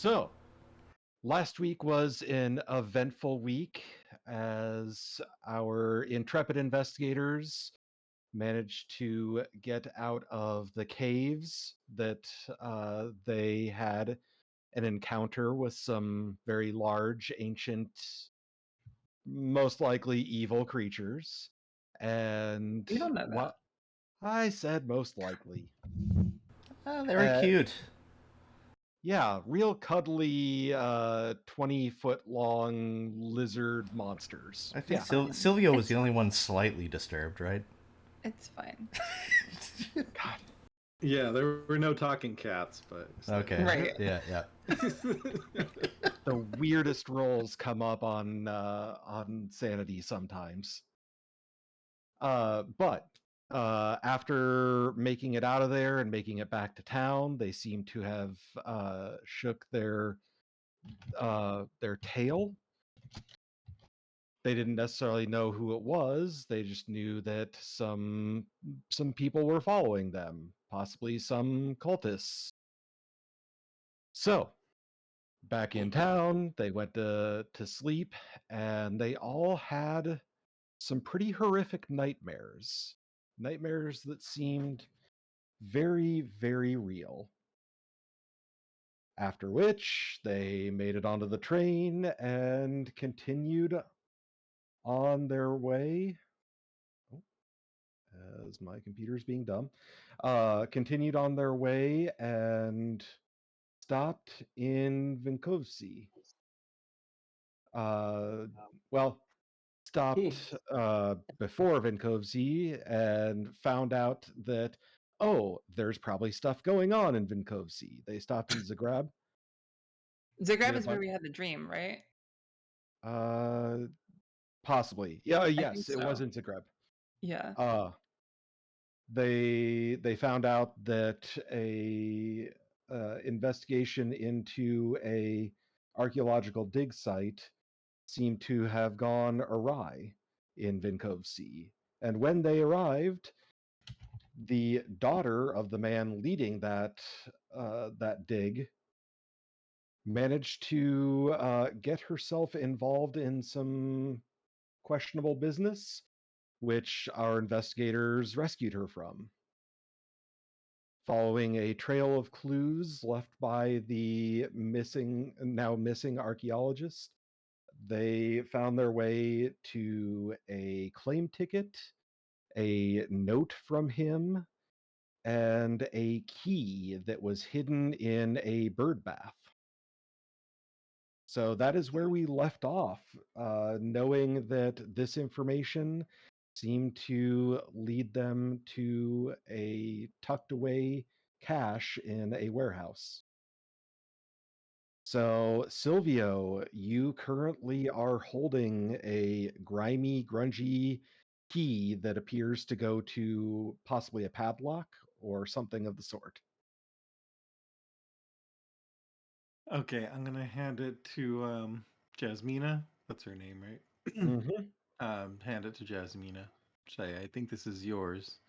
So, last week was an eventful week as our intrepid investigators managed to get out of the caves that they had an encounter with some very large, ancient, most likely evil creatures. And You don't know that. I said most likely. Oh, they were cute. Yeah, real cuddly 20-foot long lizard monsters. I think Yeah. Sylvia was the only one slightly disturbed, right? It's fine. God. Yeah, there were no talking cats, but Okay. Right. Yeah. The weirdest rolls come up on Sanity sometimes. But after making it out of there and making it back to town, they seem to have shook their tail. They didn't necessarily know who it was. They just knew that some people were following them, possibly some cultists. So, back in town, they went to sleep, and they all had some pretty horrific nightmares. Nightmares that seemed very, very real. After which, they made it onto the train and continued on their way. As my computer's being dumb, continued on their way and stopped in Vinkovci. Well, stopped before Vinkovci and found out that, oh, there's probably stuff going on in Vinkovci. They stopped in Zagreb. Zagreb is where we had the dream, right? Possibly. Yeah, yes, so. it was in Zagreb. Yeah. They found out that a investigation into a archaeological dig site seemed to have gone awry in Vinkovci. And when they arrived, the daughter of the man leading that dig managed to get herself involved in some questionable business, which our investigators rescued her from. Following a trail of clues left by the now missing archaeologist, they found their way to a claim ticket, a note from him, and a key that was hidden in a bird bath. So that is where we left off, knowing that this information seemed to lead them to a tucked away cache in a warehouse. So, Silvio, you currently are holding a grimy, grungy key that appears to go to possibly a padlock or something of the sort. Okay, I'm gonna hand it to Jasmina. That's her name, right? Mm-hmm. Hand it to Jasmina. Say, I think this is yours.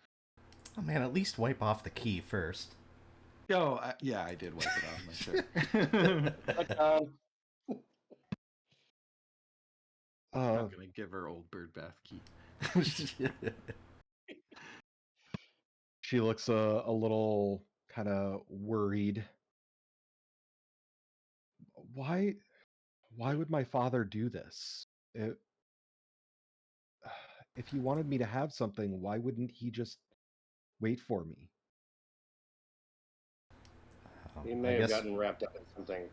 Oh man, at least wipe off the key first. Oh, yeah, I did wipe it off my shirt. I'm not gonna give her old bird bath key. She looks a little kind of worried. Why would my father do this? If he wanted me to have something, why wouldn't he just wait for me? He may have gotten wrapped up in something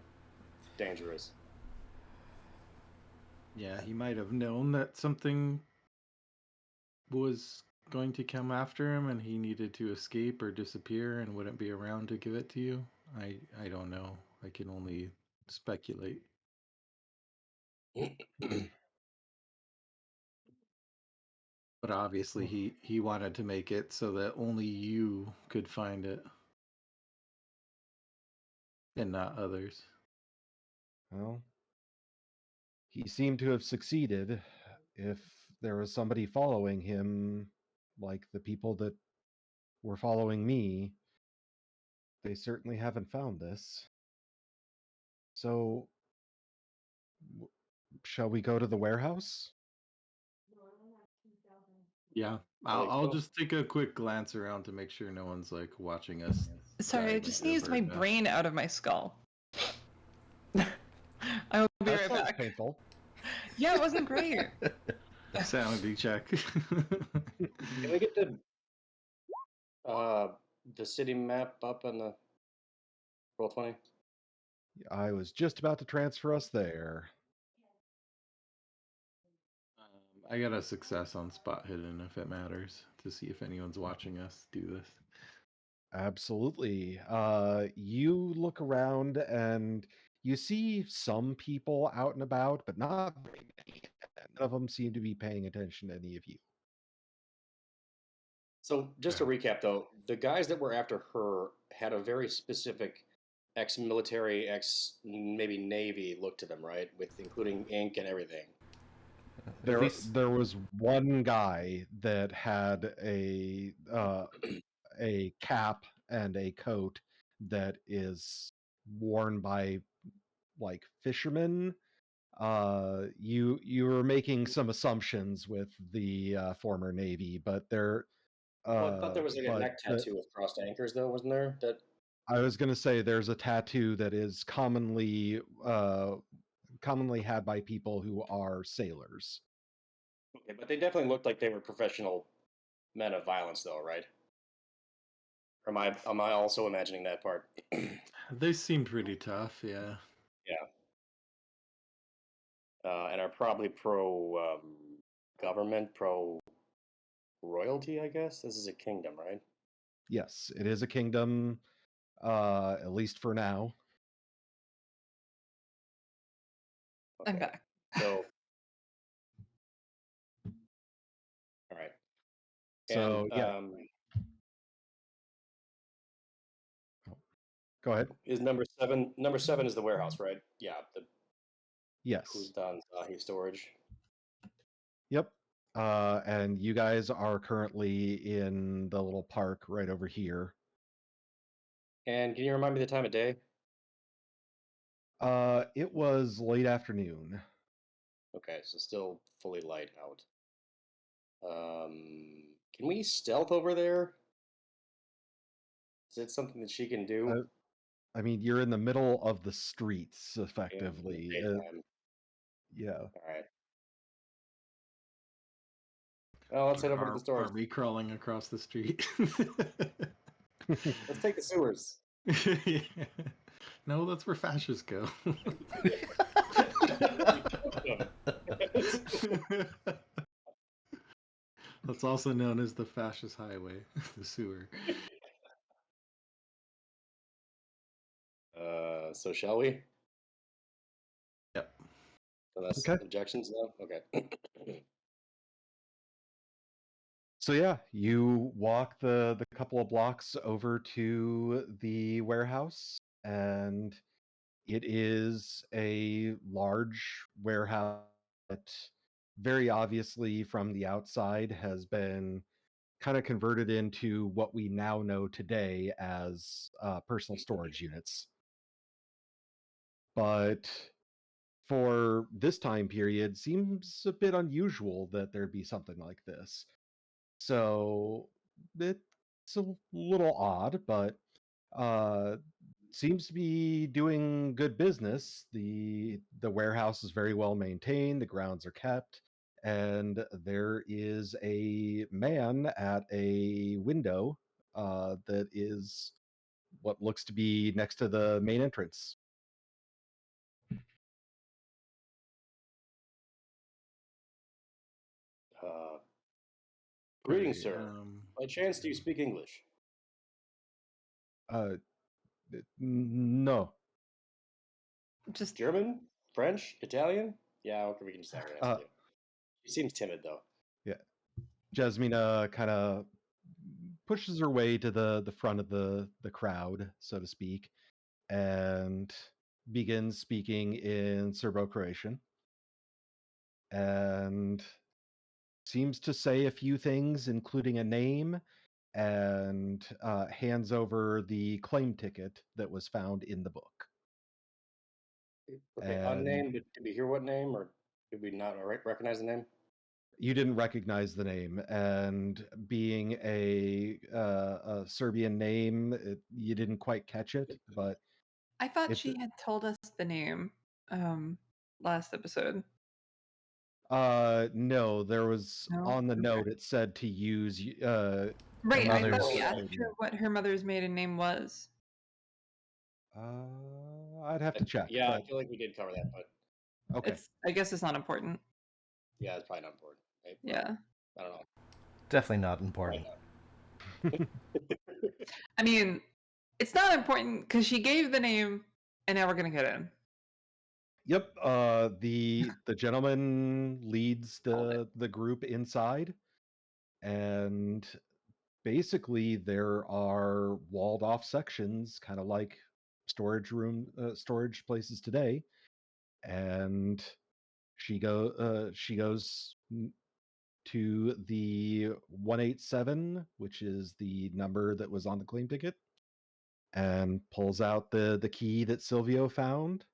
dangerous. Yeah, he might have known that something was going to come after him and he needed to escape or disappear and wouldn't be around to give it to you. I don't know. I can only speculate. But obviously he wanted to make it so that only you could find it and not others. Well, he seemed to have succeeded. If there was somebody following him, like the people that were following me, they certainly haven't found this. So, shall we go to the warehouse? Yeah, I think I'll so. just take a quick glance around to make sure no one's like watching us. Sorry, I dive just into a sneezed my bird nest. brain out of my skull. I will be That right sounds back. painful. Yeah, it wasn't great. Sanity check. Can we get the city map up on the Roll20? I was just about to transfer us there. I got a success on spot hidden if it matters to see if anyone's watching us do this. Absolutely. You look around and you see some people out and about, but not very many. None of them seem to be paying attention to any of you. So just to recap, though, the guys that were after her had a very specific ex-military, maybe Navy look to them, right? With including ink and everything. There was one guy that had a cap and a coat that is worn by like fishermen. You were making some assumptions with the former Navy, but there. Well, I thought there was like a But neck tattoo with crossed anchors, though, wasn't there? That I was going to say there's a tattoo that is commonly had by people who are sailors. okay, but they definitely looked like they were professional men of violence, though, right? Or am I also imagining that part? They seem pretty tough, yeah. Yeah. And are probably pro government, pro royalty, I guess. This is a kingdom, right? Yes, it is a kingdom, at least for now. I'm Okay. back. So, all right. So And yeah, go ahead. is number seven? Number seven is the warehouse, right? Yeah. The Yes. Kuzdan Zahi storage. Yep. And you guys are currently in the little park right over here. And can you remind me the time of day? It was late afternoon. Okay, so still fully light out. Can we stealth over there? Is it something that she can do I mean, you're in the middle of the streets, in the effectively. daytime? Yeah. All right. Well, let's head over to the storage. Are we crawling across the street? Let's take the sewers. Yeah. No, that's where fascists go. That's also known as the fascist highway, the sewer. So shall we? Yep. Unless Okay. objections, no? Okay. So yeah, you walk the couple of blocks over to the warehouse, and it is a large warehouse that very obviously from the outside has been kind of converted into what we now know today as personal storage units. But for this time period, seems a bit unusual that there'd be something like this. So it's a little odd, but uh, seems to be doing good business. The warehouse is very well maintained, the grounds are kept, and there is a man at a window that is what looks to be next to the main entrance. Uh, Greetings, Okay, sir. By chance, do you speak English? Uh, no. Just German? French? Italian? Yeah, okay, we can just have her ask Uh, you. She seems timid, though. yeah. Jasmina kind of pushes her way to the front of the crowd, so to speak, and begins speaking in Serbo-Croatian, and seems to say a few things, including a name, and hands over the claim ticket that was found in the book. Okay, And unnamed. Did we hear what name, or did we not recognize the name? you didn't recognize the name, and being a Serbian name, you didn't quite catch it, but I thought it's she had told us the name last episode. no, there was No? on the Okay. note it said to use Right, I thought mother's we asked maiden her name. what her mother's maiden name was. I'd have to check, Yeah, I but feel like we did cover that, but okay. I guess it's not important. yeah, it's probably not important. Right? Yeah. I don't know. Definitely not important. I mean, it's not important because she gave the name, and now we're gonna get in. Yep, the gentleman leads Called it. the group inside, and basically there are walled off sections, kind of like storage places today, and she goes to the 187, which is the number that was on the claim ticket, and pulls out the key that Silvio found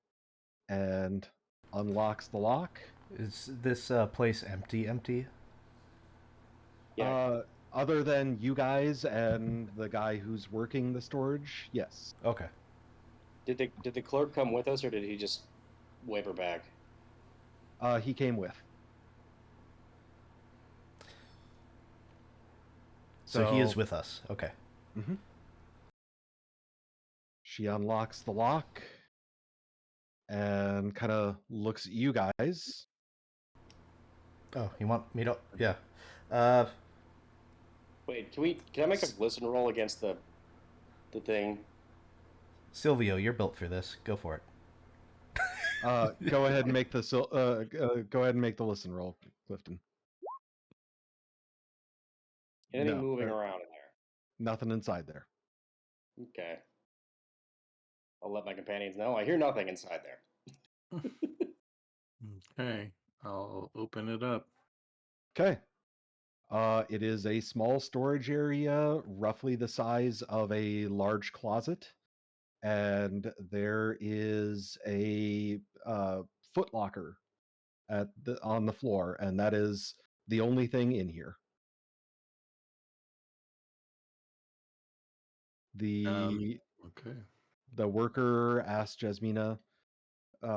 and unlocks the lock. Is this place empty? Yeah. Other than you guys and the guy who's working the storage, yes. Okay. Did the clerk come with us, or did he just wave her back? He came with. So he is with us. Okay. Mhm. She unlocks the lock and kind of looks at you guys. Oh, you want me to? Yeah. Wait, can I make a listen roll against the thing? Silvio, you're built for this. Go for it. Go ahead and make the go ahead and make the listen roll, Clifton. Anything No, moving there- around in there? Nothing inside there. Okay. I'll let my companions know. I hear nothing inside there. Okay, I'll open it up. Okay. It is a small storage area, roughly the size of a large closet, and there is a footlocker on the floor, and that is the only thing in here. The Okay. the worker asked Jasmina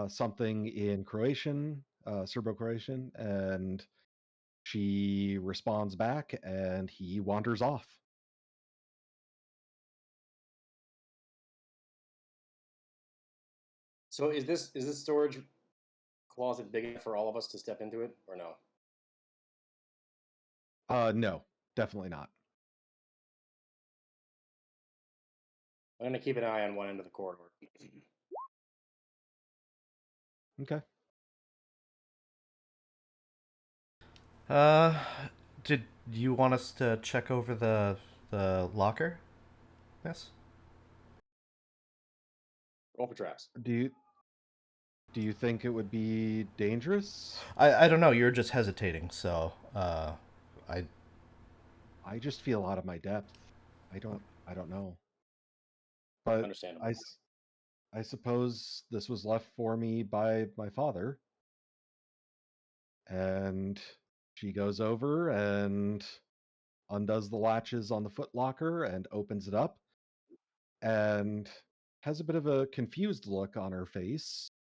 something in Croatian, Serbo-Croatian, and she responds back, and he wanders off. So is this storage closet big enough for all of us to step into it, or no? No, definitely not. I'm gonna keep an eye on one end of the corridor. Okay. Uh, did you want us to check over the locker? Yes. Roll for traps. Do you think it would be dangerous? I don't know. You're just hesitating, so I I just feel out of my depth. I don't know. But Understandable. I suppose this was left for me by my father. And she goes over and undoes the latches on the footlocker and opens it up and has a bit of a confused look on her face.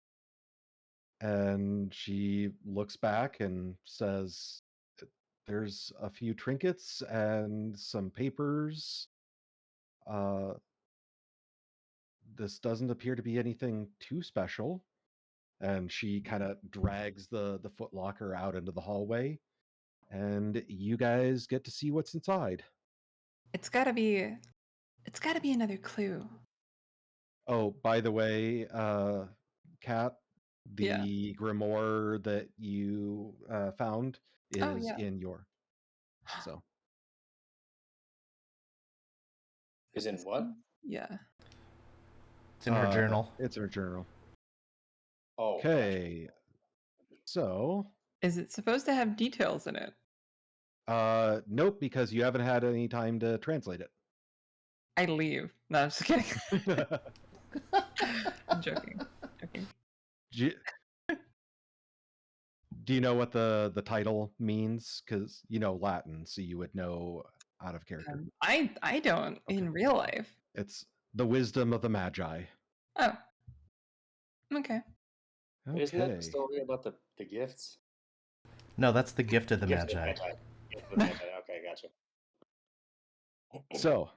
And she looks back and says, there's a few trinkets and some papers. This doesn't appear to be anything too special. And she kind of drags the footlocker out into the hallway, and you guys get to see what's inside. It's gotta be another clue. Oh, by the way, Kat, Yeah. the grimoire that you found Oh is yeah. in your. So Is in what? Yeah. it's in her journal. It's her journal. Oh. Okay, so Is it supposed to have details in it? nope, because you haven't had any time to translate it. I leave. No, I'm just kidding. I'm joking. Do you know what the title means? Because you know Latin, so you would know out of character. I don't in real life. It's the wisdom of the Magi. Oh, okay. Isn't that the Okay. story about the gifts? No, that's the gift of the Gift of the Magi. Magi. Gift of the Magi. Okay, gotcha. So,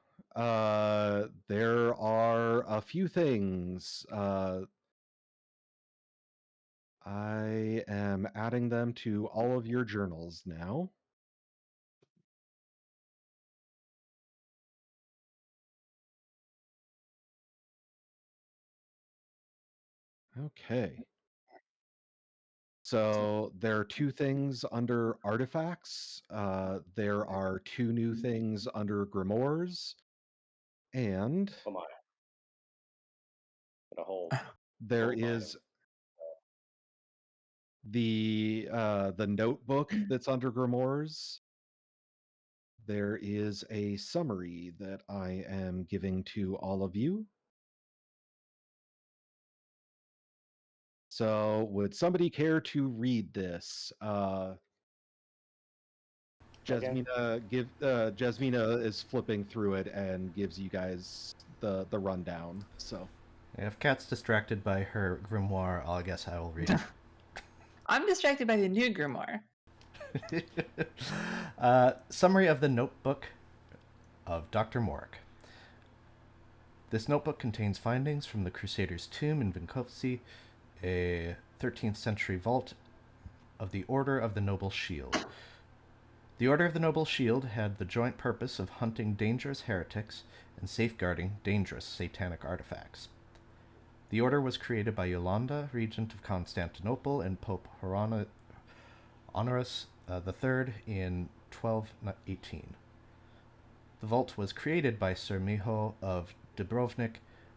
there are a few things. I am adding them to all of your journals now. Okay. So there are two things under artifacts. There are two new things under grimoires, and Oh my. Got a whole there gold mine. is the notebook that's under grimoires. There is a summary that I am giving to all of you. So, would somebody care to read this? Okay. Jasmina is flipping through it and gives you guys the rundown. So, If Kat's distracted by her grimoire, I guess I will read it. I'm distracted by the new grimoire. Summary of the notebook of Dr. Morik. This notebook contains findings from the Crusader's tomb in Vincot, a 13th century vault of the Order of the Noble Shield. The Order of the Noble Shield had the joint purpose of hunting dangerous heretics and safeguarding dangerous satanic artifacts. The order was created by Yolanda, regent of Constantinople, and Pope Honorius III in 1218. The vault was created by Sir Miho of Dubrovnik,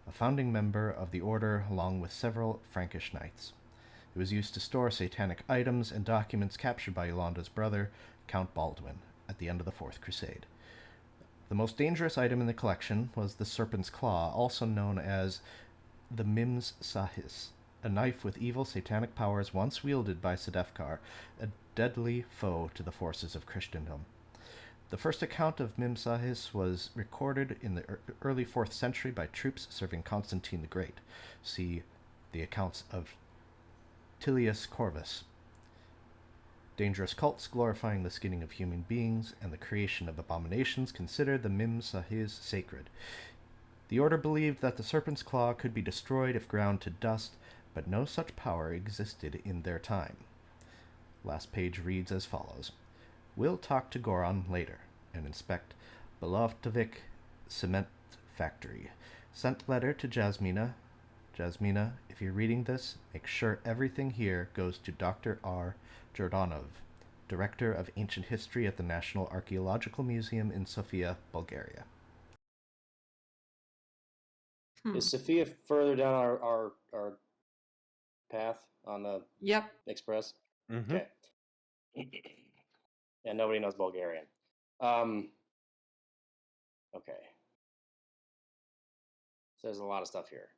a founding member of the order, along with several Frankish knights. It was used to store satanic items and documents captured by Yolanda's brother, Count Baldwin, at the end of the Fourth Crusade. The most dangerous item in the collection was the Serpent's Claw, also known as the Mims Sahis, a knife with evil satanic powers once wielded by Sedefkar, a deadly foe to the forces of Christendom. The first account of Mim Sahis was recorded in the early 4th century by troops serving Constantine the Great. See the accounts of Tilius Corvus. Dangerous cults glorifying the skinning of human beings and the creation of abominations considered the Mim Sahis sacred. The order believed that the Serpent's Claw could be destroyed if ground to dust, but no such power existed in their time. Last page reads as follows. We'll talk to Goron later and inspect Belovtovik Cement Factory. Sent letter to Jasmina. Jasmina, if you're reading this, make sure everything here goes to Dr. R. Jordanov, Director of Ancient History at the National Archaeological Museum in Sofia, Bulgaria. Is Sophia further down our path on the Yep. express? mhm. Okay. And nobody knows Bulgarian. Okay. So there's a lot of stuff here.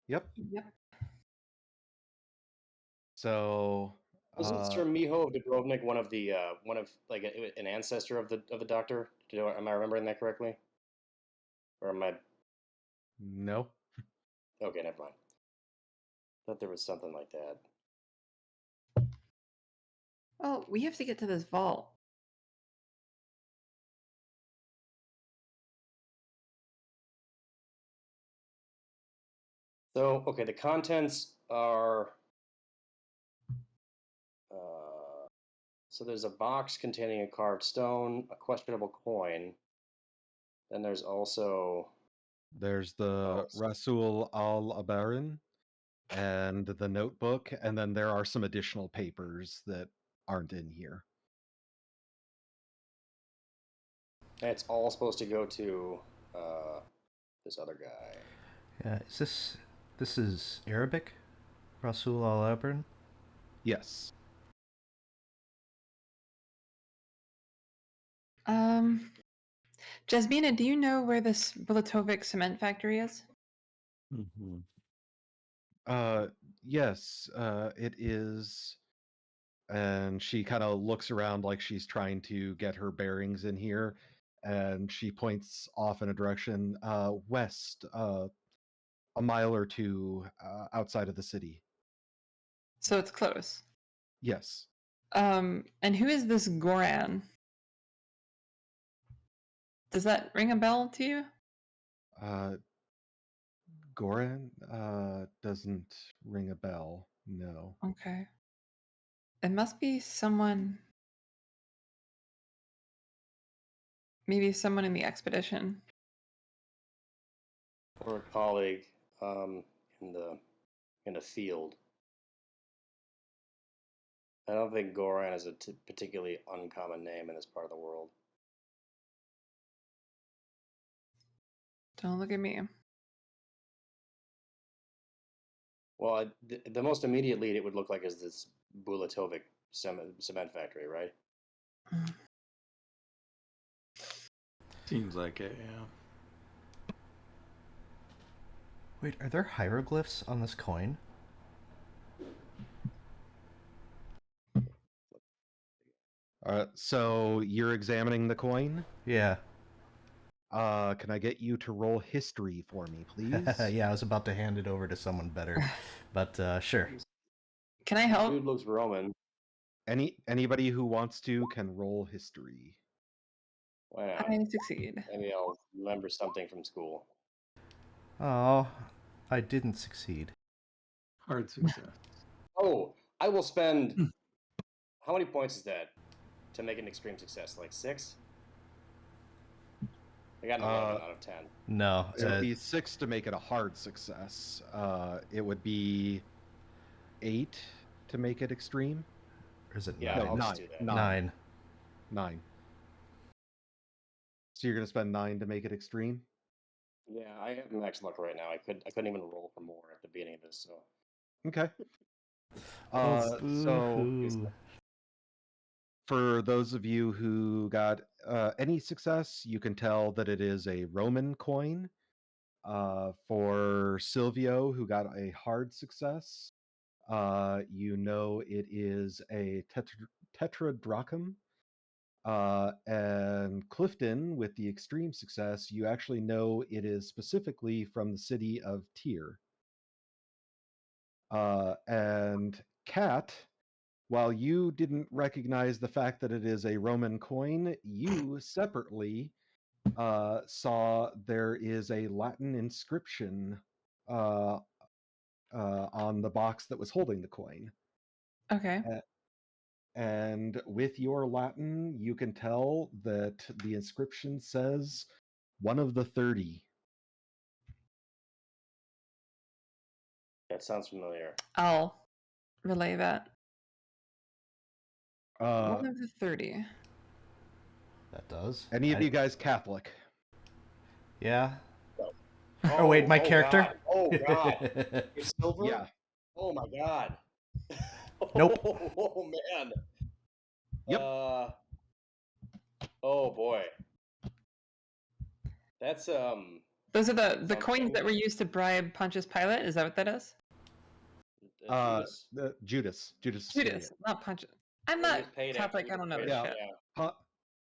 Yep. Yep. So, Wasn't Sir Miho of Dubrovnik one of like an ancestor of the Doctor? Am I remembering that correctly? Or am I? no. Okay, never mind. Thought there was something like that. Well, we have to get to this vault. So, okay, the contents are. So there's a box containing a carved stone, a questionable coin. Then there's also. There's the Oh, Rasul al-Abarin and the notebook, and then there are some additional papers that aren't in here. and it's all supposed to go to this other guy. Yeah, this is Arabic? Rasul al-Abrin? Yes. Jasmina, do you know where this Bulatovic cement factory is? Mm-hmm. Yes, it is. And she kind of looks around like she's trying to get her bearings in here, and she points off in a direction west, a mile or two outside of the city. So it's close. Yes. And who is this Goran? Does that ring a bell to you? Goran doesn't ring a bell. No. Okay. It must be someone. Maybe someone in the expedition. Or a colleague in the field. I don't think Goran is a particularly uncommon name in this part of the world. Don't look at me. Well, the most immediate lead it would look like is this Bulatovic cement factory, right? Seems like it, yeah. Wait, are there hieroglyphs on this coin? So you're examining the coin? Yeah. Can I get you to roll history for me, please? Yeah, I was about to hand it over to someone better, but sure. Can I help? Dude looks Roman. Anybody who wants to can roll history. Why not? I succeed. Maybe I'll remember something from school. Oh, I didn't succeed. Hard success. Oh, I will spend. How many points is that to make an extreme success? Like 6? I got an 11 out of 10. No, It would be 6 to make it a hard success. It would be 8 to make it extreme. or is it Yeah, nine? I'll nine. just do that. 9. 9. So you're gonna spend 9 to make it extreme. Yeah, I have max luck right now. I couldn't even roll for more at the beginning of this. So Okay. Oh, So boo-hoo. for those of you who got any success, you can tell that it is a Roman coin. For Silvio, who got a hard success, you know it is a tetradrachm. And Clifton, with the extreme success, you actually know it is specifically from the city of Tyr. And Kat, while you didn't recognize the fact that it is a Roman coin, you separately saw there is a Latin inscription on the box that was holding the coin. Okay. And with your Latin, you can tell that the inscription says one of the 30. that sounds familiar. I'll relay that. Uh, One of the 30. That does. any of you guys Catholic? Yeah. Oh, wait, my character? God. Oh God! It's silver. Yeah. Oh my God. Nope. Oh man. Yep. Oh boy. That's Those are the Sounds coins that familiar. were used to bribe Pontius Pilate. Is that what that is? Judas. Judas Judas, Iscariot. not Pontius. I'm He not was paid Catholic. after I don't know he this was Yeah. shit. rich,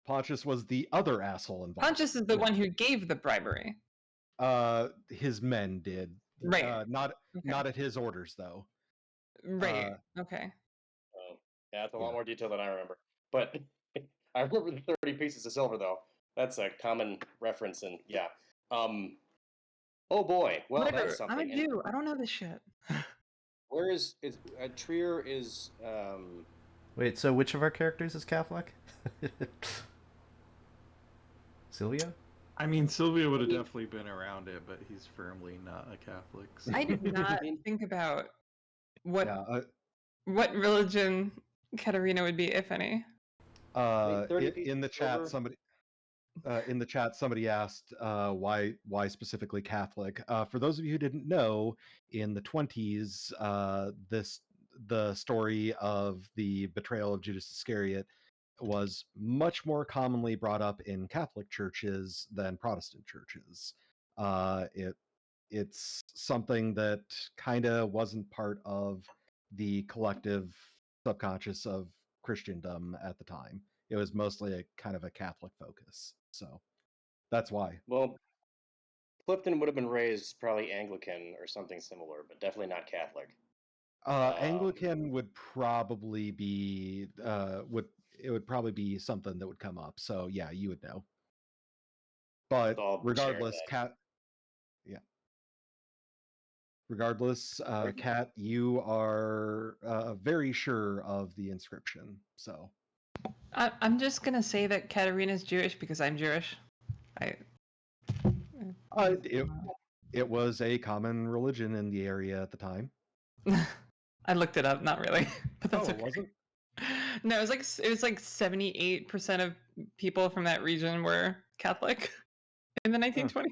Pontius was the other asshole involved. Pontius is the one who gave the bribery. His men did. Right. Not Okay. not at his orders though. Right. Okay. Yeah, that's a lot Yeah. more detail than I remember. But I remember the 30 pieces of silver though. That's a common reference, and yeah. Oh boy. Well, Whatever. that's I'm a something. And Jew. I don't know this shit. where is Trier is Wait, so which of our characters is Catholic? Sylvia? I mean, Sylvia would have definitely been around it, but he's firmly not a Catholic. So. I did not think about what Yeah. religion Katerina would be, if any. 30 pieces In the of chat, silver? somebody asked why specifically Catholic. For those of you who didn't know, in the 20s, the story of the betrayal of Judas Iscariot was much more commonly brought up in Catholic churches than Protestant churches. It it's something that kind of wasn't part of the collective subconscious of Christendom at the time. It was mostly a kind of a Catholic focus. So that's why. Well, Clifton would have been raised probably Anglican or something similar, but definitely not Catholic. Anglican would probably be would probably be something that would come up. So yeah, you would know. But I'll share regardless, that. Regardless, Kat, you are very sure of the inscription. So I'm just gonna say that Katarina's Jewish because I'm Jewish. it was a common religion in the area at the time. I looked it up, not really, but that's okay. It wasn't? No, it was like 78% of people from that region were Catholic in the 1920s.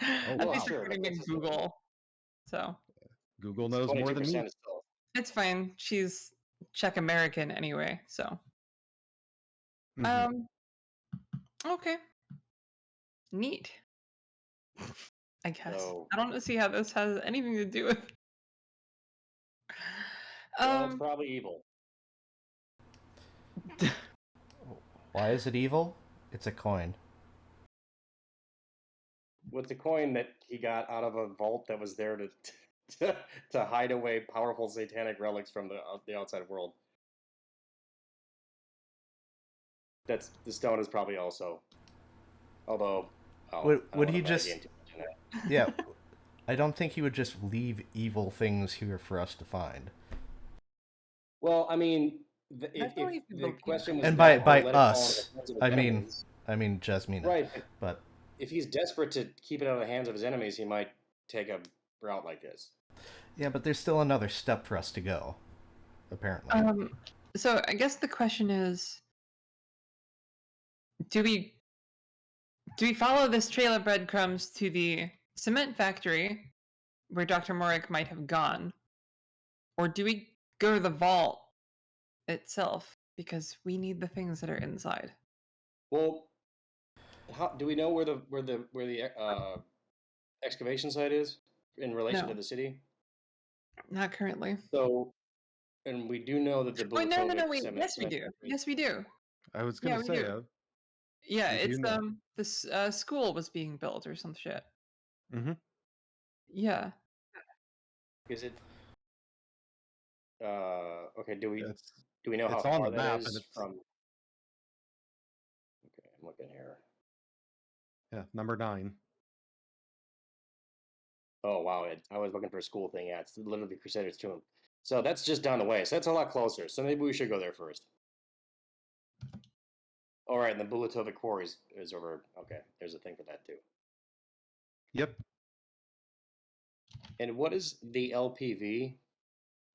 At wow. least Sure, according to that's Google. So Google knows more than me. 22% is still. it's fine. She's Czech American anyway, so Mhm. okay. Neat. I guess. So, I don't see how this has anything to do with well, it's probably evil. Why is it evil? It's a coin. With the coin that he got out of a vault that was there to hide away powerful satanic relics from the outside world. That's the stone is probably also. Although, Would he just? Yeah, I don't think he would just leave evil things here for us to find. Well, I mean, if the question was, and that, by let it us, fall into the hands of his I mean enemies, Jasmina. right? But if he's desperate to keep it out of the hands of his enemies, he might take a route like this. yeah, but there's still another step for us to go, apparently. So I guess the question is, do we follow this trail of breadcrumbs to the cement factory where Dr. Morik might have gone? Or do we go to the vault itself because we need the things that are inside? Well, how do we know where the excavation site is in relation No. to the city? Not currently. So, and we do know that the Wait, no, Bulatovic wait. Yes, we do. Yes, we do. I was gonna say, Yeah, we do it's know. this school was being built or some shit. Mm-hmm. Yeah. Is it? Okay. Do we know it's how on far the that map, is and it's from? Okay, I'm looking here. yeah, number 9. Oh wow! I was looking for a school thing. Yeah, it's literally Crusaders Tomb. So that's just down the way. So that's a lot closer. So maybe we should go there first. All right, and the Bulatovic Quarries is over. Okay, there's a thing for that too. Yep. And what is the LPV?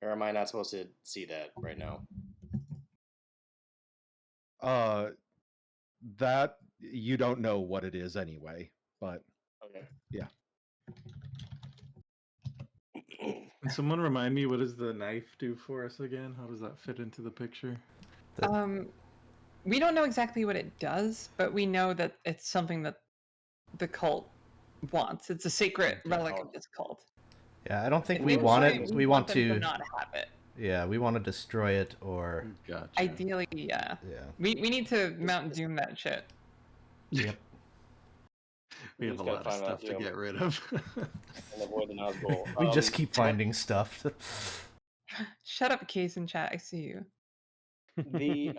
Or am I not supposed to see that right now? That you don't know what it is anyway, but Okay. yeah. Can someone remind me, what does the knife do for us again? How does that fit into the picture? We don't know exactly what it does, but we know that it's something that the cult wants. It's a sacred relic of this cult. Yeah, I don't think If we we want destroy it. it, We want them to not have it. Yeah, we want to destroy it or Gotcha. Ideally, yeah. yeah. We need to Mount Doom that shit. Yep. We have a lot of stuff to get rid of. And avoid the Nazgul. We just keep finding stuff. Shut up, Case in chat. I see you. The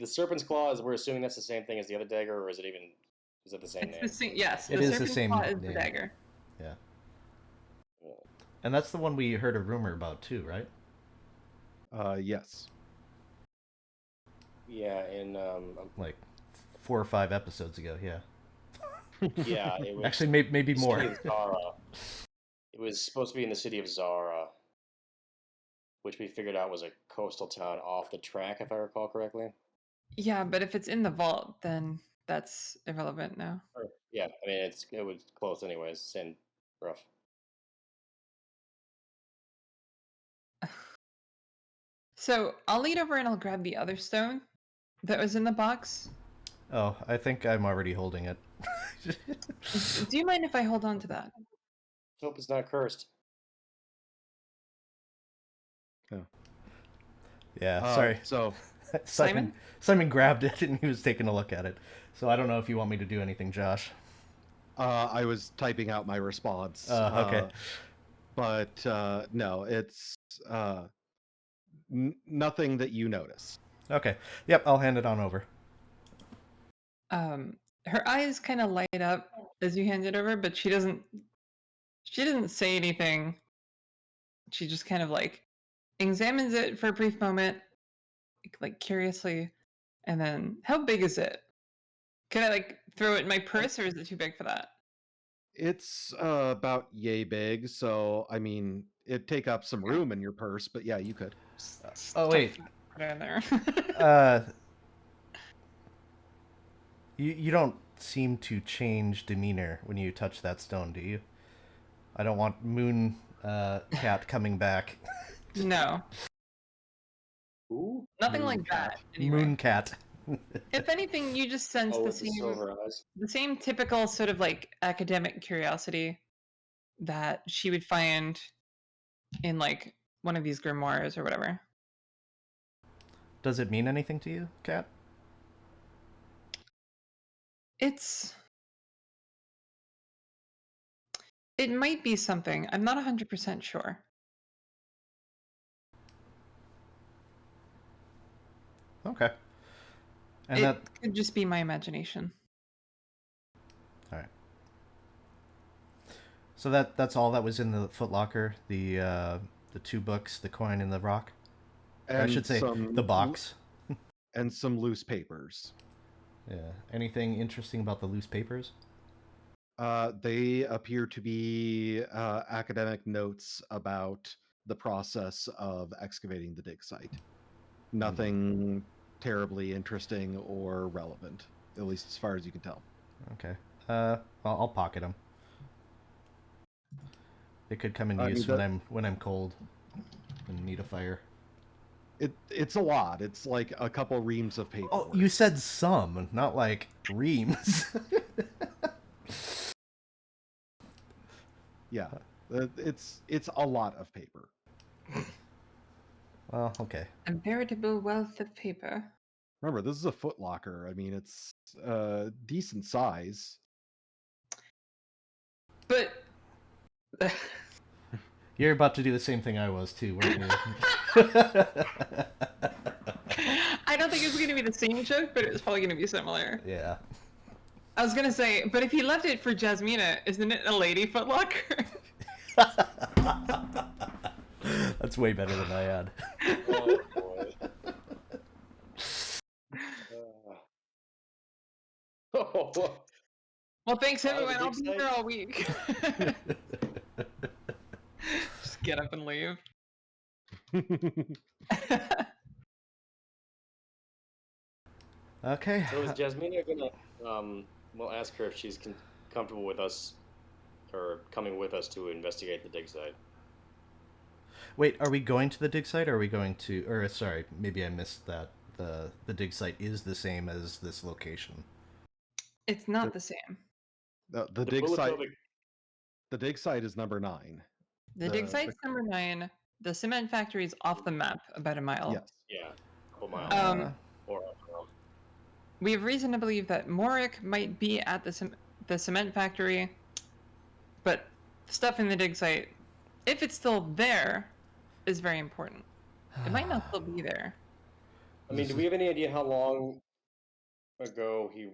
Serpent's Claw, we're assuming that's the same thing as the other dagger, or is it the same name? Yes, it is the Serpent's same Claw is the name. dagger. Yeah. And that's the one we heard a rumor about too, right? Yes. Yeah, in like 4 or 5 episodes ago, yeah. Yeah, it was actually maybe more. City of Zara. It was supposed to be in the city of Zara, which we figured out was a coastal town off the track, if I recall correctly. Yeah, but if it's in the vault, then that's irrelevant now. Yeah, I mean it was close anyways. Same rough. So I'll lead over and I'll grab the other stone that was in the box. Oh, I think I'm already holding it. Do you mind if I hold on to that? Hope it's not cursed. Yeah, sorry. So Simon grabbed it and he was taking a look at it. So I don't know if you want me to do anything, Josh. I was typing out my response. Okay. But no, it's nothing that you notice. Okay. Yep, I'll hand it on over. Her eyes kind of light up as you hand it over, but she doesn't say anything. She just kind of like examines it for a brief moment, like curiously, and then, how big is it? Can I like throw it in my purse, or is it too big for that? It's about yay big, so I mean, it'd take up some room in your purse, but yeah, you could. Oh, wait. Put it in there. You don't seem to change demeanor when you touch that stone, do you? I don't want Moon Cat coming back. No, Who? nothing Moon like cat. that. Anyway. Moon Cat. If anything, you just sense Oh, the with the silver same, eyes. the same typical sort of like academic curiosity that she would find in like one of these grimoires or whatever. Does it mean anything to you, Cat? It might be something. I'm not 100% sure. Okay. And It could just be my imagination. All right. So that's all that was in the footlocker. The 2 books, the coin, and the rock. And I should say the box. And some loose papers. Yeah. Anything interesting about the loose papers? They appear to be academic notes about the process of excavating the dig site. Nothing terribly interesting or relevant, at least as far as you can tell. Okay. I'll pocket them. They could come in use when I'm cold and need a fire. It's a lot. It's like a couple reams of paper. Oh, you said some, not like reams. Yeah, it's a lot of paper. Well, okay. A veritable wealth of paper. Remember, this is a footlocker. I mean, it's decent size. But You're about to do the same thing I was too, weren't you? I don't think it's going to be the same joke, but it's probably going to be similar. Yeah. I was going to say, but if he left it for Jasmina, isn't it a lady footlocker? That's way better than I had. Oh boy. Oh. Well, thanks everyone. the I'll dig be site? here all week. Just get up and leave. Okay. So is Jasmina gonna? We'll ask her if she's comfortable with us, or coming with us to investigate the dig site. Wait, are we going to the dig site, or are we going to... Or, sorry, maybe I missed that. The dig site is the same as this location. It's not the same. The dig site. The dig site is number 9. The dig site's number 9. The cement factory is off the map about a mile. Yes. Yeah, a couple miles. Or we have reason to believe that Morik might be at the cement factory, but stuff in the dig site, if it's still there, is very important. It might not still be there. I mean, do we have any idea how long ago he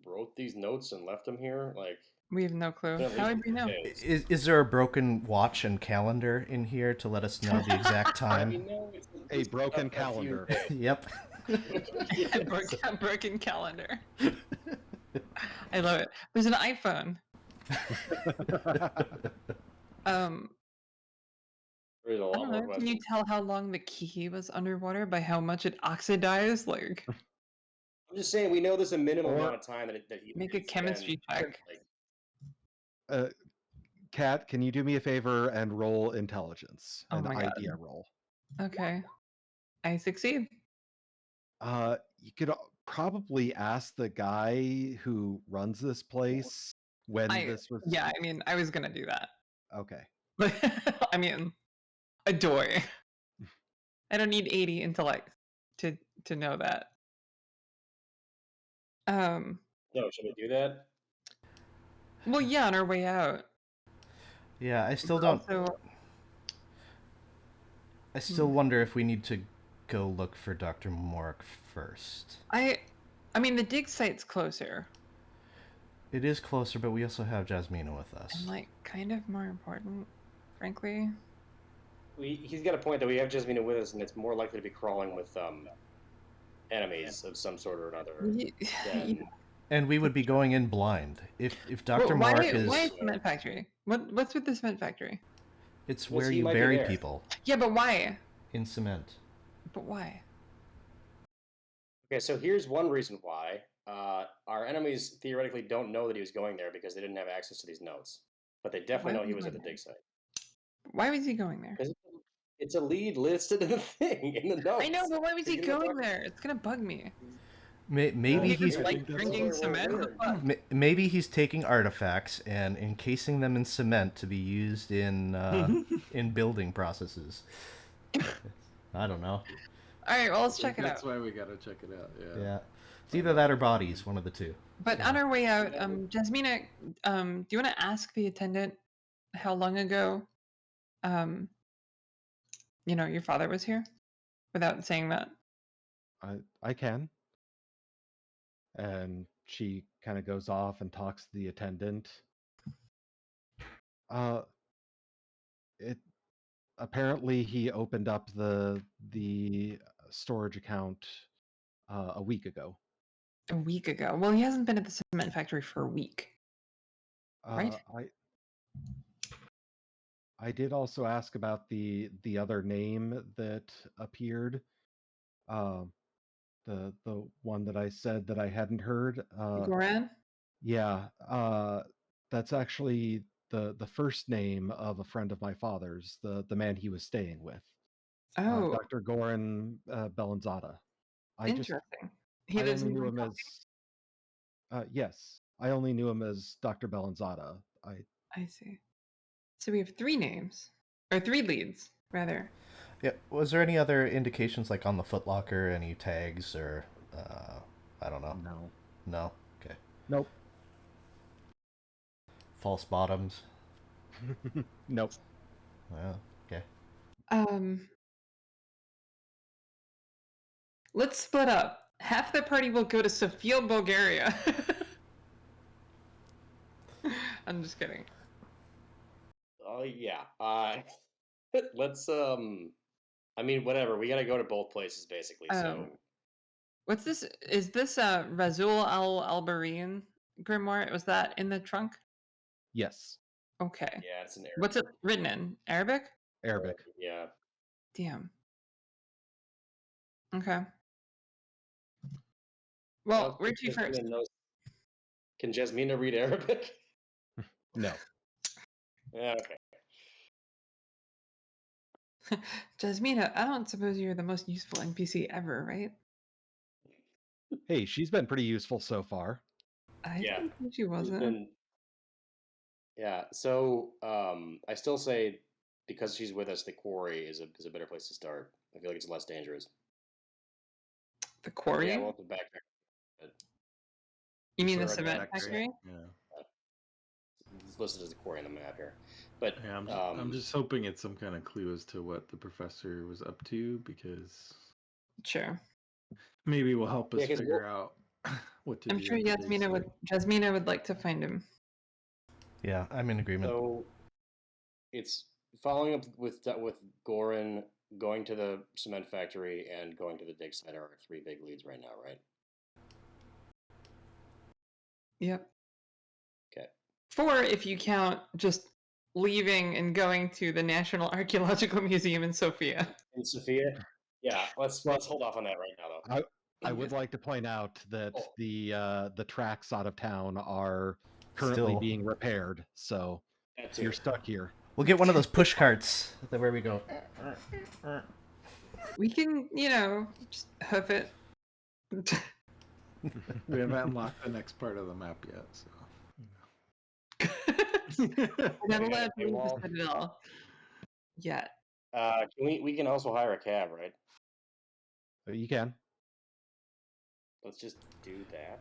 wrote these notes and left them here? Like, we have no clue. How would we know? Is there a broken watch and calendar in here to let us know the exact time? A broken calendar. Yep. Broken calendar. I love it. There's an iPhone. There's a I lot don't more know. Can questions. you tell how long the key was underwater by how much it oxidized? Like, I'm just saying, we know there's a minimum amount of time that he make a chemistry check. Kat, can you do me a favor and roll intelligence? Oh An my God. idea roll. Okay. I succeed. You could probably ask the guy who runs this place when this was. Yeah, I mean, I was gonna do that. Okay. I mean, adoy. I don't need 80 intellect to know that. No, should we do that? Well, yeah, on our way out. Yeah, I still But don't. also, I still wonder if we need to go look for Dr. Mork first. I mean, the dig site's closer, It is closer, but we also have Jasmina with us. and like kind of more important, frankly. He's got a point that we have Jasmina with us, and it's more likely to be crawling with enemies of some sort or another. Than... And we would be going in blind. If Dr. Why Mork is... Why cement factory? What's with the cement factory? It's Well, where he you might be bury there. people. Yeah, but why? In cement. But why? Okay, so here's one reason why. Our enemies theoretically don't know that he was going there because they didn't have access to these notes. But they definitely Why know he was was he at the going dig site. Why was he going there? Because it's a lead listed in the thing, in the notes. I know, but why was he He's gonna going talk- there? It's gonna bug me. Maybe He he's just like think that's drinking why we're cement. weird. What the fuck? maybe he's taking artifacts and encasing them in cement to be used in in building processes. I don't know. All right, well, let's check it That's out. why we gotta check it out. Yeah. Yeah, it's either that or bodies, one of the two. But on our way out, Jasmina, do you want to ask the attendant how long ago, your father was here, without saying that? I can. And she kind of goes off and talks to the attendant. It apparently he opened up the storage account a week ago. A week ago. Well, he hasn't been at the cement factory for a week. Right? I did also ask about the other name that appeared. The one that I said that I hadn't heard. Goran? Yeah, that's actually the first name of a friend of my father's, the man he was staying with, Oh, Dr. Goran Bellanzada. interesting. He I lives only in knew him as yes, I only knew him as Dr. Bellanzada. I see. So we have 3 names. Or 3 leads, rather. Yeah. Was there any other indications, like on the footlocker, any tags or I don't know? No. No. Okay. Nope. False bottoms. Nope. Well, okay. Let's split up. Half the party will go to Sofia, Bulgaria. I'm just kidding. Oh yeah. Let's I mean, whatever. We gotta go to both places basically. So What's this? Is this Razul al-Albarin grimoire? Was that in the trunk? Yes. Okay. yeah, it's an error. What's it written in? Arabic? Arabic. Yeah. Damn. Okay. Well, where'd you first? Can Jasmina read Arabic? No. Yeah, okay. Jasmina, I don't suppose you're the most useful NPC ever, right? Hey, she's been pretty useful so far. I Yeah. didn't think she She's wasn't. been- Yeah, so I still say because she's with us, the quarry is a better place to start. I feel like it's less dangerous. The quarry? Yeah, well, the backpack. You mean the Sure, cement Factory. factory? Yeah. It's listed as the quarry on the map here, but Yeah, I'm just hoping it's some kind of clue as to what the professor was up to, because Sure. maybe will help us Yeah, 'cause figure out what to I'm do. sure at the dig Jasmina would like to find him. Yeah, I'm in agreement. So it's following up with Goran, going to the cement factory, and going to the dig site are our 3 big leads right now, right? Yep. Okay. 4 if you count just leaving and going to the National Archaeological Museum in Sofia. In Sophia? Yeah, let's hold off on that right now, though. I would like to point out that Oh. the tracks out of town are currently Still. being repaired, so That too. you're stuck here. We'll get one of those push carts. Where we go. We can, just hoof it. We haven't unlocked the next part of the map yet, so. We're not We got allowed a to leave the paywall. Citadel yet. We can also hire a cab, right? You can. Let's just do that.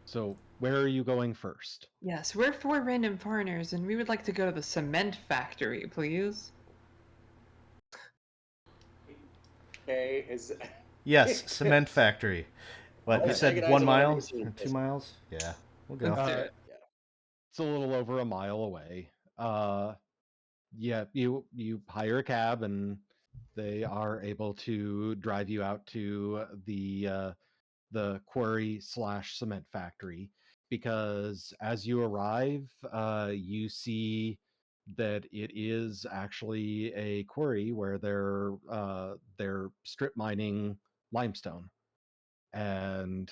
So where are you going first? Yes, we're 4 random foreigners, and we would like to go to the cement factory, please. Okay, is Yes, cement factory. What, you Let's said agonize 1 about mile? everything Or 2 this- miles? Yeah, we'll go. Let's do it. It's a little over a mile away. Yeah, you hire a cab and they are able to drive you out to the quarry / cement factory, because as you arrive, you see that it is actually a quarry where they're strip mining limestone. And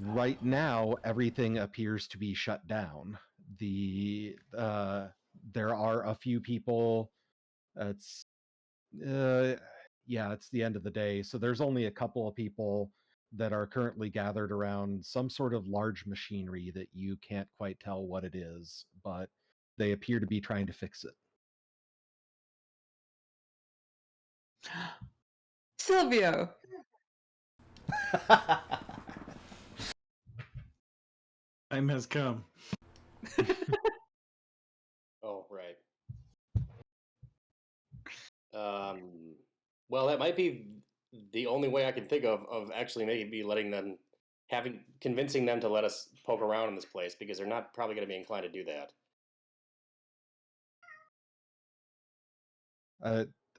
right now everything appears to be shut down. There are a few people. It's yeah, it's the end of the day, so there's only a couple of people that are currently gathered around some sort of large machinery that you can't quite tell what it is, but they appear to be trying to fix it. Silvio! Time has come. Oh, right. Well, that might be the only way I can think of actually maybe letting them, convincing them to let us poke around in this place, because they're not probably going to be inclined to do that.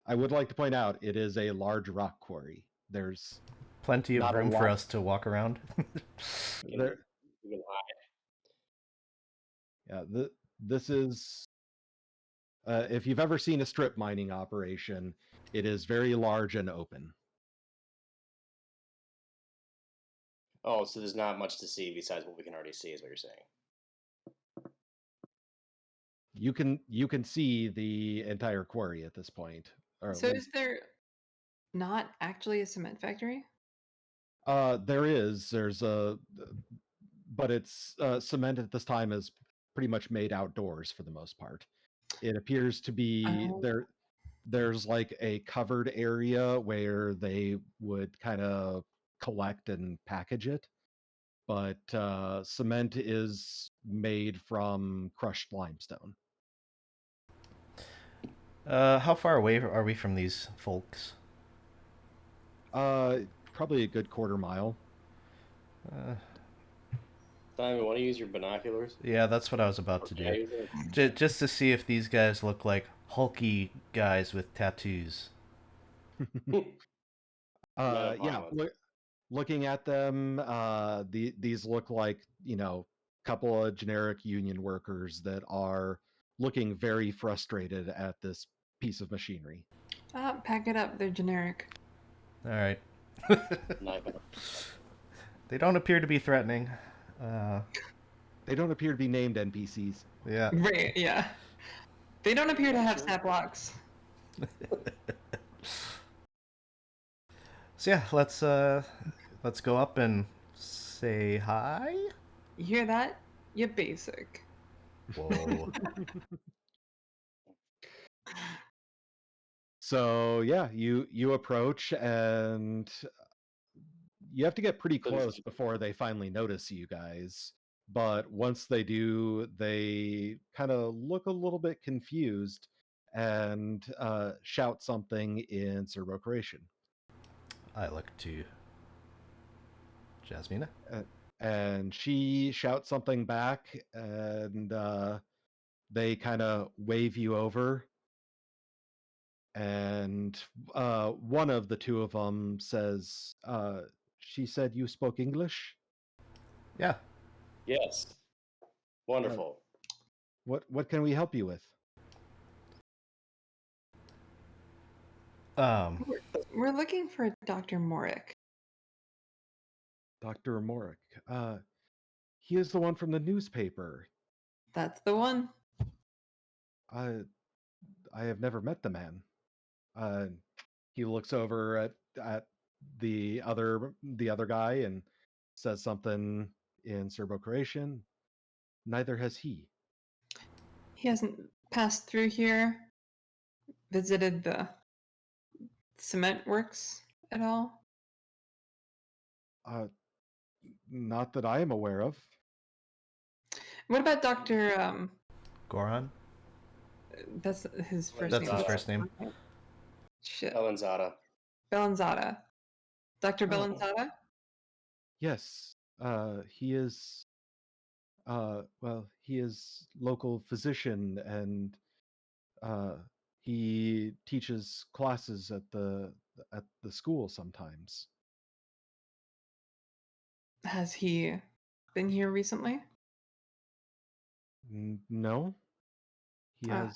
I would like to point out it is a large rock quarry. There's Plenty of not a room for lot- us to walk around. there. You can hide. Yeah, this is if you've ever seen a strip mining operation, it is very large and open. Oh, so there's not much to see besides what we can already see, is what you're saying. You can see the entire quarry at this point. Or at So least- is there not actually a cement factory? there's a, but it's cement at this time is pretty much made outdoors for the most part. It appears to be Oh. there's like a covered area where they would kind of collect and package it, but cement is made from crushed limestone. How far away are we from these folks? Probably a good quarter mile. Simon, want to use your binoculars? Yeah, that's what I was about to Yeah, do. use it. Just to see if these guys look like hulky guys with tattoos. Not a Yeah, violence. looking at them, these look like, couple of generic union workers that are looking very frustrated at this piece of machinery. Pack it up. They're generic. All right. Knife it. They don't appear to be threatening. They don't appear to be named NPCs. Yeah. Right, yeah. They don't appear to have Sure. snap locks. So yeah, let's go up and say hi. You hear that? You're basic. Whoa. So yeah, you approach and you have to get pretty close before they finally notice you guys. But once they do, they kind of look a little bit confused and shout something in Serbo-Croatian. I look to Jasmina. And she shouts something back, and they kind of wave you over. And one of the two of them says, she said you spoke English? Yeah. Yes. Wonderful. What can we help you with? We're looking for Dr. Morik. Dr. Morik. He is the one from the newspaper. That's the one. I have never met the man. He looks over at the other guy and says something in Serbo-Croatian. Neither has he. He hasn't passed through here, visited the cement works at all? Not that I am aware of. What about Dr. Goran? That's his first That's name. his first name. Shit. Elanzada. Bellanzada. Dr. Oh. Bellanzada? Yes, he is. Well, he is local physician, and he teaches classes at the school sometimes. Has he been here recently? No, he Ah.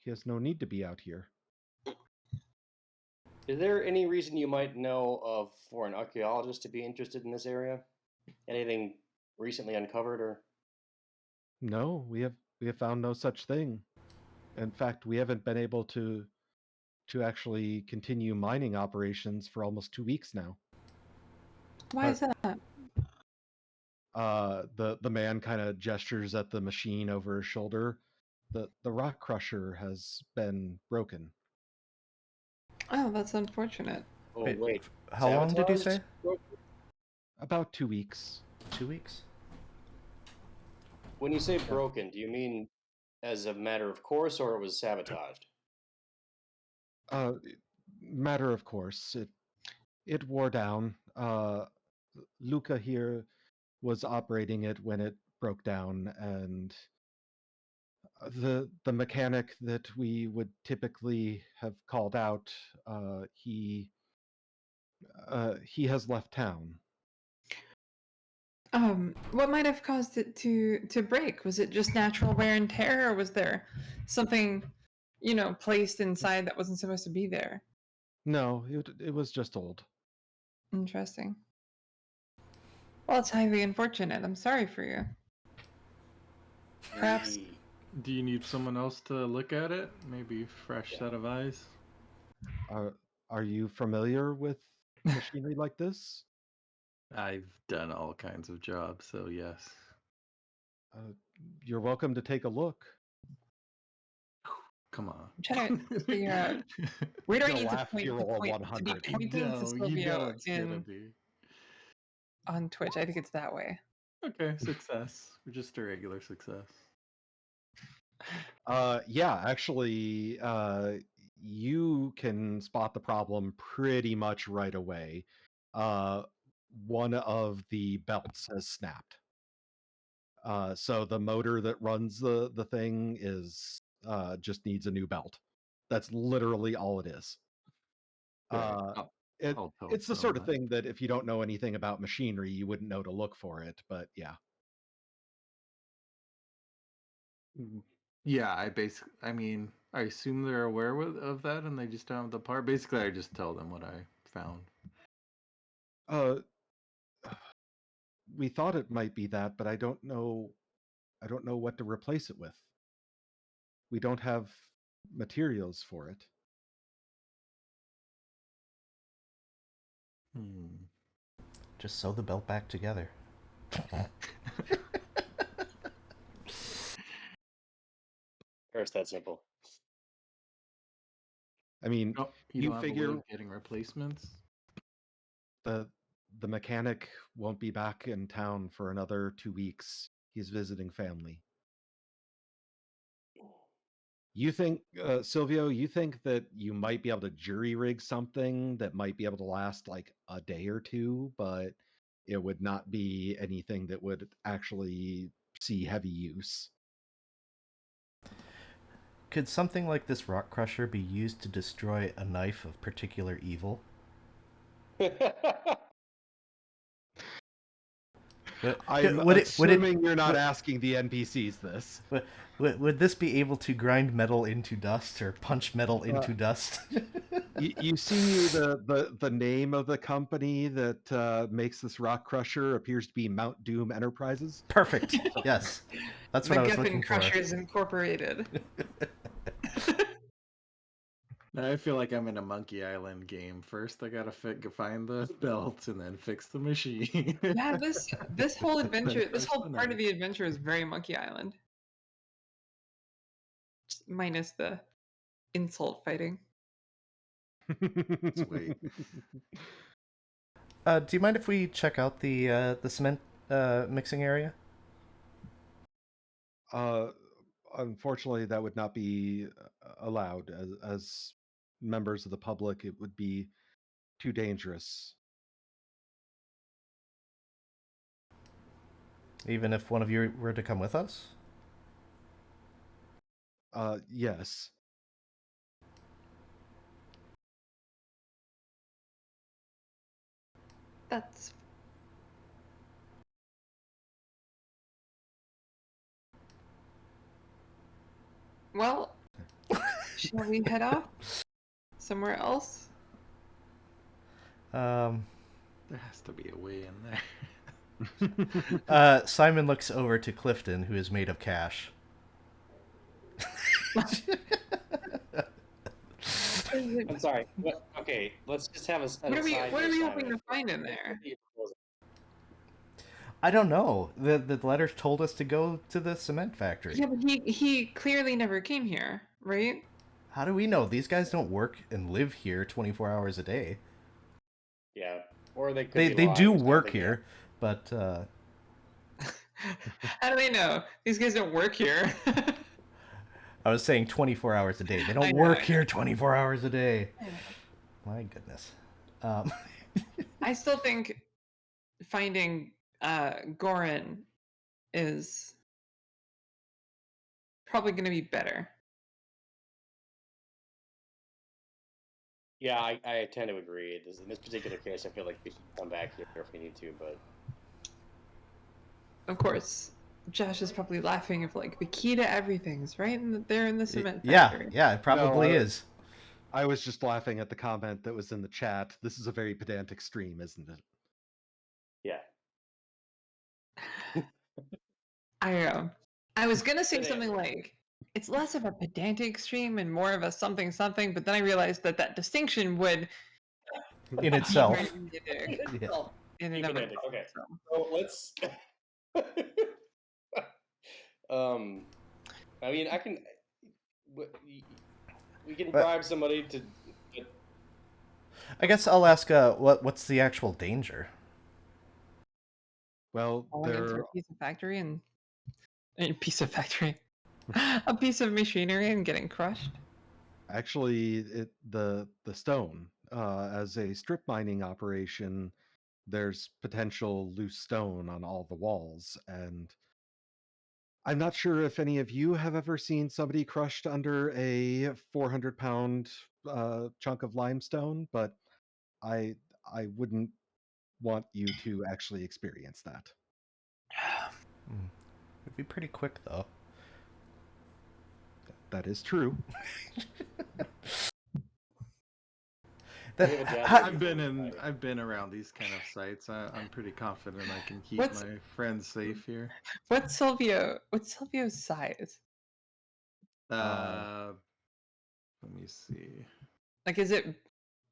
has no need to be out here. Is there any reason you might know of for an archaeologist to be interested in this area? Anything recently uncovered or? No, we have found no such thing. In fact, we haven't been able to actually continue mining operations for almost 2 weeks now. Why is that? The man kind of gestures at the machine over his shoulder. The rock crusher has been broken. Oh, that's unfortunate. Oh Wait, wait, how long did you say? sabotaged? About 2 weeks. 2 weeks? When you say broken, do you mean as a matter of course, or it was sabotaged? Matter of course, it wore down. Luca here was operating it when it broke down, and the mechanic that we would typically have called out, he has left town. What might have caused it to break? Was it just natural wear and tear, or was there something, placed inside that wasn't supposed to be there? No, it was just old. Interesting. Well, it's highly unfortunate. I'm sorry for you. Perhaps. Do you need someone else to look at it? Maybe fresh set of eyes? Are you familiar with machinery like this? I've done all kinds of jobs, so yes. You're welcome to take a look. Come on. I'm trying to figure out. Where do I need to point You roll a to be 100. pointing to You Silvio know it's gonna be. on Twitch? I think it's that way. Okay, success. Just a regular success. Yeah, actually, you can spot the problem pretty much right away. One of the belts has snapped. So the motor that runs the thing is just needs a new belt. That's literally all it is. It's the sort of thing that if you don't know anything about machinery, you wouldn't know to look for it. But yeah. Yeah, I assume they're aware of that and they just don't have the part. Basically, I just tell them what I found. We thought it might be that, but I don't know what to replace it with. We don't have materials for it. Just sew the belt back together. It's that simple. I mean, you don't figure have a way of getting replacements. The mechanic won't be back in town for another 2 weeks. He's visiting family. You think, Silvio, you think that you might be able to jury rig something that might be able to last like a day or two, but it would not be anything that would actually see heavy use. Could something like this rock crusher be used to destroy a knife of particular evil? I'm assuming you're not asking the NPCs this. Would this be able to grind metal into dust or punch metal into dust? You see the name of the company that makes this rock crusher appears to be Mount Doom Enterprises. Perfect. Yes. That's what I was looking for. Crushers Incorporated. I feel like I'm in a Monkey Island game. First, I gotta find the belt and then fix the machine. Yeah, this whole adventure, this Push whole the part of knife. the adventure is very Monkey Island, minus the insult fighting. Sweet. Do you mind if we check out the cement mixing area? Unfortunately, that would not be allowed as members of the public. It would be too dangerous. Even if one of you were to come with us? Yes. That's well. Shall we head off somewhere else? There has to be a way in there. Simon looks over to Clifton, who is made of cash. I'm sorry. Okay, let's just have a. What are we hoping to find in there? I don't know. The letter told us to go to the cement factory. Yeah, but he clearly never came here, right? How do we know? These guys don't work and live here 24 hours a day. Yeah, or they could. They do work here, but how do they know? These guys don't work here. I was saying 24 hours a day. They don't I know, work I know. here 24 hours a day. My goodness. I still think finding Goran is probably going to be better. Yeah, I tend to agree. In this particular case, I feel like we should come back here if we need to, but Of course, Josh is probably laughing if like the key to everything's right there in the cement Yeah, factory. yeah, it probably is. I was just laughing at the comment that was in the chat. This is a very pedantic stream, isn't it? yeah. I was gonna say something like it's less of a pedantic stream and more of a something something, but then I realized that distinction would In be itself. very pedantic Yeah. in and of Pedantic, itself. okay. So. So let's. I mean, I can. We can bribe somebody to. I guess I'll ask, what's the actual danger? Well, Falling into there a piece of factory and a piece of factory, a piece of machinery and getting crushed. actually the stone as a strip mining operation. There's potential loose stone on all the walls, and I'm not sure if any of you have ever seen somebody crushed under a 400-pound chunk of limestone, but I wouldn't want you to actually experience that. It'd be pretty quick, though. That is true. I've been around these kind of sites. I'm pretty confident I can keep What's- my friends safe here. What's Silvio's size? Let me see. Like, is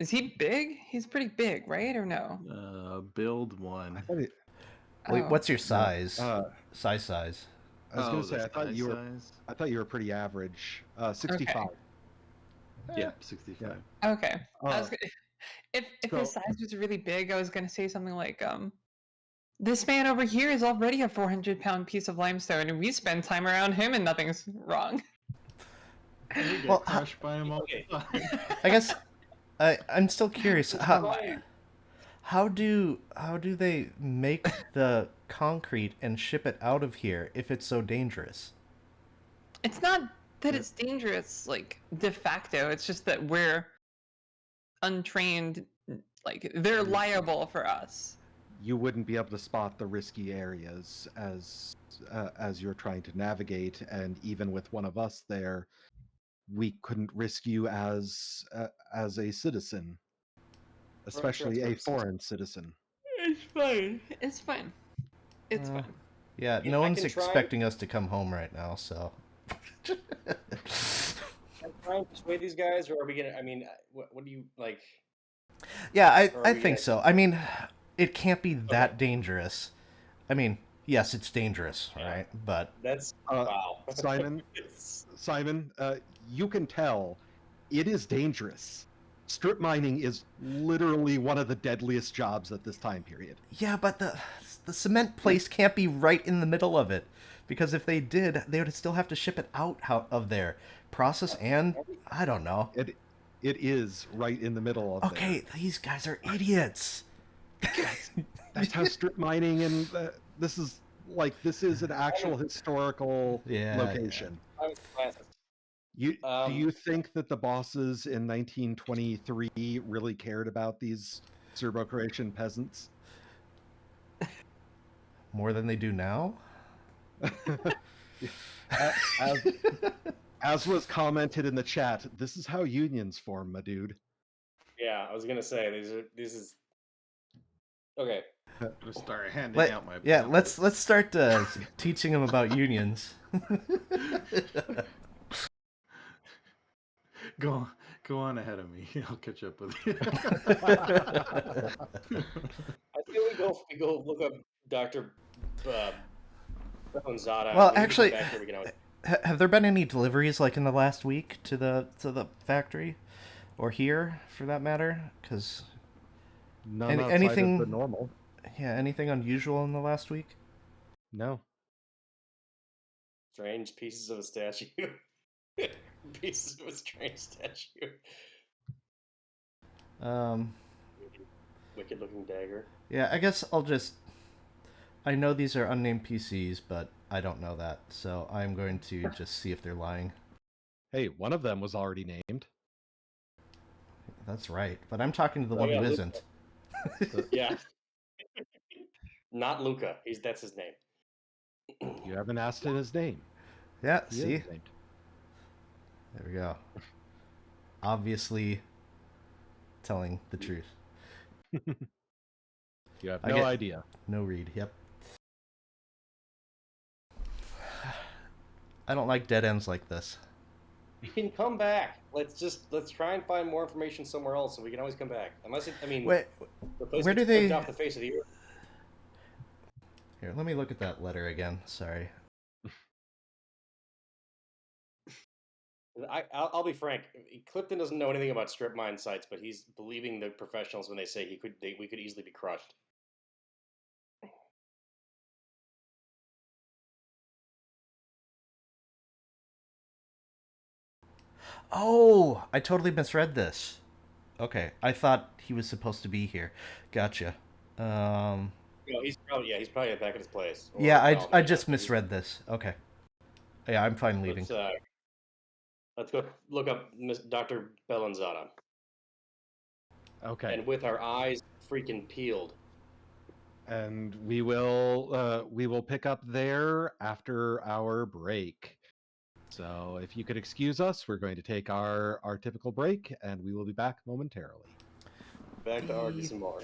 he big? He's pretty big, right? Or no? Build one. Wait, Oh. what's your size? Uh, Size. I was going to the say size? I thought you were pretty average. 65. Yeah, 65. Okay. I was Uh, gonna, if so- his size was really big, I was gonna say something like, this man over here is already a 400-pound piece of limestone, and we spend time around him, and nothing's wrong. We get Well, crushed by him all the time. I guess I'm still curious. How do they make the concrete and ship it out of here if it's so dangerous? It's not that it's dangerous, like de facto. It's just that we're untrained. Like they're liable for us. You wouldn't be able to spot the risky areas as you're trying to navigate, and even with one of us there, we couldn't risk you as a citizen, especially a foreign citizen. It's fine. It's fine. It's fine. Yeah, Yeah, no I one's can try. expecting us to come home right now, so. trying to persuade these guys, or are we gonna? I mean, what do you like? Yeah, Or I are we think gonna? so. I mean, it can't be that Okay. dangerous. I mean, yes, it's dangerous, Yeah. right? But That's Uh, wow. Simon, Simon, you can tell it is dangerous. Strip mining is literally one of the deadliest jobs at this time period. yeah, but the cement place can't be right in the middle of it, because if they did, they would still have to ship it out of there, process, and I don't know. It it is right in the middle of there. Okay, these guys are idiots. That's how strip mining and this is an actual historical Yeah, location. I'm a classist. Do you think that the bosses in 1923 really cared about these Serbo-Croatian peasants? more than they do now. as, as was commented in the chat, this is how unions form, my dude. Yeah, I was gonna say this is okay. I'm gonna start handing out my let's start teaching them about unions. Go on ahead of me. I'll catch up with you. I think we go look up Dr. Gonzada. Well, When we get actually, back here, we can always... have there been any deliveries like in the last week to the factory, or here for that matter? Because None outside anything of the normal. Yeah, anything unusual in the last week? No. strange pieces of a statue. Pieces of a strange statue. Wicked looking dagger. Yeah, I guess I know these are unnamed PCs, but I don't know that, so I'm going to just see if they're lying. Hey, one of them was already named. That's right, but I'm talking to the one yeah, who Luca. isn't. Yeah. Not Luca. That's his name. You haven't asked him his name. Yeah, He see? is named. There we go. Obviously telling the truth. You have no idea. No read, yep. I don't like dead ends like this. You can come back. Let's try and find more information somewhere else, and we can always come back. Unless Wait, the place where do gets they... ripped off the face of the earth. Here, let me look at that letter again. Sorry. I'll be frank. Clifton doesn't know anything about strip mine sites, but he's believing the professionals when they say we could easily be crushed. Oh, I totally misread this. Okay, I thought he was supposed to be here. Gotcha. He's probably back at his place. I just misread this. Okay. Yeah, I'm fine leaving. Let's go look up Dr. Bellanzada. Okay. And with our eyes freaking peeled. And we will pick up there after our break. So if you could excuse us, we're going to take our typical break, and we will be back momentarily. Back to argue some more.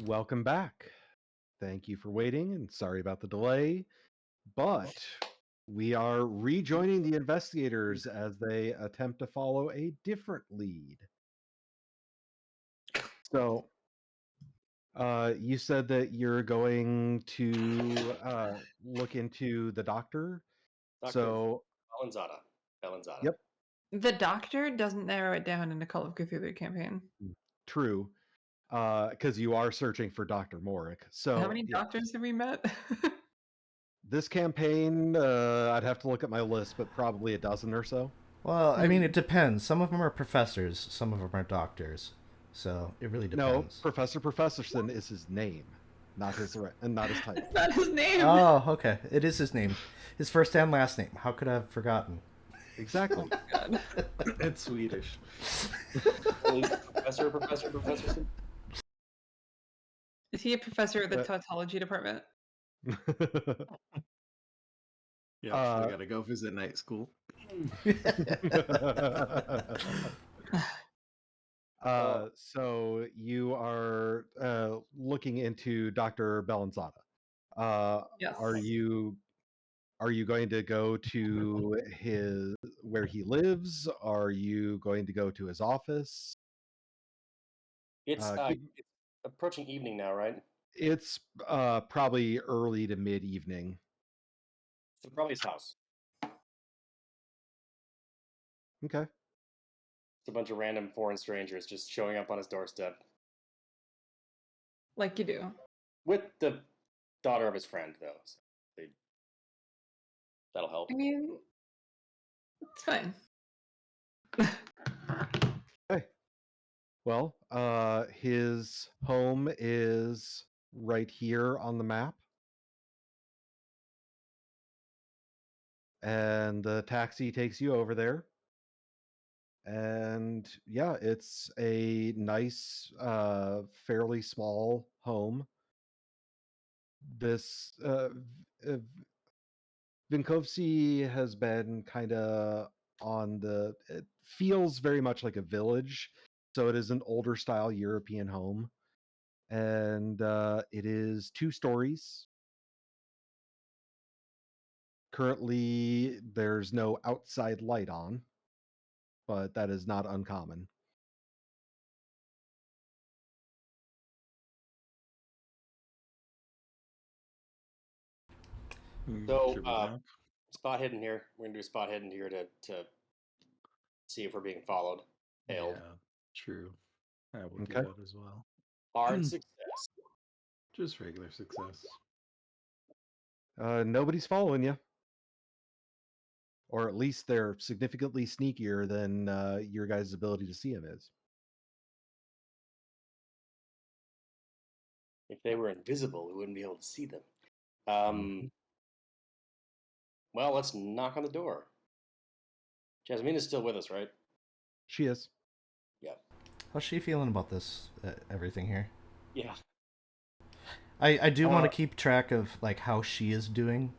Welcome back. Thank you for waiting, and sorry about the delay. But we are rejoining the investigators as they attempt to follow a different lead. So, you said that you're going to look into the doctor. Dr. So, Bellanzada. yep, The Doctor doesn't narrow it down in a Call of Cthulhu campaign. true. Because you are searching for Dr. Morik. So, How many yeah, doctors have we met? this campaign, I'd have to look at my list, but probably a dozen or so. Well, I mean, it depends. Some of them are professors, some of them are doctors. So it really No, depends. Professor Professorson is his name, not his and not his title. That's not his name. Oh, okay. It is his name. His first and last name. How could I have forgotten? Exactly. God. It's Swedish. Professor. Is he a professor of the But- tautology department? Yeah, we gotta go visit night school. So you are looking into Dr. Bellanzada. Yes. Are you going to go to where he lives? Are you going to go to his office? It's Keep- it's approaching evening now, right? It's probably early to mid-evening. So probably his house. Okay. It's a bunch of random foreign strangers just showing up on his doorstep Like you do. with the daughter of his friend, though. So that'll help. I mean, it's fine. Hey. Well, his home is right here on the map. And the taxi takes you over there. And yeah, it's a nice, fairly small home. This Vinkovci has been kind of it feels very much like a village. So it is an older style European home. And it is 2 stories. Currently, there's no outside light on, but that is not uncommon. So, Should we knock? spot hidden here. We're gonna do a spot hidden here to see if we're being followed. Hailed. Yeah, true. I will Okay. do that as well. Hard success. Just regular success. Nobody's following you. Or at least they're significantly sneakier than your guys' ability to see him is. If they were invisible, we wouldn't be able to see them. Well, let's knock on the door. Jasmine is still with us, right? She is. Yeah. How's she feeling about this, everything here? Yeah. I do want to keep track of like how she is doing.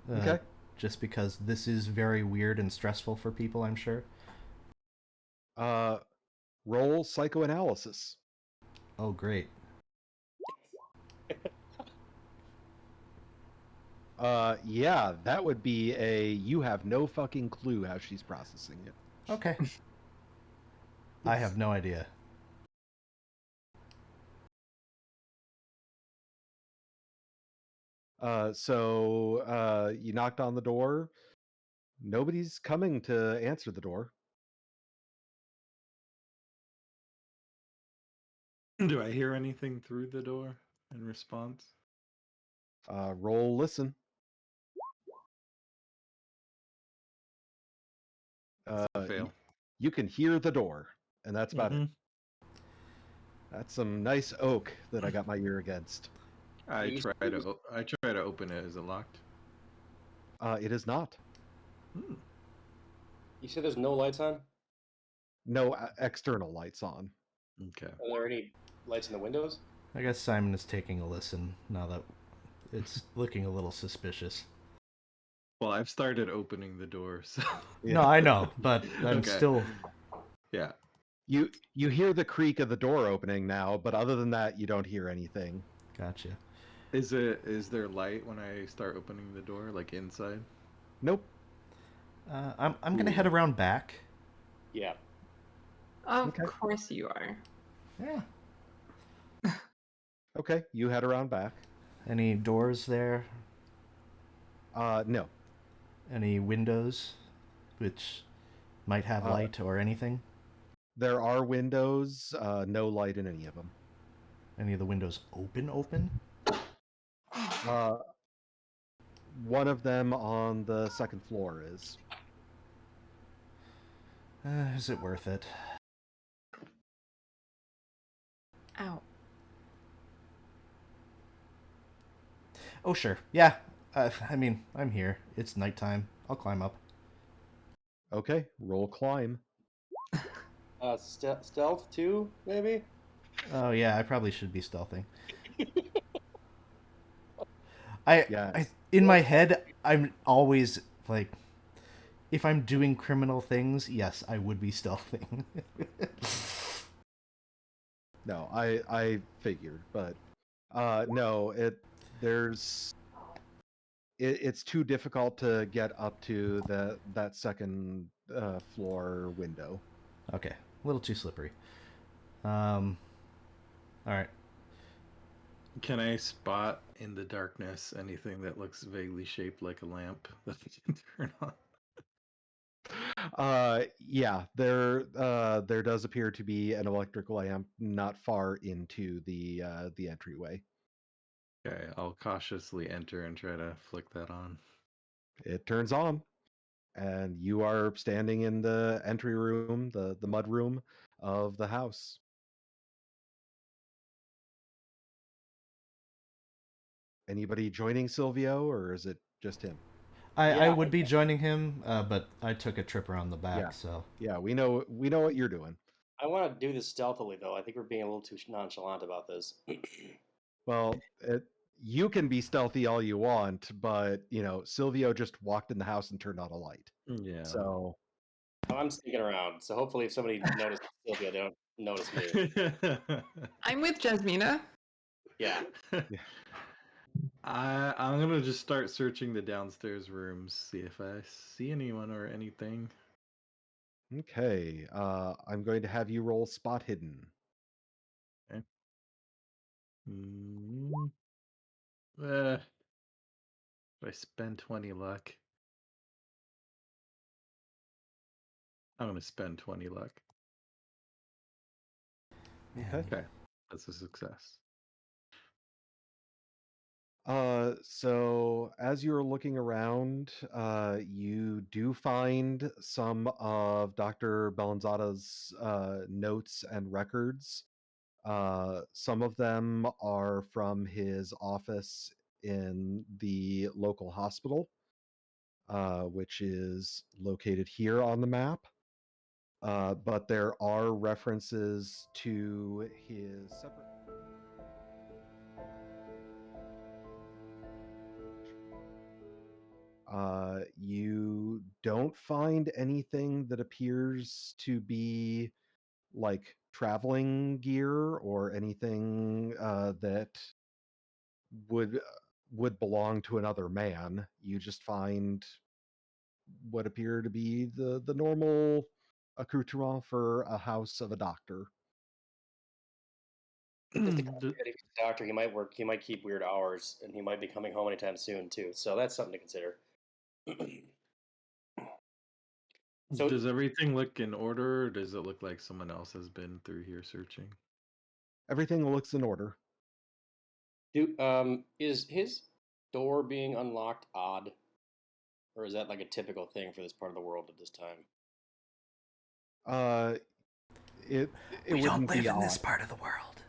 Okay. Just because this is very weird and stressful for people, I'm sure. Roll psychoanalysis. Oh, great. Yeah, that would be you have no fucking clue how she's processing it. Okay. I have no idea. So you knocked on the door. Nobody's coming to answer the door. Do I hear anything through the door in response? Roll listen. Fail. You can hear the door, and that's about it. That's some nice oak that I got my ear against. I try to open it. Is it locked? It is not. You said there's no lights on? No external lights on. Okay. Are there any lights in the windows? I guess Simon is taking a listen now that it's looking a little suspicious. Well, I've started opening the door, so No, I know, but I'm Okay. still... yeah. You hear the creak of the door opening now, but other than that, you don't hear anything. Gotcha. Is there light when I start opening the door, like inside? Nope. I'm gonna head around back. Yeah. Of Okay. course you are. Yeah. Okay, you head around back. Any doors there? No. Any windows, which might have light or anything? There are windows, no light in any of them. Any of the windows open? One of them on the second floor is. Is it worth it? Ow. Oh, sure. Yeah. I mean, I'm here. It's nighttime. I'll climb up. Okay, roll climb. Stealth too, maybe. Oh, yeah, I probably should be stealthing. Yes. In my head, I'm always like, if I'm doing criminal things, yes, I would be stealthing. No, I figured, but no, it's too difficult to get up to that second floor window. Okay, a little too slippery. All right. Can I spot in the darkness anything that looks vaguely shaped like a lamp that I can turn on? Yeah, there does appear to be an electric lamp not far into the entryway. Okay, I'll cautiously enter and try to flick that on. It turns on, and you are standing in the entry room, the mud room of the house. Anybody joining Silvio, or is it just him? I Yeah. would be joining him, but I took a trip around the back, Yeah. so. Yeah, we know what you're doing. I want to do this stealthily, though. I think we're being a little too nonchalant about this. Well, you can be stealthy all you want, but Silvio just walked in the house and turned on a light. Yeah. So I'm sneaking around, so hopefully, if somebody notices Sylvia, they don't notice me. I'm with Jasmina. Yeah. yeah. I'm gonna just start searching the downstairs rooms, see if I see anyone or anything. Okay, I'm going to have you roll spot hidden. Okay. Mm, if I spend 20 luck, I'm gonna spend 20 luck. Okay. Okay, that's a success. So as you're looking around, you do find some of Dr. Bellanzada's notes and records. Some of them are from his office in the local hospital, which is located here on the map. But there are references to his separate. You don't find anything that appears to be like traveling gear or anything that would would belong to another man. You just find what appear to be the normal accoutrement for a house of a doctor. Just to if he's a doctor, he might work. He might keep weird hours, and he might be coming home anytime soon too. So that's something to consider. So, Does everything look in order, or does it look like someone else has been through here searching? Everything looks in order. is his door being unlocked odd, or is that like a typical thing for this part of the world at this time? Uh, it We don't wouldn't live be in this odd. part of the world.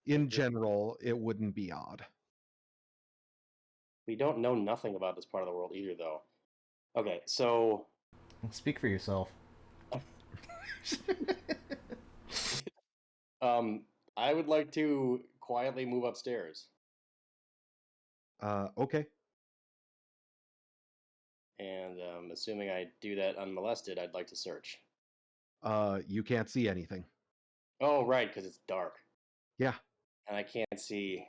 In general, it wouldn't be odd. We don't know nothing about this part of the world either, though. Okay, so Speak for yourself. I would like to quietly move upstairs, Okay. and assuming I do that unmolested, I'd like to search. You can't see anything. Oh, right, because it's dark. Yeah. And I can't see.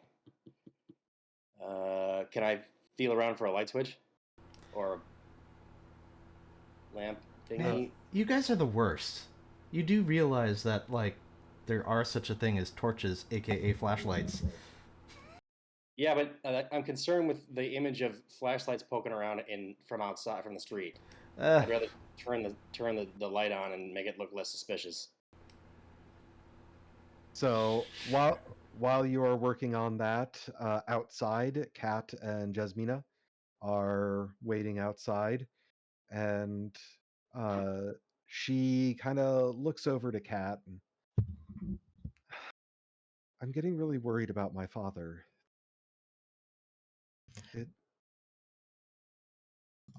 Can I feel around for a light switch? Or a lamp Man, thingy? you guys are the worst. You do realize that, like, there are such a thing as torches, aka flashlights. Yeah, but I'm concerned with the image of flashlights poking around from outside, from the street. I'd rather turn the light on and make it look less suspicious. So while you are working on that, outside, Kat and Jasmina are waiting outside, and she kind of looks over to Kat. And, I'm getting really worried about my father.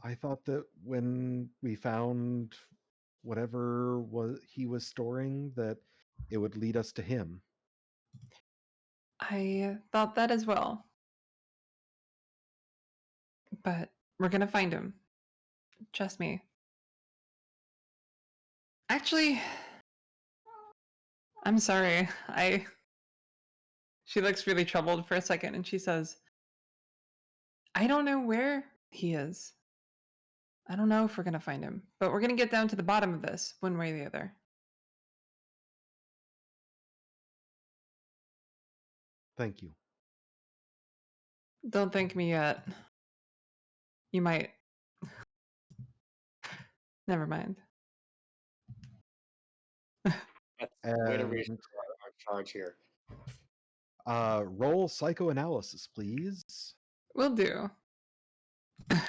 I thought that when we found whatever he was storing, that it would lead us to him. I thought that as well. But we're gonna find him. Trust me. Actually, I'm sorry. She looks really troubled for a second and she says, I don't know where he is. I don't know if we're gonna find him, but we're gonna get down to the bottom of this one way or the other. Thank you. Don't thank me yet. You might. Never mind. That's way to raise And our charge here. roll psychoanalysis, please. Will do. Oof.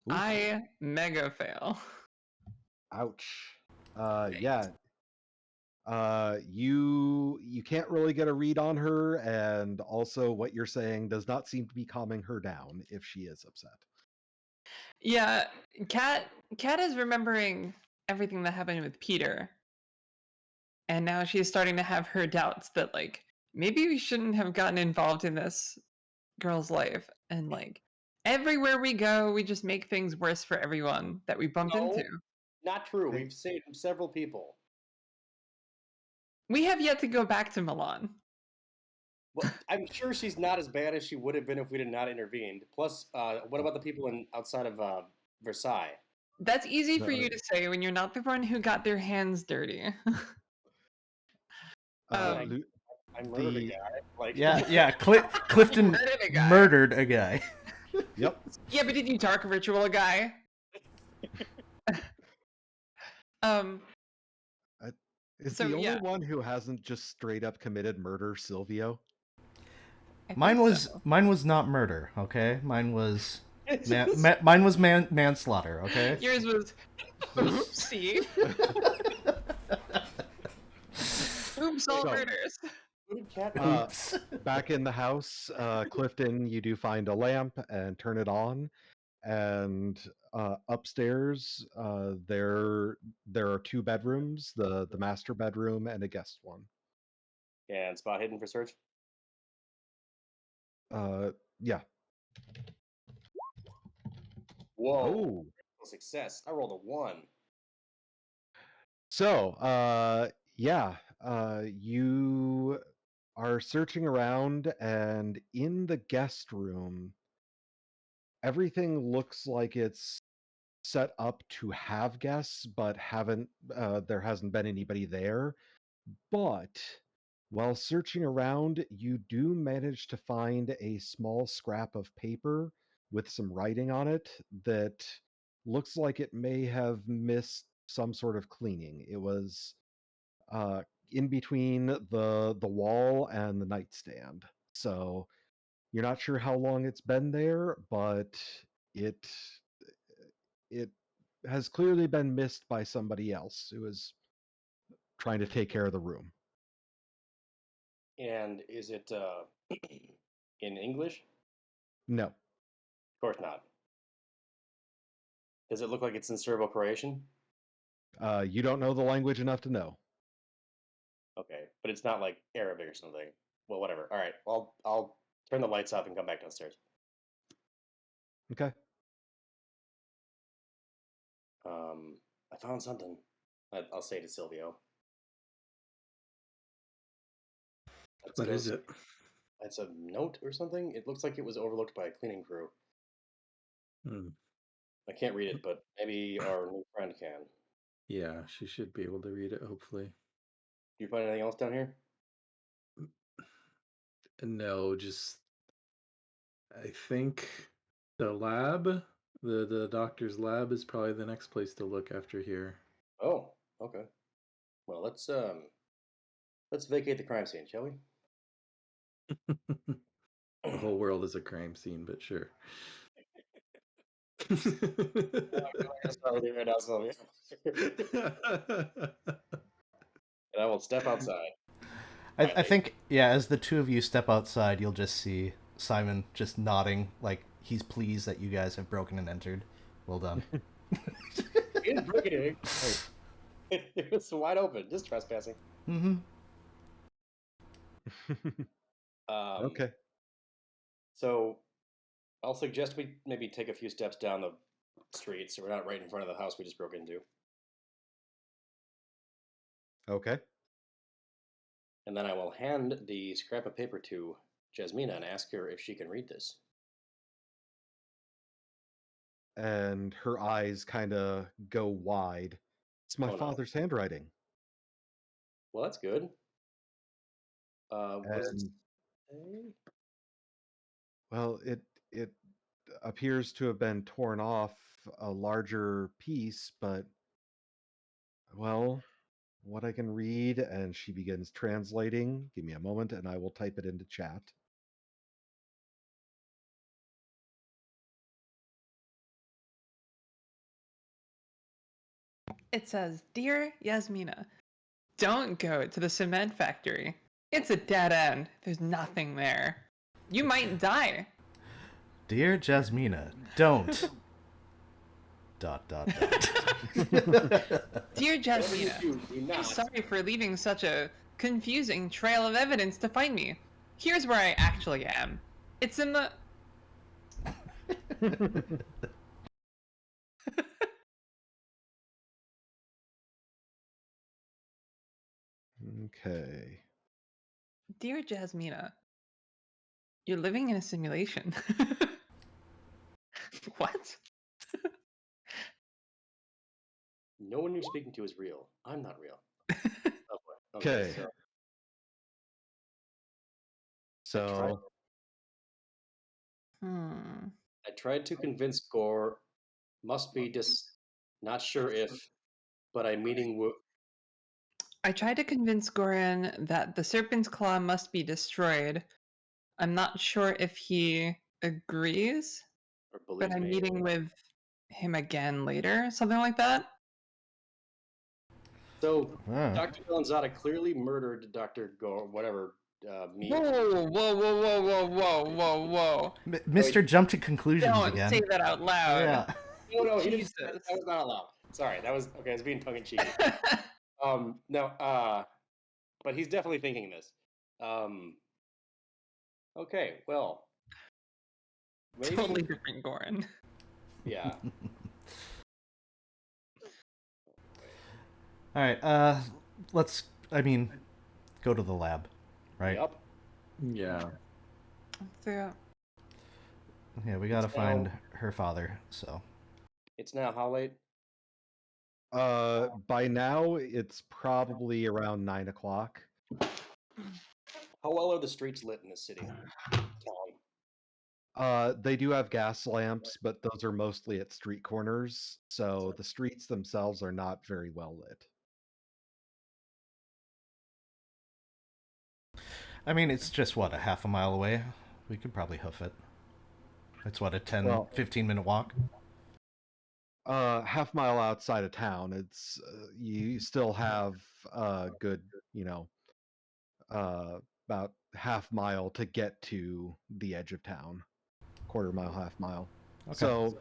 I mega fail. Ouch. Yeah. You can't really get a read on her, and also what you're saying does not seem to be calming her down if she is upset. Yeah, Kat is remembering everything that happened with Peter. And now she's starting to have her doubts that like maybe we shouldn't have gotten involved in this girl's life. And like everywhere we go, we just make things worse for everyone that we bump No, into. not true. Hey. We've saved several people. We have yet to go back to Milan. Well, I'm sure she's not as bad as she would have been if we had not intervened. Plus, what about the people outside of Versailles? That's easy for No, you to say when you're not the one who got their hands dirty. I Lu- murdered a the guy. Like, Yeah. Clifton Murdered a guy. murdered a guy. Yep. Yeah, but did you dark ritual a guy? Is So the only yeah, one who hasn't just straight up committed murder Silvio? I Mine think was so. mine was not murder. Okay, mine was mine was manslaughter. Okay. Yours was oopsie. Oops, all So- murders. who did Cat Oops. Back in the house, Clifton, you do find a lamp and turn it on. And upstairs, there are two bedrooms: the master bedroom and a guest one. and spot hidden for search? Yeah. Whoa. Oh, Success. I rolled a 1. so yeah, you are searching around, and in the guest room, everything looks like it's set up to have guests, but there hasn't been anybody there. But while searching around, you do manage to find a small scrap of paper with some writing on it that looks like it may have missed some sort of cleaning. It was uh, in between the wall and the nightstand. So you're not sure how long it's been there, but it it has clearly been missed by somebody else who is trying to take care of the room. And is it in English? No. Of course not. Does it look like it's in Serbo-Croatian? You don't know the language enough to know. Okay, but it's not like Arabic or something. Well, whatever. All right, I'll turn the lights off and come back downstairs. Okay. I found something. I'll say to Silvio. What is it? It's a note or something. It looks like it was overlooked by a cleaning crew. I can't read it, but maybe our new friend can. Yeah, she should be able to read it, hopefully. Do you find anything else down here? No, just I think the lab, the doctor's lab is probably the next place to look after here. Oh, okay. Well, let's vacate the crime scene, shall we? The whole world is a crime scene, but sure. I'm gonna start with you right now, Silvio. And I will step outside. I think, yeah, as the two of you step outside, you'll just see Simon just nodding, like he's pleased that you guys have broken and entered. Well done. He didn't break anything. It was wide open, just trespassing. Mm-hmm. Okay. So I'll suggest we maybe take a few steps down the street so we're not right in front of the house we just broke into. Okay. And then I will hand the scrap of paper to Jasmina and ask her if she can read this. And her eyes kind of go wide. It's my Oh, no. father's handwriting. Well, that's good. What does it And say? well, it appears to have been torn off a larger piece, but well, what I can read, and she begins translating. Give me a moment and I will type it into chat. It says, "Dear Yasmina, don't go to the cement factory. It's a dead end. There's nothing there. You might die." Dear Jasmina, don't. ... Dear Jasmina, Do not. I'm sorry for leaving such a confusing trail of evidence to find me. Here's where I actually am. It's in the... Okay. Dear Jasmina, you're living in a simulation. What? No one you're speaking to is real. I'm not real. Okay. So I tried to convince Gore. Must be not sure if, but I'm meeting. I tried to convince Goran that the Serpent's Claw must be destroyed. I'm not sure if he agrees, Or believes but I'm me. meeting with him again later, something like that. So Dr. Gonzada clearly murdered Dr. Gore, whatever. Me. Whoa. Mr. Jump to conclusions Don't again. say that out loud. Yeah. No, he Jesus. didn't. That was not allowed. Sorry, that was okay. I was being tongue in cheek. No. But he's definitely thinking this. Okay, well, maybe. Totally different Goran. Yeah. All right. Let's. Go to the lab, right? Yep. Yeah. So, Yeah, we gotta find her father. So. It's now how late? By now it's probably around 9 o'clock. How well are the streets lit in this city? They do have gas lamps, but those are mostly at street corners, so the streets themselves are not very well lit. It's just, what, a half a mile away? We could probably hoof it. It's, what, a 10, 15-minute walk? Half mile outside of town. It's you still have a good, about half mile to get to the edge of town. Quarter mile, half mile. Okay. So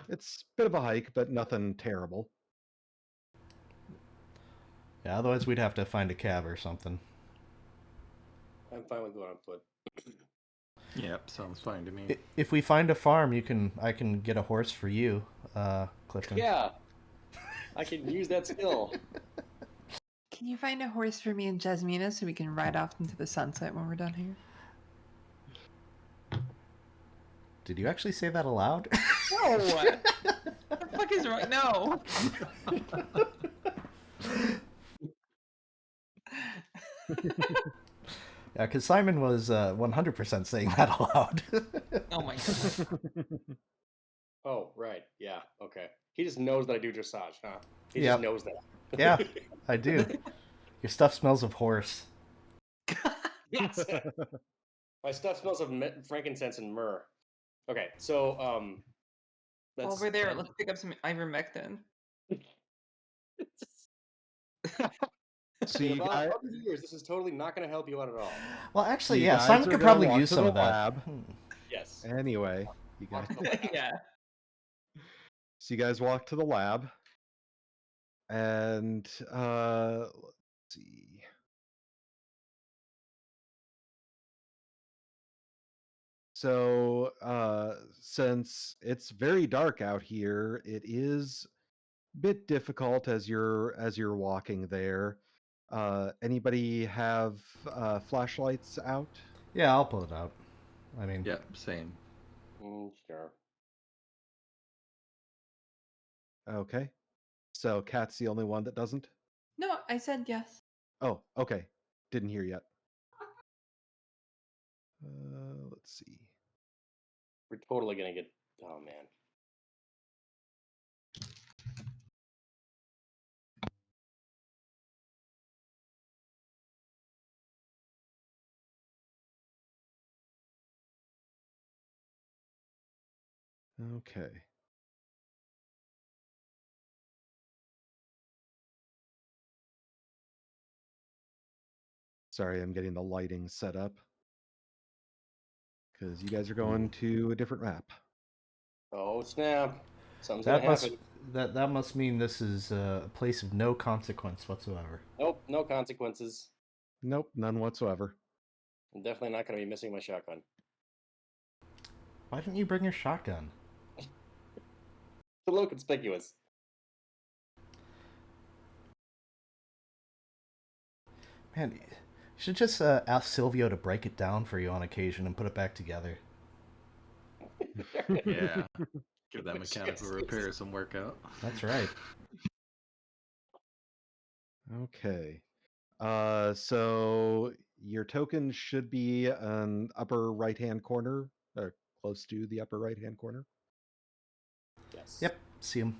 it's a bit of a hike, but nothing terrible. Yeah, otherwise we'd have to find a cab or something. I'm fine with going on foot. Yep, sounds fine to me. If we find a farm, I can get a horse for you, Clifton. Yeah. I can use that skill. Can you find a horse for me and Jasmina so we can ride off into the sunset when we're done here? Did you actually say that aloud? No! What the fuck is wrong? No! Yeah, because Simon was 100% saying that aloud. Oh my god. Oh, right. Yeah. Okay. He just knows that I do dressage, huh? He Yep. just knows that. Yeah, I do. Your stuff smells of horse. Yes. My stuff smells of frankincense and myrrh. Okay, so While we're there, let's pick up some ivermectin. So in you about guys, 100 years, this is totally not going to help you out at all. Well, actually, you yeah, guys Simon are could gonna probably walk use to some the of that. lab. Yes. Anyway, you guys. Walk to the lab. Yeah. So you guys walk to the lab, and let's see. So since it's very dark out here, it is a bit difficult as you're walking there. Anybody have flashlights out? Yeah, I'll pull it out. I mean, Yep, same. Sure. Okay. So Kat's the only one that doesn't? No, I said yes. Oh, okay. Didn't hear yet. Let's see. We're totally going to get... Oh, man. Okay. Sorry, I'm getting the lighting set up. Because you guys are going to a different map. Oh, snap. Something's going that to happen. that must mean this is a place of no consequence whatsoever. Nope, no consequences. Nope, none whatsoever. I'm definitely not going to be missing my shotgun. Why didn't you bring your shotgun? It's a little conspicuous. Man, you should just ask Silvio to break it down for you on occasion and put it back together. Yeah. Give that mechanical repair some work out. That's right. Okay. So your token should be an upper right-hand corner, or close to the upper right-hand corner. Yes. Yep, see him.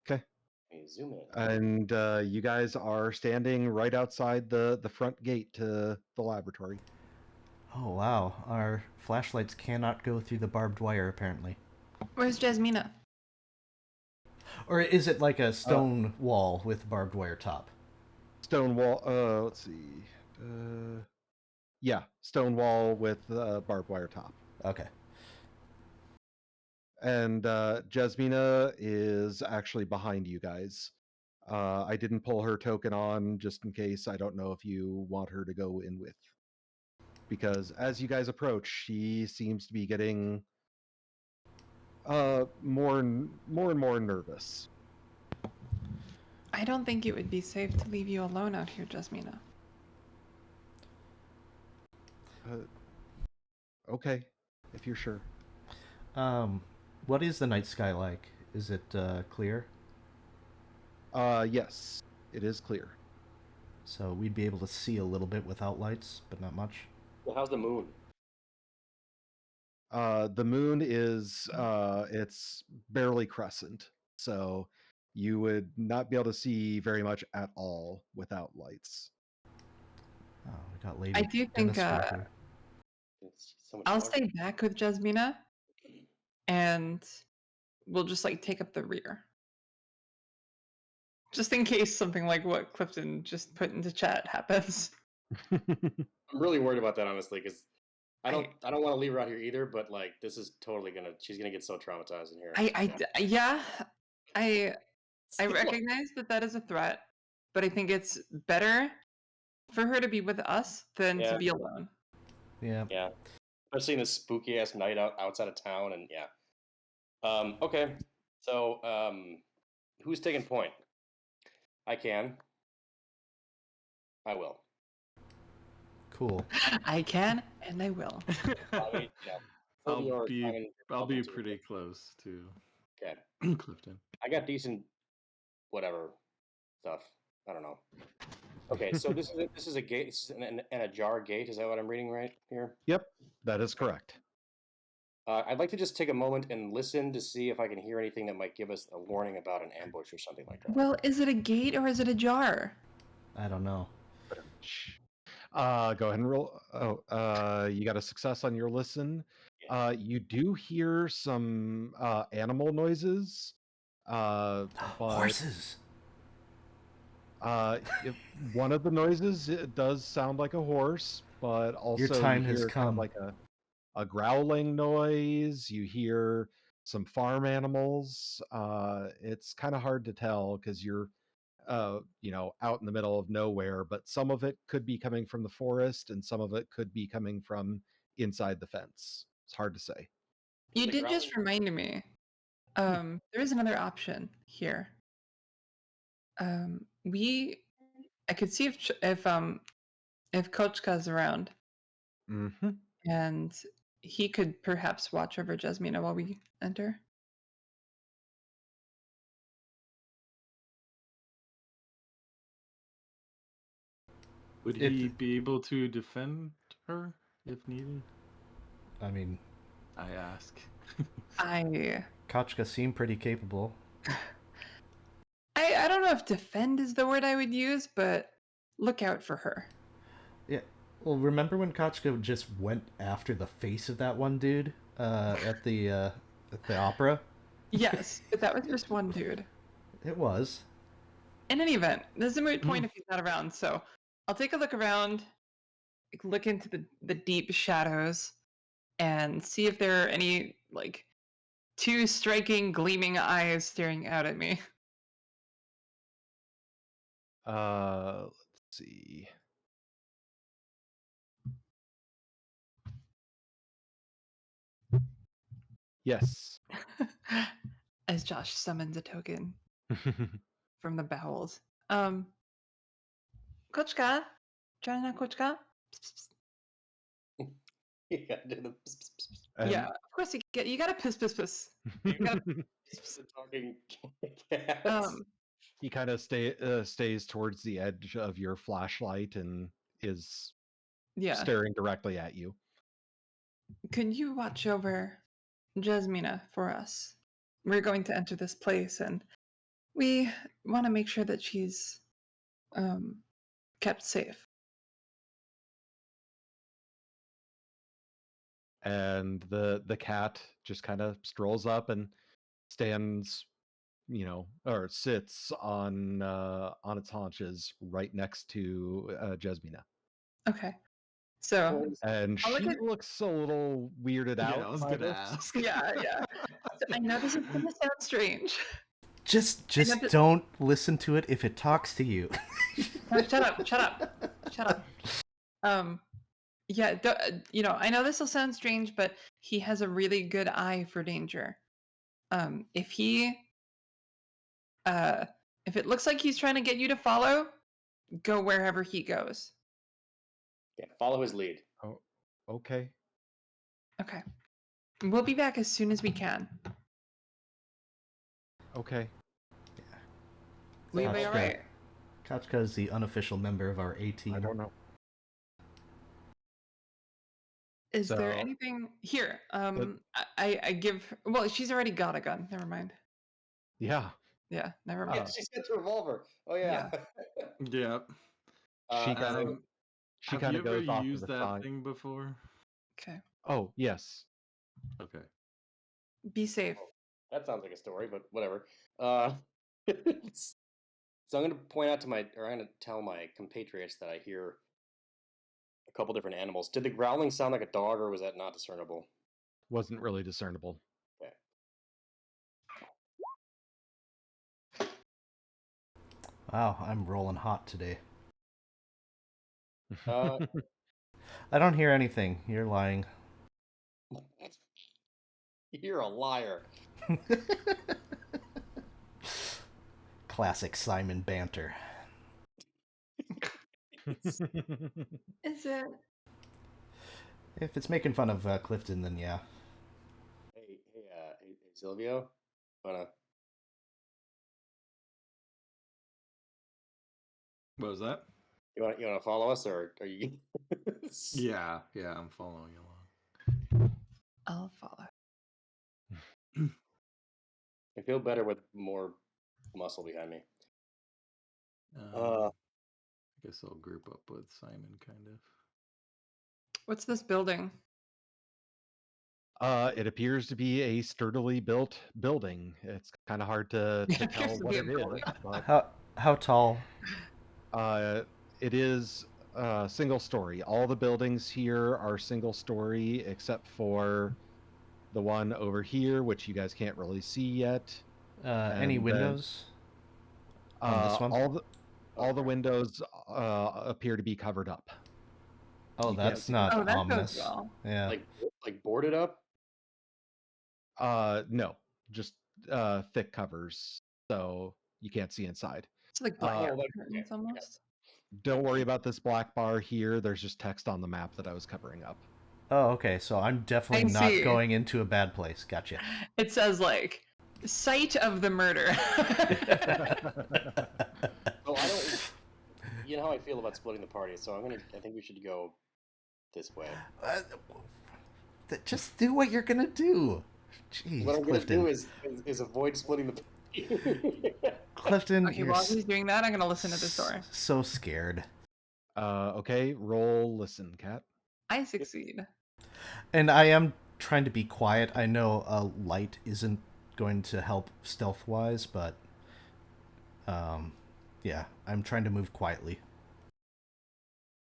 Okay. Let me zoom in. And you guys are standing right outside the front gate to the laboratory. Oh, wow. Our flashlights cannot go through the barbed wire, apparently. Where's Jasmina? Or is it like a stone wall with barbed wire top? Stone wall. Let's see. Yeah, stone wall with barbed wire top. Okay. And Jasmina is actually behind you guys. I didn't pull her token on just in case. I don't know if you want her to go in with. Because as you guys approach, she seems to be getting more and more nervous. I don't think it would be safe to leave you alone out here, Jasmina. Okay, if you're sure. What is the night sky like? Is it clear? Yes, it is clear. So we'd be able to see a little bit without lights, but not much. Well, how's the moon? The moon is it's barely crescent, so you would not be able to see very much at all without lights. Oh, we got Lady I do think Demonstrator. It's so much I'll darker. stay back with Jasmina, and we'll just like take up the rear. Just in case something like what Clifton just put into chat happens. I'm really worried about that, honestly, because I don't want to leave her out here either. But like, this is totally she's gonna get so traumatized in here. I recognize that is a threat, but I think it's better for her to be with us than to be alone. Yeah. Yeah. Especially in this spooky ass night outside of town, and yeah. Okay. So Who's taking point? I can. I will. Cool. I can and I will. I mean, full your time I'll be and pretty close to Okay. Clifton. I got decent, whatever stuff. I don't know. Okay, so this is a gate. This is an ajar gate. Is that what I'm reading right here? Yep, that is correct. I'd like to just take a moment and listen to see if I can hear anything that might give us a warning about an ambush or something like that. Well, is it a gate or is it a jar? I don't know. Go ahead and roll. Oh, you got a success on your listen. You do hear some animal noises, but Horses. one of the noises, it does sound like a horse, but also Your time you has hear kind of come. like a growling noise. You hear some farm animals. It's kind of hard to tell because you're out in the middle of nowhere, but some of it could be coming from the forest and some of it could be coming from inside the fence. It's hard to say. You The did just growling- remind me. There is another option here. I could see if Kochka's around, Mm-hmm. and he could perhaps watch over Jasmina while we enter. Would he be able to defend her if needed? I mean, I ask. Kochka seemed pretty capable. I don't know if defend is the word I would use, but look out for her. Yeah. Well, remember when Kochka just went after the face of that one dude at the opera? Yes, but that was just one dude. It was. In any event, this is a moot point if he's not around, so I'll take a look around, look into the deep shadows, and see if there are any, like, two striking, gleaming eyes staring out at me. Let's see. Yes. As Josh summons a token from the bowels. Kochka? Joanna Kochka? You gotta do the And- Yeah, of course you gotta piss. You gotta piss. talking cats. he kind of stays towards the edge of your flashlight and is Yeah. staring directly at you. Could you watch over Jasmina for us? We're going to enter this place and we want to make sure that she's kept safe. And the cat just kind of strolls up and stands, or sits on its haunches right next to Jasmina. Okay. So And I'll she look at- looks a little weirded out. Yeah, I was by gonna this. ask. yeah. So I know this is gonna sound strange. Just to- don't listen to it if it talks to you. No, shut up. Yeah, I know this will sound strange, but he has a really good eye for danger. If it looks like he's trying to get you to follow, go wherever he goes. Yeah, follow his lead. Oh, okay. Okay. We'll be back as soon as we can. Okay. Levi, all right? Kochka is the unofficial member of our A team. I don't know. Is there So- anything here? I give. Well, she's already got a gun. Never mind. Yeah. Yeah, never mind. Yeah, she said the revolver. Oh yeah. Yeah. She kind of Have kind you of ever goes off to used the that side. thing before? Okay. Oh, yes. Okay. Be safe. That sounds like a story, but whatever. So I'm going to point out I'm going to tell my compatriots that I hear a couple different animals. Did the growling sound like a dog, or was that not discernible? Wasn't really discernible. Okay. Wow, I'm rolling hot today. Uh, I don't hear anything. You're lying. You're a liar. classic Simon banter. Is it? If it's making fun of Clifton, then yeah. Hey, Silvio, wanna? What was that? You wanna follow us, or are you? Yeah, I'm following along. I'll follow. I feel better with more muscle behind me. I guess I'll group up with Simon, kind of. What's this building? It appears to be a sturdily built building. It's kind of hard to It appears tell to what be a it is, building. but How tall? it is single story. All the buildings here are single story except for the one over here, which you guys can't really see yet. Any And then, windows on this one? all the windows appear to be covered up. Oh, You can't that's see not Oh, that goes ominous. well. Yeah. Like boarded up. No, just thick covers, so you can't see inside. It's like black Oh, like- curtains almost. Don't worry about this black bar here. There's just text on the map that I was covering up. Oh, okay. So I'm definitely I not see. going into a bad place. Gotcha. It says like site of the murder. Oh, I don't. You know how I feel about splitting the party, so I think we should go this way. Just do what you're gonna do. Jeez, What I'm Clifton. gonna do is avoid splitting the party. Clifton, Okay, you're while he's doing that, I'm gonna listen to the story. so scared. Okay, roll listen, Cat. I succeed. And I am trying to be quiet. I know a light isn't going to help stealth-wise, but yeah, I'm trying to move quietly.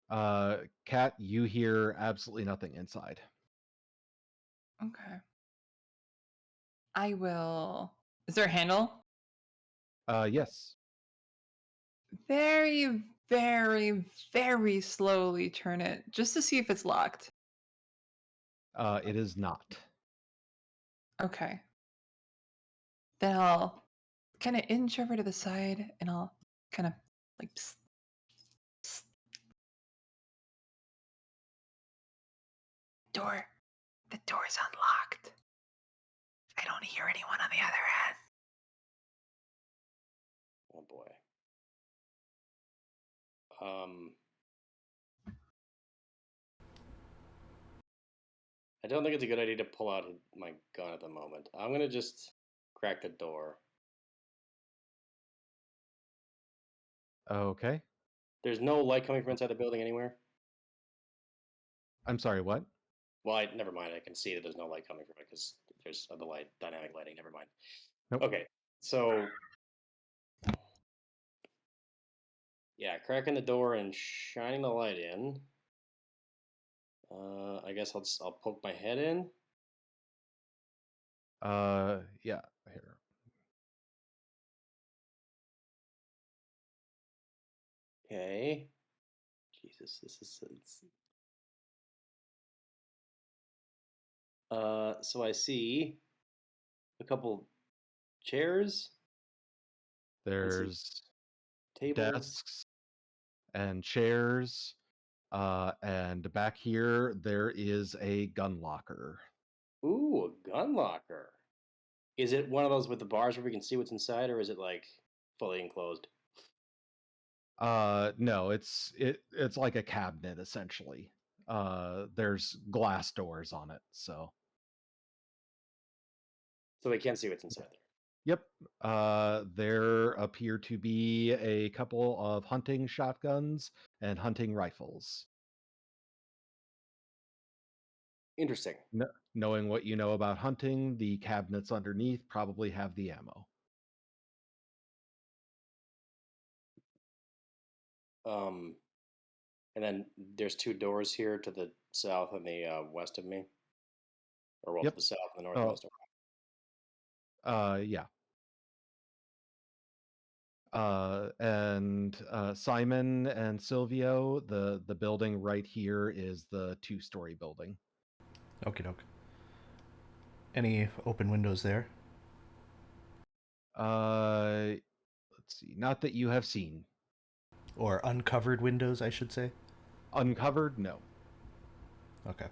Cat, you hear absolutely nothing inside. Okay. I will. Is there a handle? Yes. Very, very, very slowly turn it just to see if it's locked. It is not. Okay. Then I'll kind of inch over to the side and I'll kind of like psst, psst. Door. The door's unlocked. I don't hear anyone on the other end. Oh boy. I don't think it's a good idea to pull out my gun at the moment. I'm gonna just crack the door. Okay. There's no light coming from inside the building anywhere. I'm sorry, what? Well, never mind. I can see that there's no light coming from it because there's the light, dynamic lighting. Never mind. Nope. Okay, so yeah, cracking the door and shining the light in. I guess I'll poke my head in. Yeah, here. Okay. Jesus, this is. So I see a couple chairs, There's tables. desks and chairs, and back here there is a gun locker. Ooh, a gun locker. Is it one of those with the bars where we can see what's inside, or is it like fully enclosed? No, it's like a cabinet essentially. There's glass doors on it, so. So we can't see what's inside there. Yep. There appear to be a couple of hunting shotguns and hunting rifles. Interesting. Knowing what you know about hunting, the cabinets underneath probably have the ammo. And then there's two doors here to the south and the west of me, or well, Yep. to the south and the Oh. northwest. Yeah. And Simon and Silvio, the building right here is the 2-story building. Okie doke. Any open windows there? Let's let's see. Not that you have seen. Or uncovered windows, I should say. Uncovered? No. Okay.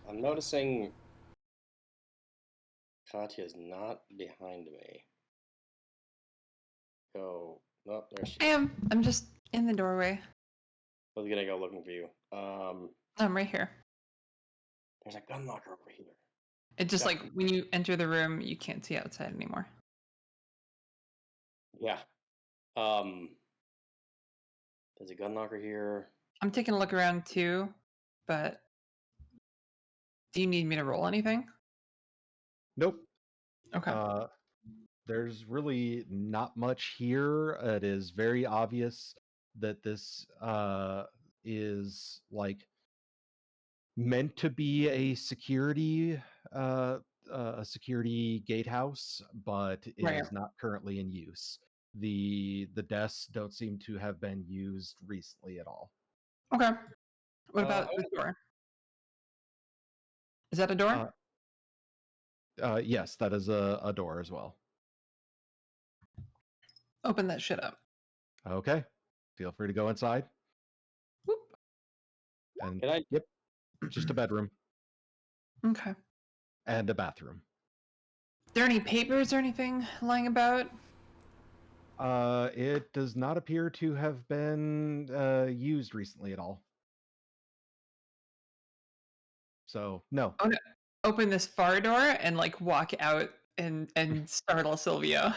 I'm noticing Katya's not behind me. Go. Oh, there she is. I'm just in the doorway. I was gonna go looking for you. I'm right here. There's a gun locker over here. It's just Yeah. like when you enter the room, you can't see outside anymore. Yeah. There's a gun locker here. I'm taking a look around too, but do you need me to roll anything? Nope. Okay. There's really not much here. It is very obvious that this is like meant to be a security gatehouse, but Right. is not currently in use. The desks don't seem to have been used recently at all. Okay. What Uh, about the door? Is that a door? Yes, that is a door as well. Open that shit up. Okay, feel free to go inside. Whoop. And Can I- yep, just a bedroom Okay. and a bathroom. There any papers or anything lying about? It does not appear to have been used recently at all. So no. I'm gonna open this far door and like walk out and startle Sylvia.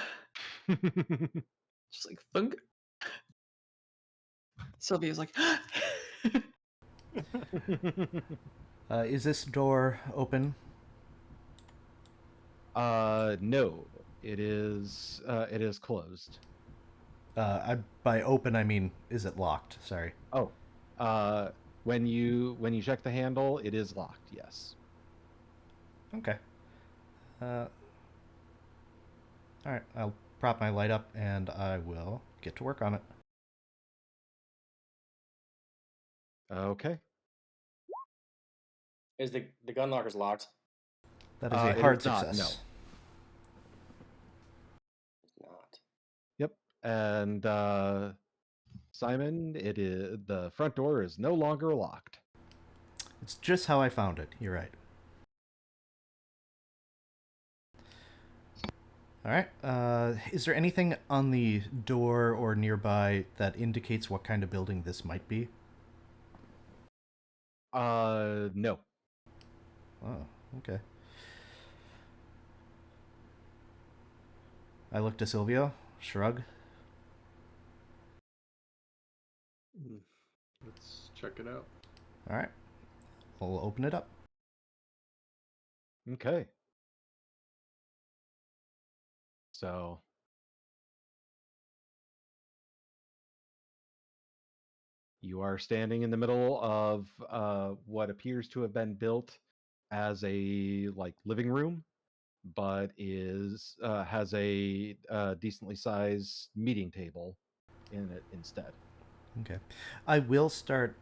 Just like thunk. Sylvia's like, Is this door open? No, it is closed. By open, I mean, is it locked? Sorry. Oh, when you check the handle, it is locked. Yes. Okay. All right, I'll prop my light up and I will get to work on it. Okay. Is the gun locker's locked? That is It a hard is not, success. no. It's not. Yep. And Simon, it is the front door is no longer locked. It's just how I found it. You're right. All right. Is there anything on the door or nearby that indicates what kind of building this might be? No. Oh, okay. I look to Silvio, shrug. Let's check it out. All right. We'll open it up. Okay. So you are standing in the middle of what appears to have been built as a like living room, but is has a decently sized meeting table in it instead. Okay. I will start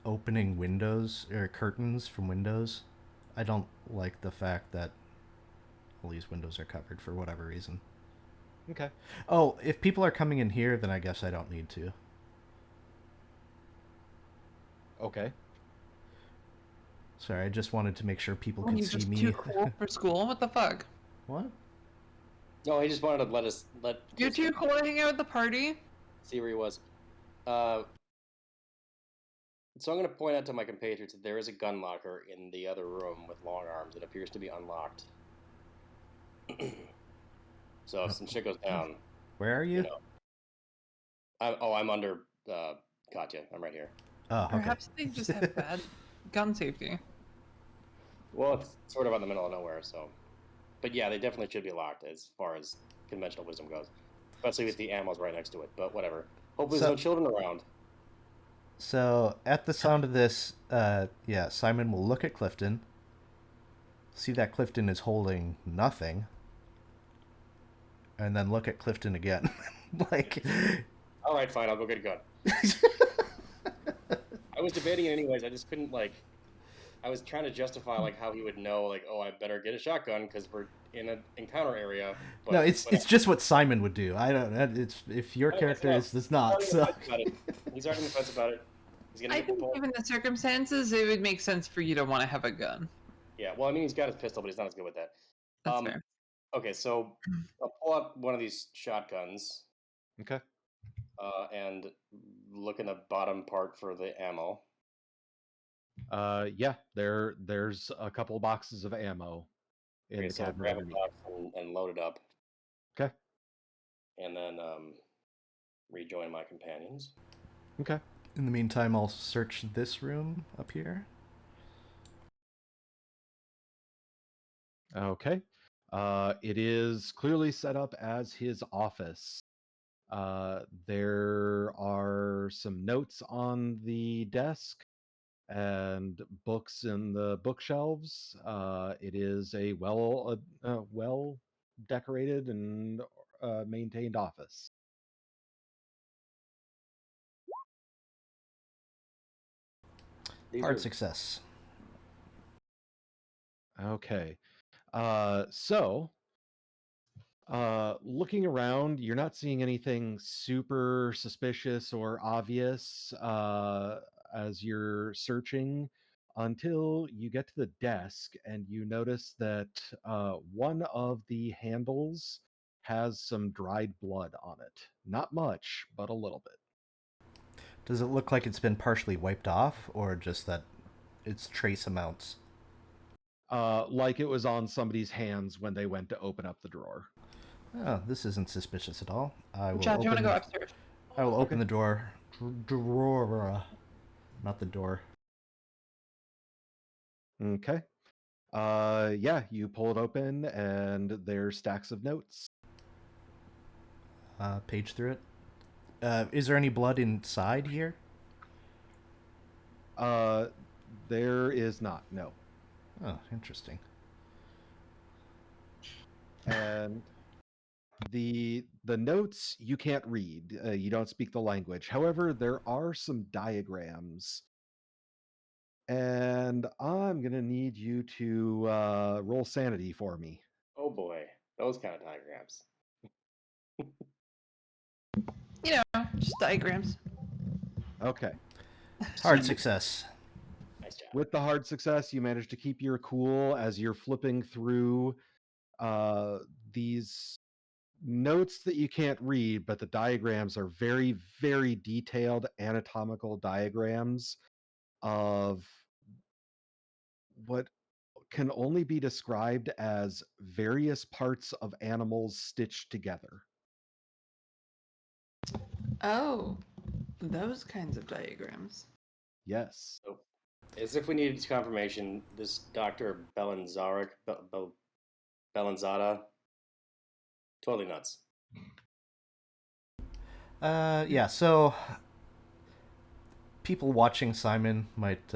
opening windows or curtains from windows. I don't like the fact that all these windows are covered for whatever reason. Okay. Oh, if people are coming in here, then I guess I don't need to. Okay. Sorry, I just wanted to make sure people "Oh, could you're see just me. too cool for school. What the fuck? What? No, he just wanted to let You're too cool to hang out at the party." see where he was. So I'm going to point out to my compatriots that there is a gun locker in the other room with long arms. It appears to be unlocked. So if some shit goes down, Where are you? I'm under Katya. I'm right here. Oh, okay. Perhaps they just have bad gun safety. Well, it's sort of out in the middle of nowhere, so. But yeah, they definitely should be locked as far as conventional wisdom goes, especially with the ammo's right next to it. But whatever. Hopefully, there's no children around. So, at the sound of this, Simon will look at Clifton, see that Clifton is holding nothing, and then look at Clifton again. Like, all right, fine, I'll go get a gun. I was debating it anyways. I just couldn't I was trying to justify like how he would know, like, oh, I better get a shotgun because we're in an encounter area. But No, it's just what Simon would do. I don't. It's if your I don't character know. is not. He's So. already on the fence about it. He's already on the fence about it. He's gonna I get the think pull. given the circumstances, it would make sense for you to want to have a gun. Yeah, well, I mean, he's got his pistol, but he's not as good with that. That's fair. Okay, so I'll pull out one of these shotguns Okay. and look in the bottom part for the ammo. Yeah, there's a couple boxes of ammo in Okay, the so I'll cabinet grab a underneath. box and load it up, Okay. and then rejoin my companions. Okay. In the meantime, I'll search this room up here. Okay. It is clearly set up as his office. There are some notes on the desk and books in the bookshelves. It is a well decorated and maintained office. Hard success. Okay. So looking around, you're not seeing anything super suspicious or obvious as you're searching until you get to the desk and you notice that one of the handles has some dried blood on it. Not much, but a little bit. Does it look like it's been partially wiped off, or just that it's trace amounts? Like it was on somebody's hands when they went to open up the drawer. Oh, this isn't suspicious at all. I will Chad, do you want open. to go upstairs? I will open Okay. the door. Drawer, not the door. Okay. Yeah, you pull it open and there's stacks of notes. Page through it. Is there any blood inside here? There is not, no. Oh, interesting. And the notes you can't read. You don't speak the language. However, there are some diagrams. And I'm gonna need you to roll sanity for me. Oh boy, those kind of diagrams. You know, just diagrams. Okay. Hard success. Nice job. With the hard success, you manage to keep your cool as you're flipping through these notes that you can't read, but the diagrams are very, very detailed anatomical diagrams of what can only be described as various parts of animals stitched together. Oh, those kinds of diagrams. Yes. So, as if we needed confirmation, this Dr. Bellanzada, totally nuts. Yeah, so people watching Simon might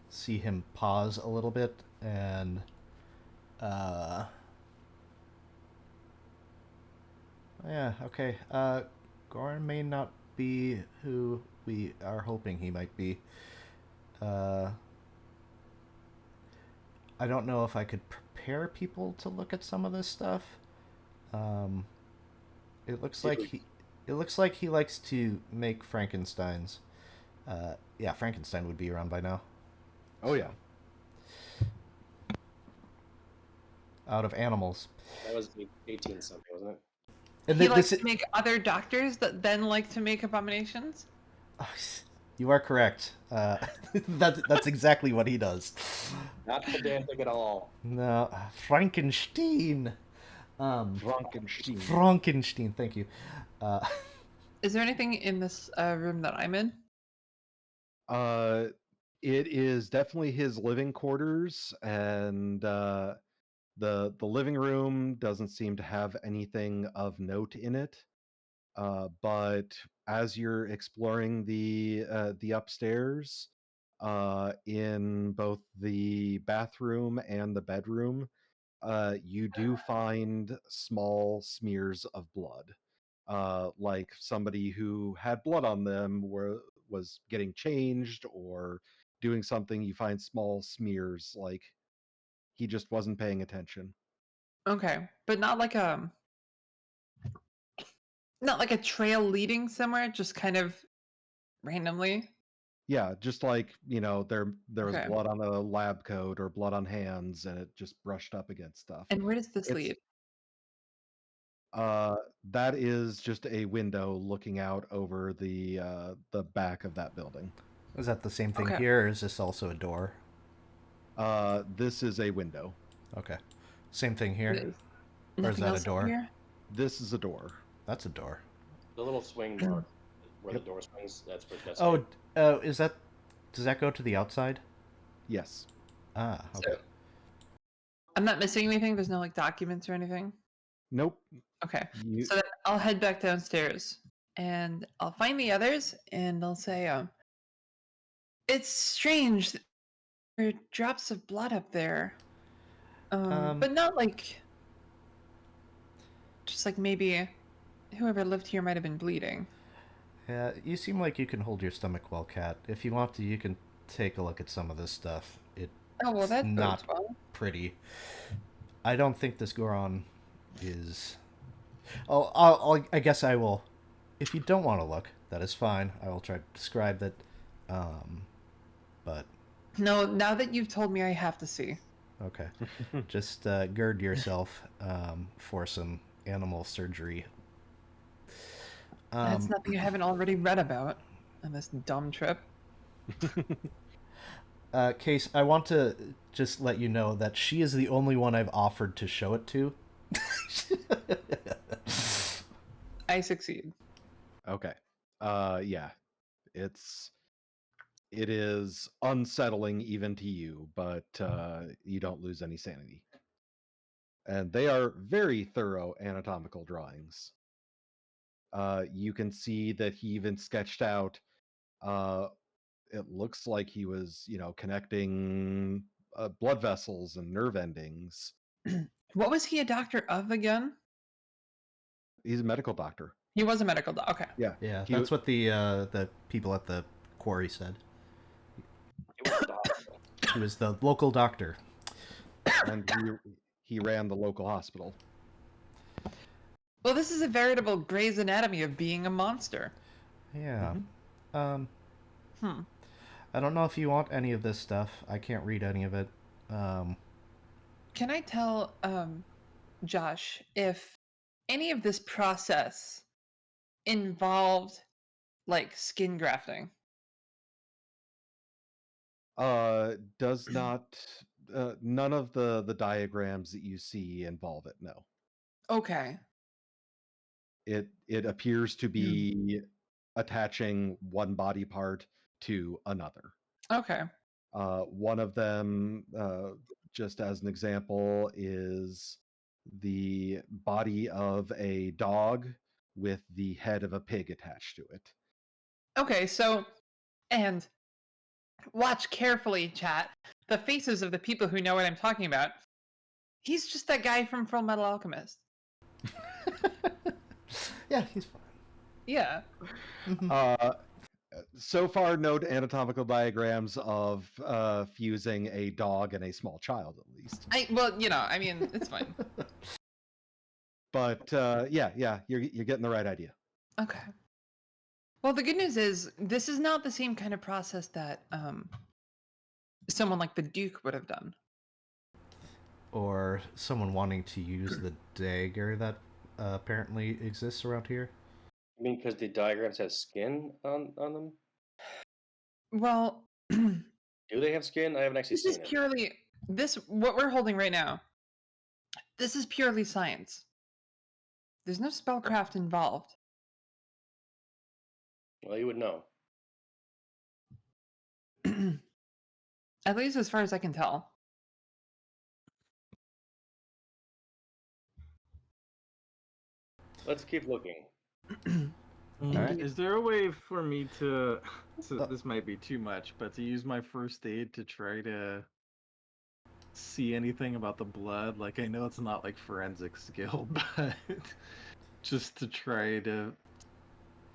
see him pause a little bit and yeah, okay. Goran may not be who we are hoping he might be. I don't know if I could prepare people to look at some of this stuff. It looks like he likes to make Frankensteins. Yeah, Frankenstein would be around by now. Oh yeah. Out of animals. That was 18 something, wasn't it? And He likes to make other doctors that then like to make abominations? You are correct. That's exactly what he does. Not pedantic at all. No, Frankenstein. Frankenstein. Thank you. Is there anything in this room that I'm in? It is definitely his living quarters, and the living room doesn't seem to have anything of note in it. But as you're exploring the upstairs, in both the bathroom and the bedroom, you do find small smears of blood, like somebody who had blood on them was getting changed, or doing something, you find small smears, like he just wasn't paying attention. Okay, but not like a trail leading somewhere, just kind of randomly. Yeah, just like, there was Okay. blood on a lab coat or blood on hands, and it just brushed up against stuff. And where does this It's lead? that is just a window looking out over the back of that building. Is that the same thing Okay. here, or is this also a door? This is a window. Okay. Same thing It here? is. Or is Nothing that a else door? Here? This is a door. That's a door. The little swing door where Yep. the door swings. That's Oh, is that... Does that go to the outside? Yes. Ah, okay. So, I'm not missing anything? There's no, like, documents or anything? Nope. Okay. You, So then I'll head back downstairs, and I'll find the others, and I'll say, it's strange. There are drops of blood up there. But not like... Just like maybe whoever lived here might have been bleeding. Yeah, you seem like you can hold your stomach well, Kat. If you want to, you can take a look at some of this stuff. Oh, well, that not bodes well. pretty. I don't think this Goron is... Oh, I guess I will... If you don't want to look, that is fine. I will try to describe that. But... No, now that you've told me, I have to see. Okay. Just gird yourself for some animal surgery. That's nothing I haven't already read about on this dumb trip. Case, I want to just let you know that she is the only one I've offered to show it to. I succeed. Okay. Yeah. It is unsettling even to you, but you don't lose any sanity. And they are very thorough anatomical drawings. You can see that he even sketched out, it looks like he was, connecting blood vessels and nerve endings. What was he a doctor of again? He's a medical doctor. He was a medical doctor. Okay. Yeah. Yeah, He that's what the people at the quarry said. He was the local doctor. and he ran the local hospital. Well, this is a veritable Grey's Anatomy of being a monster. Yeah. Hmm. I don't know if you want any of this stuff. I can't read any of it. Can I tell Josh if any of this process involved like skin grafting? Does not none of the diagrams that you see involve it, no. Okay. It appears to be attaching one body part to another. Okay. One of them, just as an example, is the body of a dog with the head of a pig attached to it. Okay, so, and watch carefully, chat. The faces of the people who know what I'm talking about. He's just that guy from Full Metal Alchemist. Yeah, he's fine. Yeah. So far, no anatomical diagrams of fusing a dog and a small child, at least. I mean, it's fine. But yeah, you're getting the right idea. Okay. Well, the good news is this is not the same kind of process that someone like the Duke would have done. Or someone wanting to use the dagger that apparently exists around here. I mean, because the diagrams have skin on them? Well, Do they have skin? I haven't actually this seen is it. purely what we're holding right now. This is purely science. There's no spellcraft involved. Well, you would know. At least as far as I can tell. Let's keep looking. Alright. Is there a way for me to, this might be too much, but to use my first aid to try to see anything about the blood? Like, I know it's not like forensic skill, but just to try to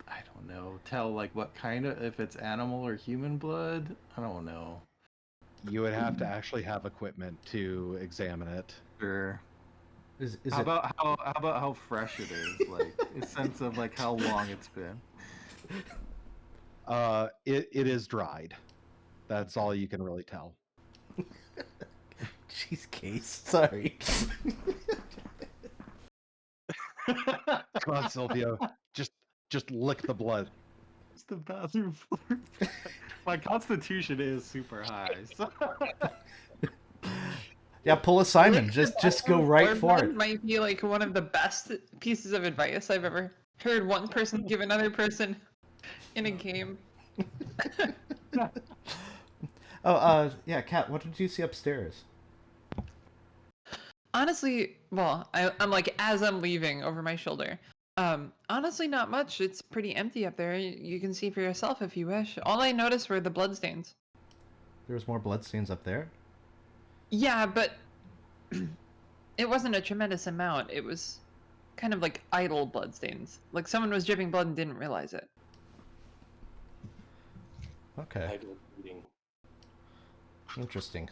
I don't know, tell like what kind of, if it's animal or human blood. I don't know. You would have to actually have equipment to examine it. Sure. Is How it about how fresh it is? Like a sense of like how long it's been. It is dried. That's all you can really tell. Jeez, Case. Sorry. Come on, Silvio. Just lick the blood. It's the bathroom floor. My constitution is super high. So Yeah, pull a Simon. Just go right for it. Might be like one of the best pieces of advice I've ever heard one person give another person in a game. Yeah, Kat, what did you see upstairs? Honestly, well, I'm like, as I'm leaving over my shoulder. Honestly, not much. It's pretty empty up there. You can see for yourself if you wish. All I noticed were the bloodstains. There's more bloodstains up there? Yeah, but it wasn't a tremendous amount. It was kind of like idle bloodstains. Like someone was dripping blood and didn't realize it. Okay. Idle bleeding. Interesting.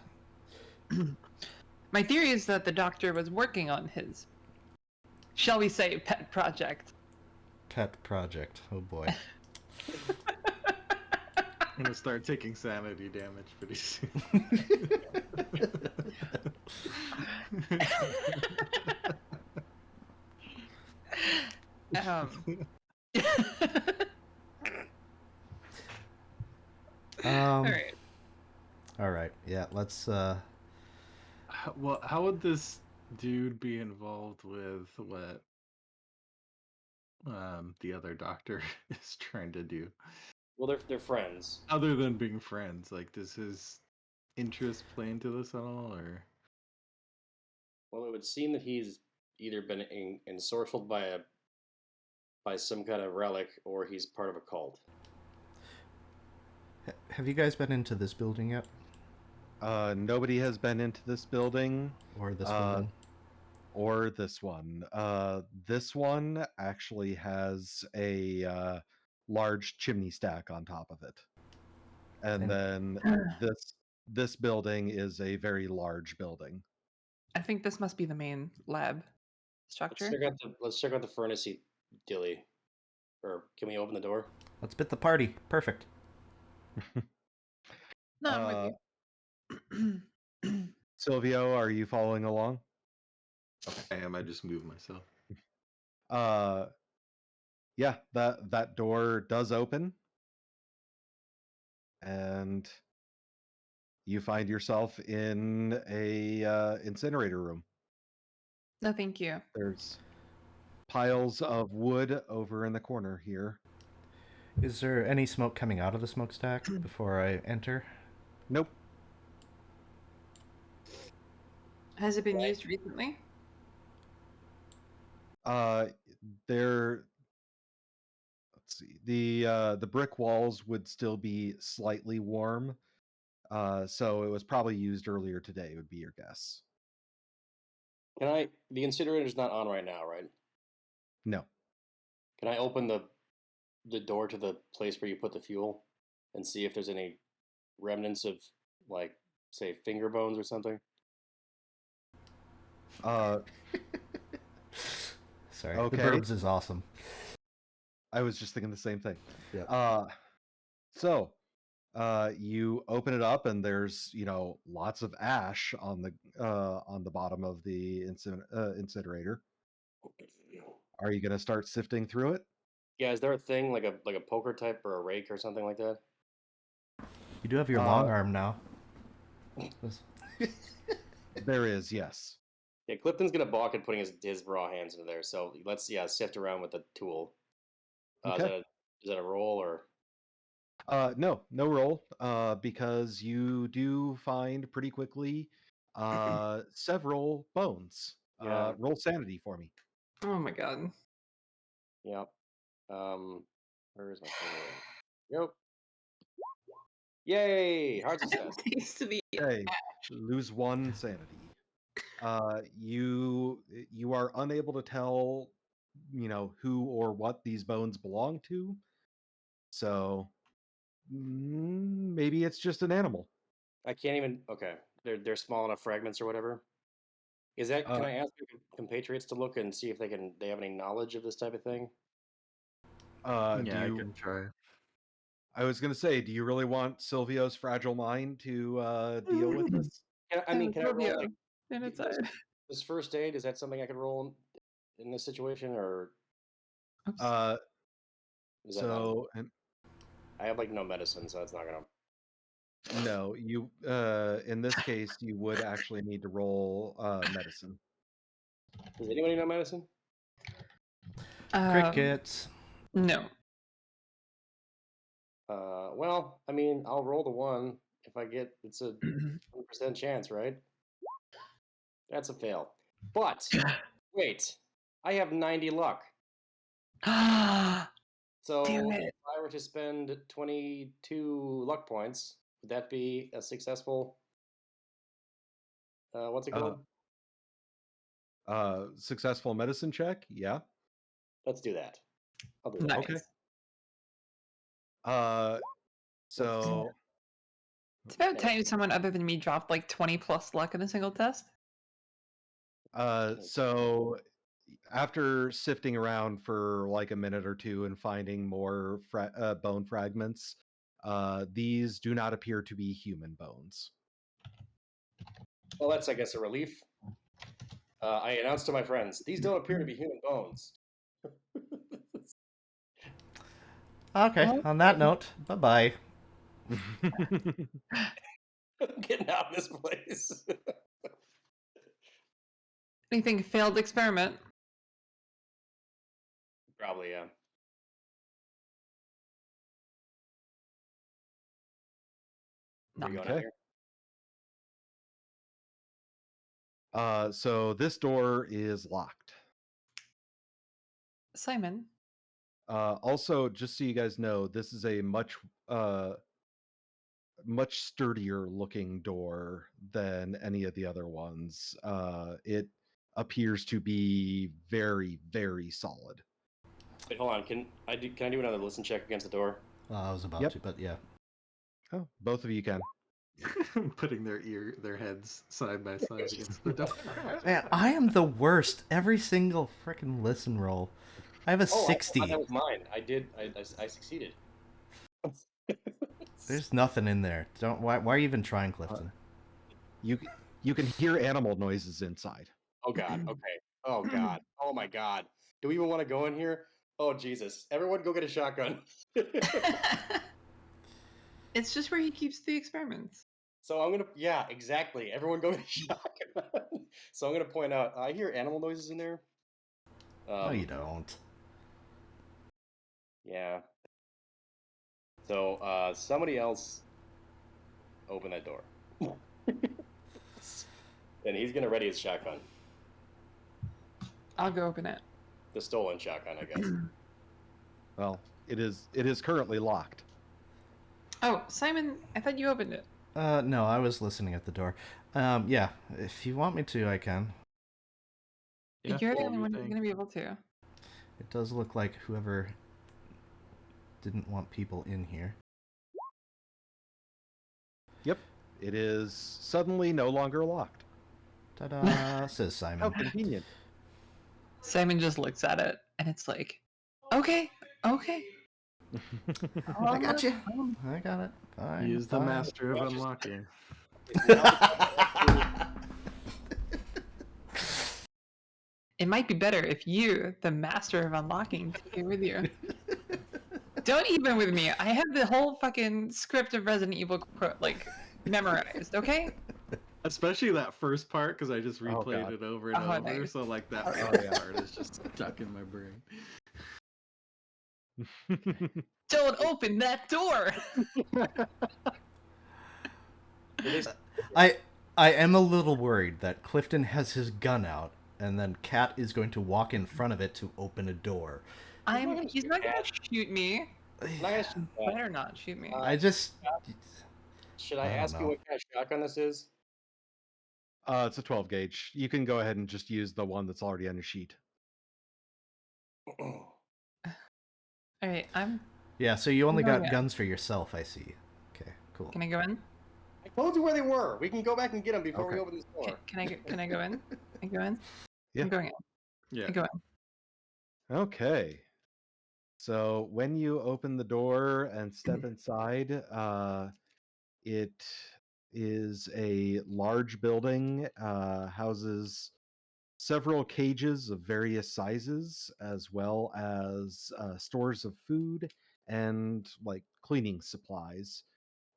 My theory is that the doctor was working on his, shall we say, pet project. Pet project. Oh boy. I'm gonna start taking sanity damage pretty soon. All right. All right. Yeah, let's Well, how would this dude be involved with what the other doctor is trying to do? Well, they're friends. Other than being friends, like, does his interest play into this at all, or? Well, it would seem that he's either been ensorcelled by some kind of relic, or he's part of a cult. have you guys been into this building yet? Nobody has been into this building. Or this building? Or this one. This one actually has a large chimney stack on top of it, and then this building is a very large building. I think this must be the main lab structure. Let's check out the furnace, Dilly. Or can we open the door? Let's bit the party. Perfect. No, I'm with you. Silvio, are you following along? I am. I just moved myself. Yeah, that door does open, and you find yourself in a incinerator room. No, thank you. There's piles of wood over in the corner here. Is there any smoke coming out of the smokestack before I enter? Nope. Has it been used recently? There. Let's see. The brick walls would still be slightly warm, so it was probably used earlier today. Would be your guess. The incinerator's not on right now, right? No. Can I open the door to the place where you put the fuel and see if there's any remnants of, like, say, finger bones or something? Sorry. Okay. The Burbs is awesome. I was just thinking the same thing. Yeah. So you open it up, and there's lots of ash on the bottom of the incinerator. Are you going to start sifting through it? Yeah, is there a thing like a poker type or a rake or something like that? You do have your long arm now. There is, yes. Yeah, Clifton's gonna balk at putting his raw hands into there. So let's sift around with the tool. Okay. Is that a roll or? No roll, because you do find pretty quickly several bones. Yeah. Roll sanity for me. Oh my god. Yeah. Where is my total? Yep. Yay! Hard success. Seems to be. Okay, lose 1 sanity. You are unable to tell who or what these bones belong to. So maybe it's just an animal. I can't even. Okay, they're small enough fragments or whatever. Is that? Can Uh, I ask my compatriots to look and see if they have any knowledge of this type of thing? do Yeah, I you? can try. I was going to say, do you really want Silvio's fragile mind to deal with this? I mean, can I roll Sylvia, like and it's this first aid? Is that something I could roll in this situation, or oops. Uh, is that not? so and I have like no medicine, so that's not gonna. no, you in this case you would actually need to roll medicine. Does anybody know medicine? Crickets. No. Well, I mean, I'll roll the one if I get. It's a 1% chance, right? That's a fail. But wait, I have 90 luck. So Damn if it. I were to spend 22 luck points, would that be a successful? What's it Uh, called? Successful medicine check. Yeah. Let's do that. I'll do that. Nice. Okay. Uh, so It's about time someone other than me dropped like 20 plus luck in a single test. so after sifting around for like a minute or two and finding more bone fragments, these do not appear to be human bones. Well, that's, I guess, a relief. I announced to my friends, these don't appear to be human bones. Okay, on that note, bye-bye. I'm getting out of this place. Anything failed experiment? Probably, yeah. Where you going out Okay. here? So this door is locked. Simon. Also, just so you guys know, this is a much sturdier looking door than any of the other ones. It appears to be very, very solid. Wait, hold on. Can I do another listen check against the door? I was about Yep. to, but yeah. Oh, both of you can. Putting their heads side by side against the door. Man, I am the worst. Every single freaking listen roll. I have a 60. I thought that was mine. I succeeded. There's nothing in there. Why are you even trying, Clifton? You can hear animal noises inside. Oh God. Okay. Oh God. Oh my God. Do we even want to go in here? Oh Jesus! Everyone, go get a shotgun. It's just where he keeps the experiments. So I'm gonna. Yeah, exactly. Everyone, go get a shotgun. So I'm gonna point out. I hear animal noises in there. No, you don't. Yeah. So somebody else open that door. And he's gonna ready his shotgun. I'll go open it. The stolen shotgun, I guess. Well, it is currently locked. Oh, Simon, I thought you opened it. No, I was listening at the door. Yeah, if you want me to, I can. Yeah, You're the what only do you one who's think? going to be able to. It does look like whoever didn't want people in here. Yep, it is suddenly no longer locked. Ta-da, says How Simon. convenient. Simon just looks at it, and it's like, okay. I got you. I got it. Fine. He is the fine. master of unlocking. It might be better if you, the master of unlocking, take it with you. Don't even with me. I have the whole fucking script of Resident Evil memorized, okay? Especially that first part, because I just Oh, replayed God. it over and Oh, over. nice. So like that Okay. first part is just stuck in my brain. Don't open that door! I am a little worried that Clifton has his gun out, and then Kat is going to walk in front of it to open a door. He's not gonna shoot me. Better not shoot me. I just... Should I I don't ask you know. what kind of shotgun this is? It's a 12 gauge. You can go ahead and just use the one that's already on your sheet. All right, I'm. Yeah, so you only going got in. guns for yourself, I see. Okay, cool. Can I go in? I told you where they were. We can go back and get them before we Okay. open this door. Can I go in? Can I go in? Yeah. I'm going in. Yeah. I go in. Okay. So when you open the door and step inside, it is a large building, houses several cages of various sizes, as well as stores of food and like cleaning supplies.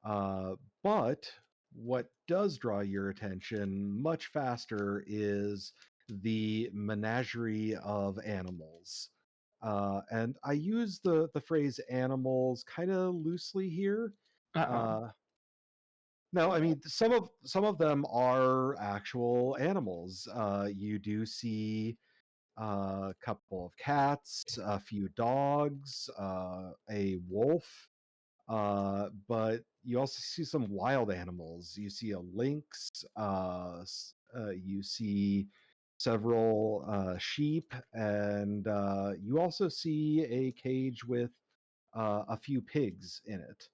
But what does draw your attention much faster is the menagerie of animals. And I use the phrase animals kind of loosely here. Uh-oh. No, I mean some of them are actual animals. You do see a couple of cats, a few dogs, a wolf, but you also see some wild animals. You see a lynx, you see several sheep, and you also see a cage with a few pigs in it.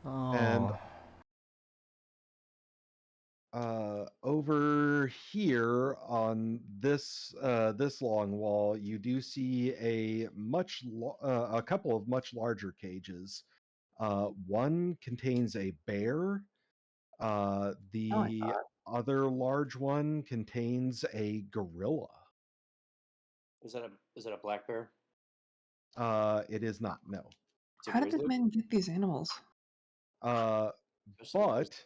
And Oh. over here on this long wall, you do see a couple of much larger cages. One contains a bear. Oh my The god. other large one contains a gorilla. Is that a black bear? It is not, no. It's a How did this grizzly? man get these animals? Just a grizzly. But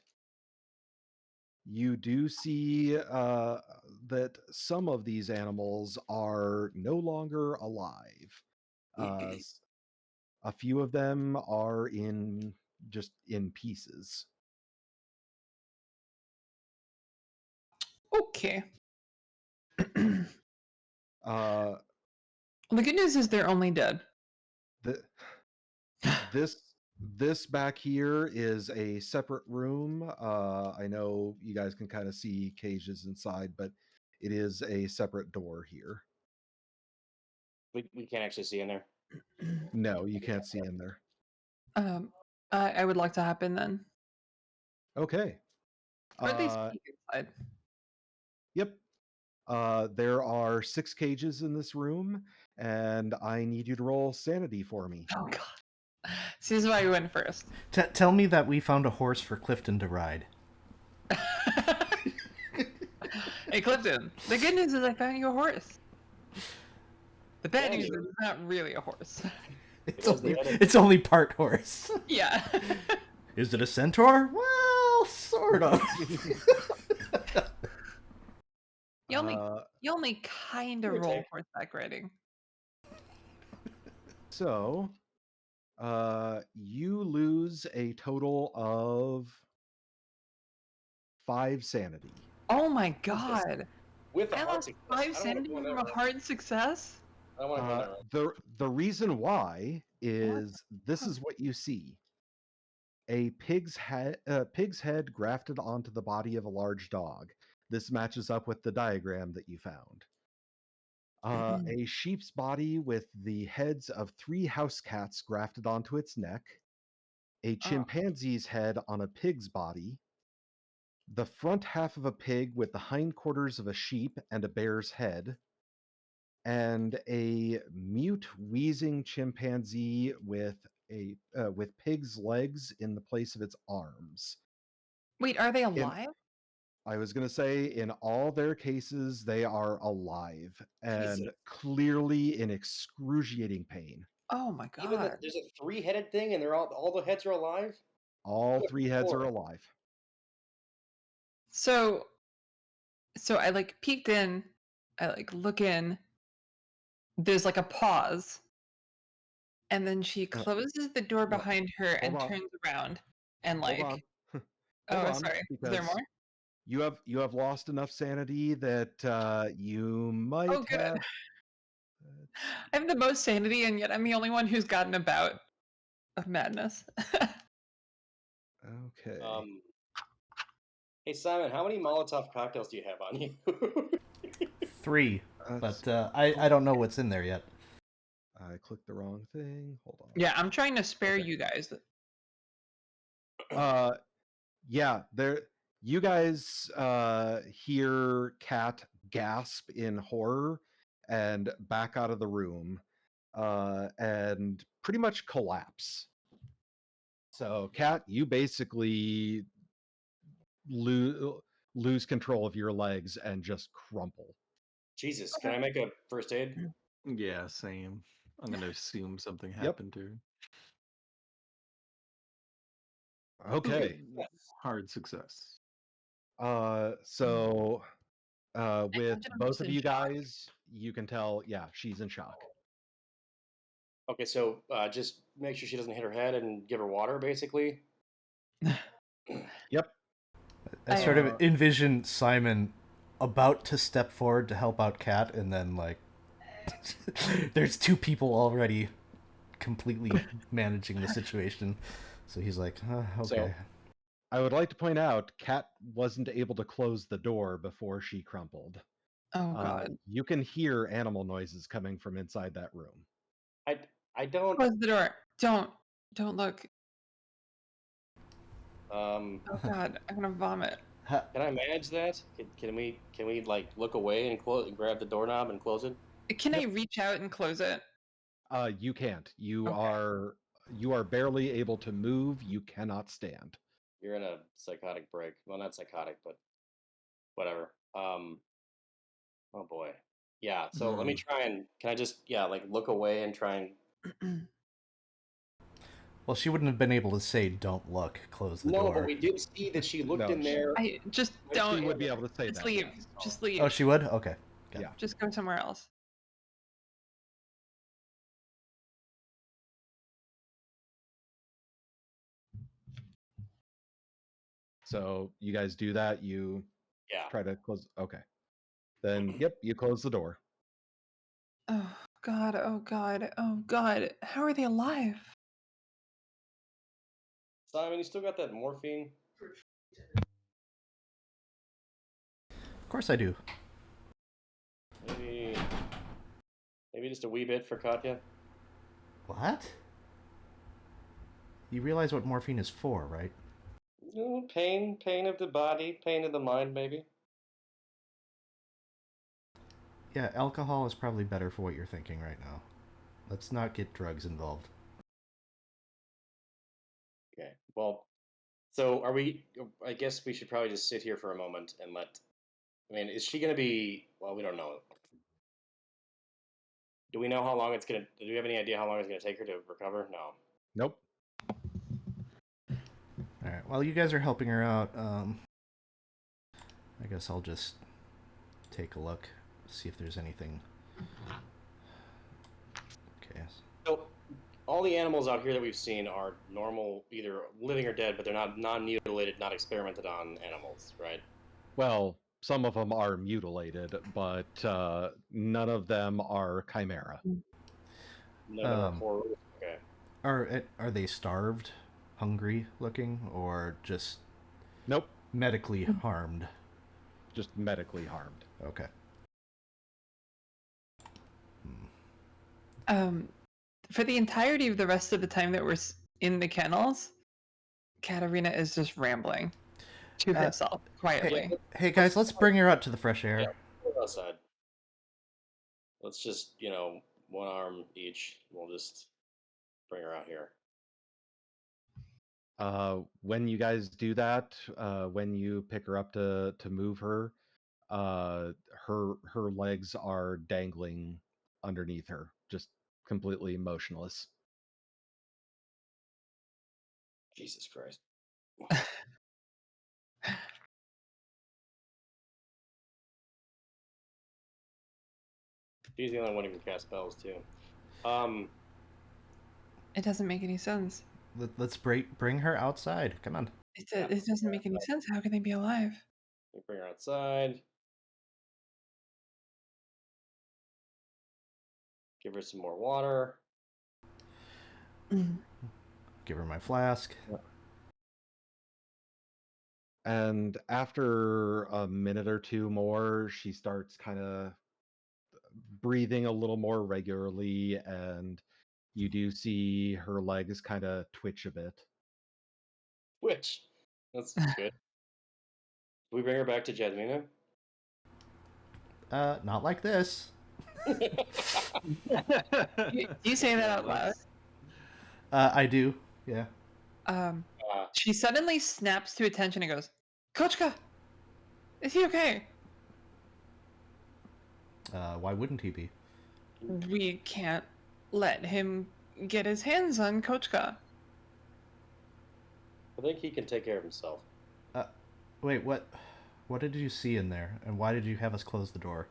you do see that some of these animals are no longer alive. A few of them are just in pieces. Okay. The Uh, good news is they're only dead. the, this back here is a separate room. I know you guys can kind of see cages inside, but it is a separate door here. We can't actually see in there. No, you can't see in there. I would like to hop in then. Okay. Or at least Uh, peek inside. yep. There are 6 cages in this room, and I need you to roll sanity for me. Oh god. See, this is why we went first. Tell me that we found a horse for Clifton to ride. Hey Clifton, the good news is I found you a horse. The bad news is it's not really a horse. It's only part horse. Yeah. Is it a centaur? Well, sort of. You only kind of Give or roll take. horseback riding. So, you lose a total of 5 sanity. Oh my god. With a I hard lost success. 5 I don't wanna sanity go in from there, a hard success? I don't want to go in there. The reason why is this is what you see. A pig's head grafted onto the body of a large dog. This matches up with the diagram that you found. A sheep's body with the heads of 3 house cats grafted onto its neck, a chimpanzee's head on a pig's body, the front half of a pig with the hindquarters of a sheep and a bear's head, and a mute wheezing chimpanzee with pig's legs in the place of its arms. Wait, are they In, alive? I was going to say, in all their cases, they are alive and Jesus. clearly in excruciating pain. Oh my Even god. there's a 3-headed thing, and they're all the heads are alive. All Good 3 heads are lord. alive. So I like peeked in, I like look in. There's like a pause. And then she closes the door no, behind her and hold on. turns around and Hold like on. oh Hold on, sorry. Is there because more? you have lost enough sanity that you might Oh good. have. I have the most sanity and yet I'm the only one who's gotten a bout of madness. Okay. Hey Simon, how many Molotov cocktails do you have on you? 3. But I don't know what's in there yet. I clicked the wrong thing. Hold on. Yeah, I'm trying to spare Okay. you guys. Yeah, there. You guys hear Kat gasp in horror and back out of the room, and pretty much collapse. So, Kat, you basically lose control of your legs and just crumple. Jesus, can I make a first aid? Yeah, same. I'm gonna assume something Yep. happened to her. Okay. Hard success. So with imagine I'm both just of in you shock. guys, you can tell, yeah, she's in shock. Okay, so just make sure she doesn't hit her head and give her water, basically. Yep. I sort of envision Simon about to step forward to help out Kat, and then like there's two people already completely managing the situation. So he's like, okay. So- I would like to point out, Kat wasn't able to close the door before she crumpled. Oh god. You can hear animal noises coming from inside that room. I don't. Close the door. Don't look. Oh god, I'm gonna vomit. Can I manage that? Can we like look away and close and grab the doorknob and close it? Can I reach out and close it? You can't. You Okay. are barely able to move. You cannot stand. You're in a psychotic break. Well, not psychotic, but whatever. Oh boy. Yeah. So let me try and can I just like look away and try and. Well, she wouldn't have been able to say, "Don't look, close the door." No, but we did see that she looked in there. I just She don't. She would be able to say Just that. leave. Yes. Just leave. Oh, she would? Okay. Got Yeah. it. Just go somewhere else. So you guys do that. You Yeah. try to close. Okay. Then, yep, you close the door. Oh god. Oh god. Oh god. How are they alive? Simon, you still got that morphine? Of course I do. Maybe just a wee bit for Katya. What? You realize what morphine is for, right? Pain of the body, pain of the mind, maybe. Yeah, alcohol is probably better for what you're thinking right now. Let's not get drugs involved. Okay. Well, so are we? I guess we should probably just sit here for a moment and let. I mean, is she gonna be? Well, we don't know. Do we know how long it's gonna? Do we have any idea how long it's gonna take her to recover? No. Nope. All right. While you guys are helping her out, I guess I'll just take a look, see if there's anything. Okay. So, all the animals out here that we've seen are normal, either living or dead, but they're not non-mutilated, not experimented on animals, right? Well, some of them are mutilated, but none of them are chimera. None of them are horrors. Okay. Are they starved, hungry looking, or just Nope. medically harmed? Just medically harmed. Okay. For the entirety of the rest of the time that we're in the kennels, Katarina is just rambling to herself quietly. Hey guys, let's bring her out to the fresh air. Yeah, we're outside. Let's just, one arm each. We'll just bring her out here. When you guys do that, when you pick her up to move her, her legs are dangling underneath her, just completely motionless. Jesus Christ. She's the only one who can cast spells too. It doesn't make any sense. Let's bring her outside. Come on. It doesn't make any sense. How can they be alive? We bring her outside. Give her some more water. Give her my flask. And after a minute or two more, she starts kind of breathing a little more regularly, and you do see her legs kind of twitch a bit. Which, that's good. Do we bring her back to Jasmina? Not like this. You say that out loud. I do, yeah. She suddenly snaps to attention and goes, "Kochka, is he okay? Why wouldn't he be? We can't let him get his hands on Kochka." I think he can take care of himself. Wait, what? What did you see in there, and why did you have us close the door?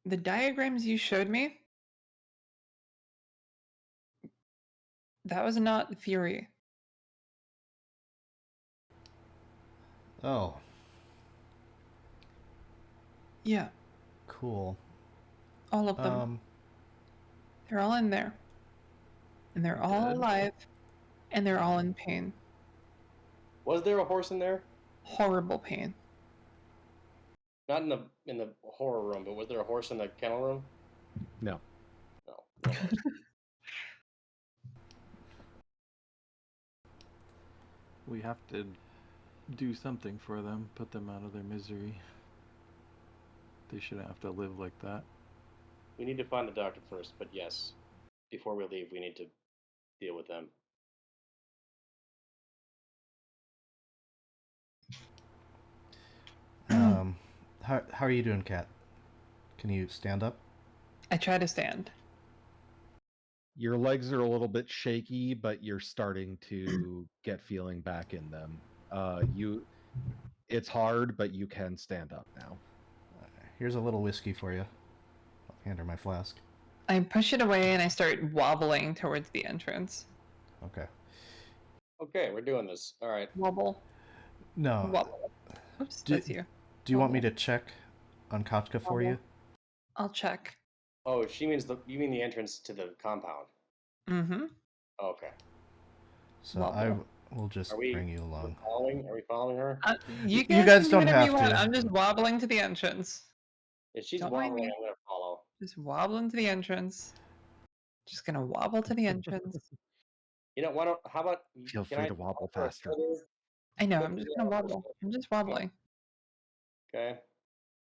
The diagrams you showed me, that was not Fury. Oh, Yeah, cool. all of them. They're all in there. And they're all Good. alive. And they're all in pain. Was there a horse in there? Horrible pain. Not in the horror room, but was there a horse in the kennel room? No. No. We have to do something for them, put them out of their misery. They shouldn't have to live like that. We need to find the doctor first, but yes, before we leave, we need to deal with them. How are you doing, Kat? Can you stand up? I try to stand. Your legs are a little bit shaky, but you're starting to get feeling back in them. It's hard, but you can stand up now. Here's a little whiskey for you. I'll hand her my flask. I push it away and I start wobbling towards the entrance. Okay. Okay, we're doing this. All right. Wobble. No. Wobble. Oops, Do- that's you. Do you want me to check on Kotka for you? I'll check. Oh, you mean the entrance to the compound? Mm-hmm. Okay. So Wobble. I will just bring you along. Are we following her? You You guys can do don't whatever have you want. to. I'm just wobbling to the entrance. If she's Don't mind wobbling, me. I'm gonna follow. Just wobbling to the entrance. Just gonna wobble to the entrance. You know, how about Feel free to wobble faster. I know, I'm just gonna wobble. I'm just wobbling. Okay.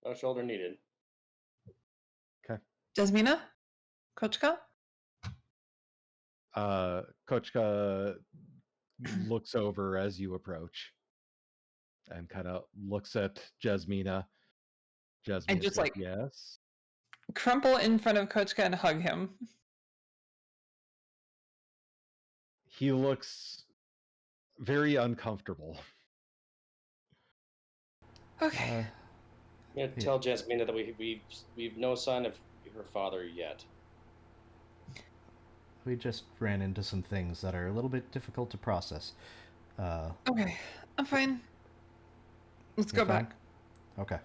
No shoulder needed. Okay. Jasmina? Kochka? Kochka looks over as you approach and kind of looks at Jasmina. I just like, yes. Crumple in front of Kochka and hug him. He looks very uncomfortable. Okay. I'm gonna tell Jasmina that we've no sign of her father yet. We just ran into some things that are a little bit difficult to process. Okay, I'm fine. Let's go fine? back. Okay.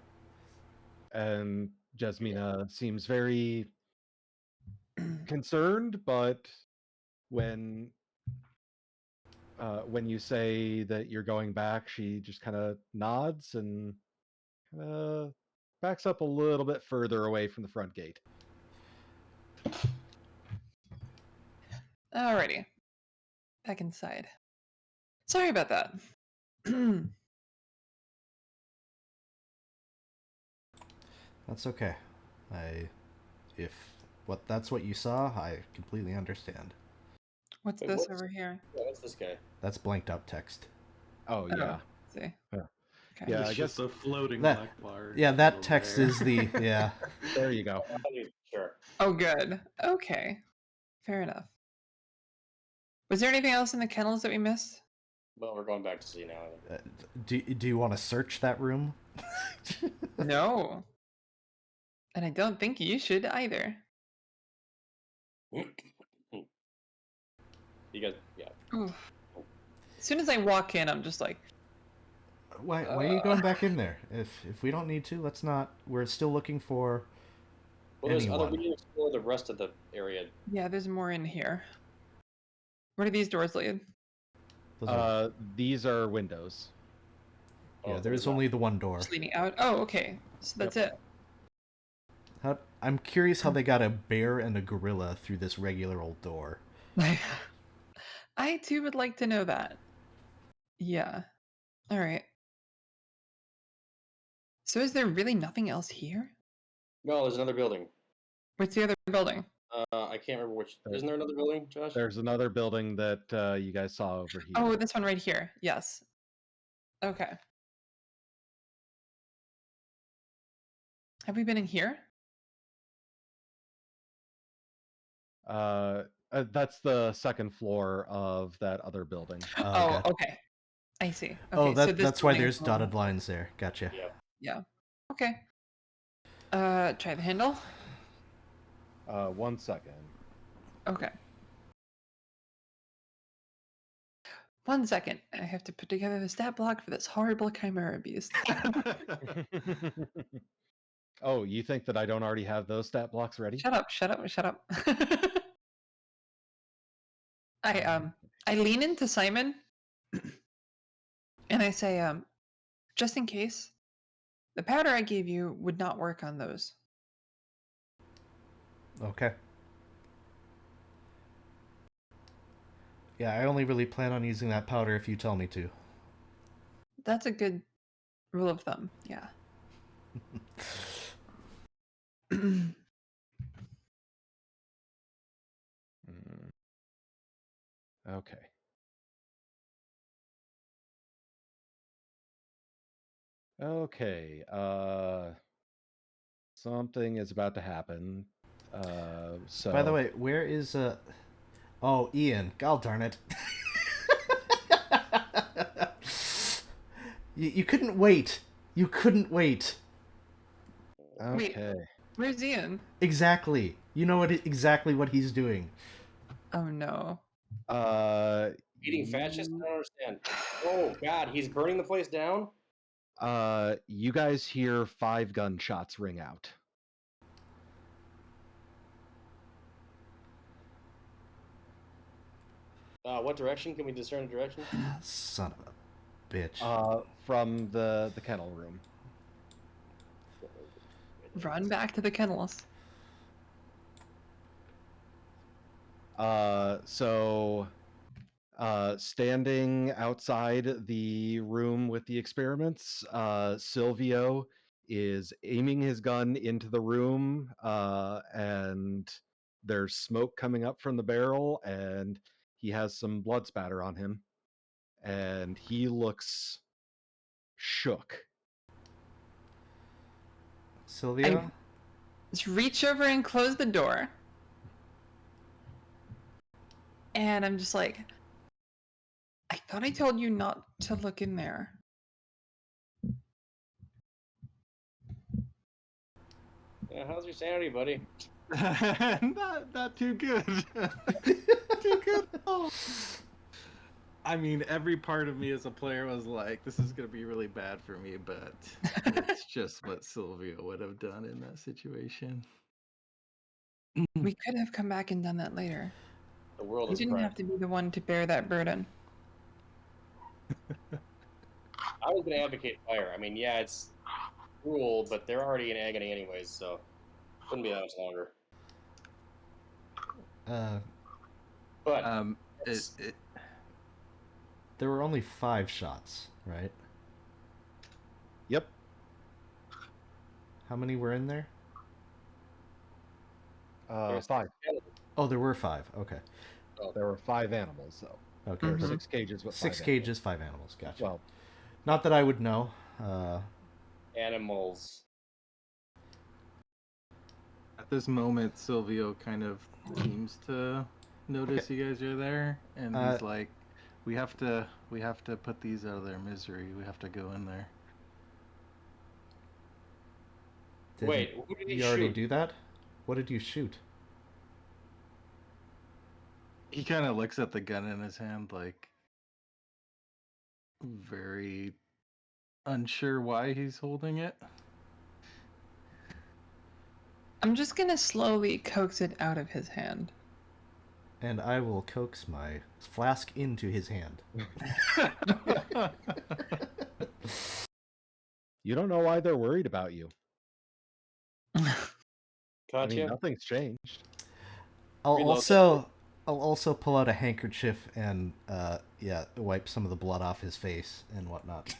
And Jasmina seems very concerned, but when you say that you're going back, she just kind of nods and backs up a little bit further away from the front gate. Alrighty. Back inside. Sorry about that. That's okay. If that's what you saw, I completely understand. What's Wait, this what's- over here? Yeah, what's this guy? That's blanked out text. Oh yeah. See. Yeah. Okay. Yeah, It's I guess just a floating that- black bar. Yeah, that over text there. is the yeah. there you go. Sure. Oh, good. Okay. Fair enough. Was there anything else in the kennels that we missed? Well, we're going back to see now. Do you want to search that room? No. And I don't think you should either. You guys, yeah. Oof. As soon as I walk in, I'm just like, Why are you going back in there? If we don't need to, let's not. We're still looking for Well, there's anyone. we need to explore the rest of the area. yeah, there's more in here. Where do these doors lead? Those are- These are windows. Yeah, Oh, there there's is only the one door. Just leading out. Oh, okay. So that's it. I'm curious how they got a bear and a gorilla through this regular old door. I too would like to know that. Yeah. All right. So is there really nothing else here? No, there's another building. What's the other building? I can't remember which. Isn't there another building, Josh? There's another building that you guys saw over here. Oh, this one right here. Yes. Okay. Have we been in here? That's the second floor of that other building. Oh, okay. I see. Okay, Oh, so this that's why building there's is dotted lines there. Gotcha. Yep. Yeah. Okay. Try the handle. 1 second. Okay. 1 second. I have to put together the stat block for this horrible chimera beast. Oh, you think that I don't already have those stat blocks ready? Shut up, shut up, shut up. I lean into Simon and I say, just in case, the powder I gave you would not work on those. Okay. Yeah, I only really plan on using that powder if you tell me to. That's a good rule of thumb, yeah. Mm. Okay. Okay. Something is about to happen. So. By the way, where is Oh, Ian. God darn it. You couldn't wait. You couldn't wait. Okay. Where's Ian? Exactly. You know exactly what he's doing. Oh no. Eating fascists? I don't understand. Oh God, he's burning the place down. You guys hear 5 gunshots ring out. What direction? Can we discern the direction? Son of a bitch. From the kennel room. Run back to the kennels. Standing outside the room with the experiments, Silvio is aiming his gun into the room, and there's smoke coming up from the barrel, and he has some blood spatter on him, and he looks shook. Sylvia? Just reach over and close the door. And I'm just like, I thought I told you not to look in there. Yeah, how's your sanity, buddy? not too good. Too good. Oh. I mean, every part of me as a player was like, this is going to be really bad for me, but it's just what Sylvia would have done in that situation. We could have come back and done that later. The world You is didn't crying. have to be the one to bear that burden. I was going to advocate fire. I mean, yeah, it's cruel, but they're already in agony anyways, so couldn't be that much longer. But There were only 5 shots, right? Yep. How many were in there? 5. Oh, there were 5. Okay. There were 5 animals, though. Okay. There were 6 cages with 6 5 cages, 5 animals. Gotcha. Well, not that I would know. animals. At this moment, Silvio kind of seems to notice you guys are there, and he's like, "We have to put these out of their misery. We have to go in there." Wait, who did he you already shoot? do that? What did you shoot? He kind of looks at the gun in his hand, like very unsure why he's holding it. I'm just gonna slowly coax it out of his hand. And I will coax my flask into his hand. You don't know why they're worried about you. I mean, Katya, nothing's changed. I'll Reload that. also pull out a handkerchief and wipe some of the blood off his face and whatnot.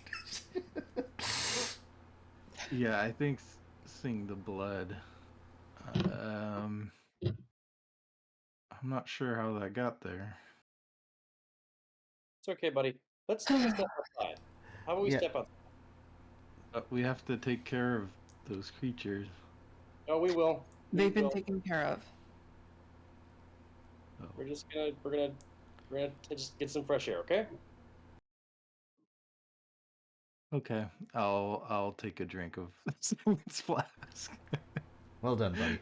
Yeah, I think seeing the blood. I'm not sure how that got there. It's okay, buddy. Let's step outside. How about we Yeah. step outside? But we have to take care of those creatures. Oh, we will. They've been taken care of. Oh. We're gonna just get some fresh air, okay? Okay, I'll take a drink of Silvia's flask. Well done, buddy.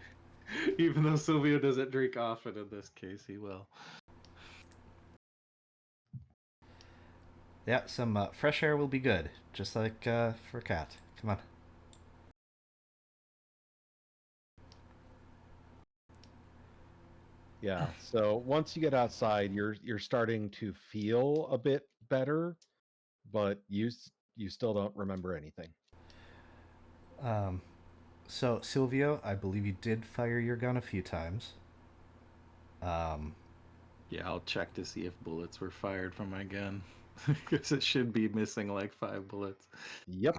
Even though Silvio doesn't drink often in this case, he will. Yeah, some fresh air will be good, just like for Cat. Come on. Yeah. So once you get outside, you're starting to feel a bit better, but you still don't remember anything. So Silvio, I believe you did fire your gun a few times. Yeah, I'll check to see if bullets were fired from my gun. Because it should be missing like 5 bullets. Yep.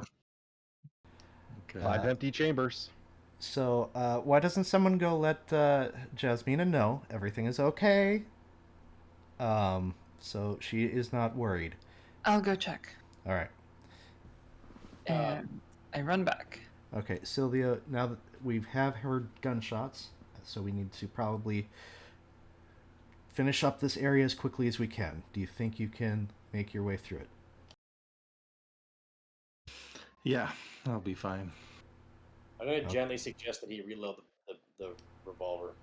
Okay. 5 empty chambers. So why doesn't someone go let Jasmina know everything is okay? So she is not worried. I'll go check. All right. And I run back. Okay, Silvio, now that we have heard gunshots, so we need to probably finish up this area as quickly as we can. Do you think you can make your way through it? Yeah, I'll be fine. I'm gonna Okay. gently suggest that he reload the revolver.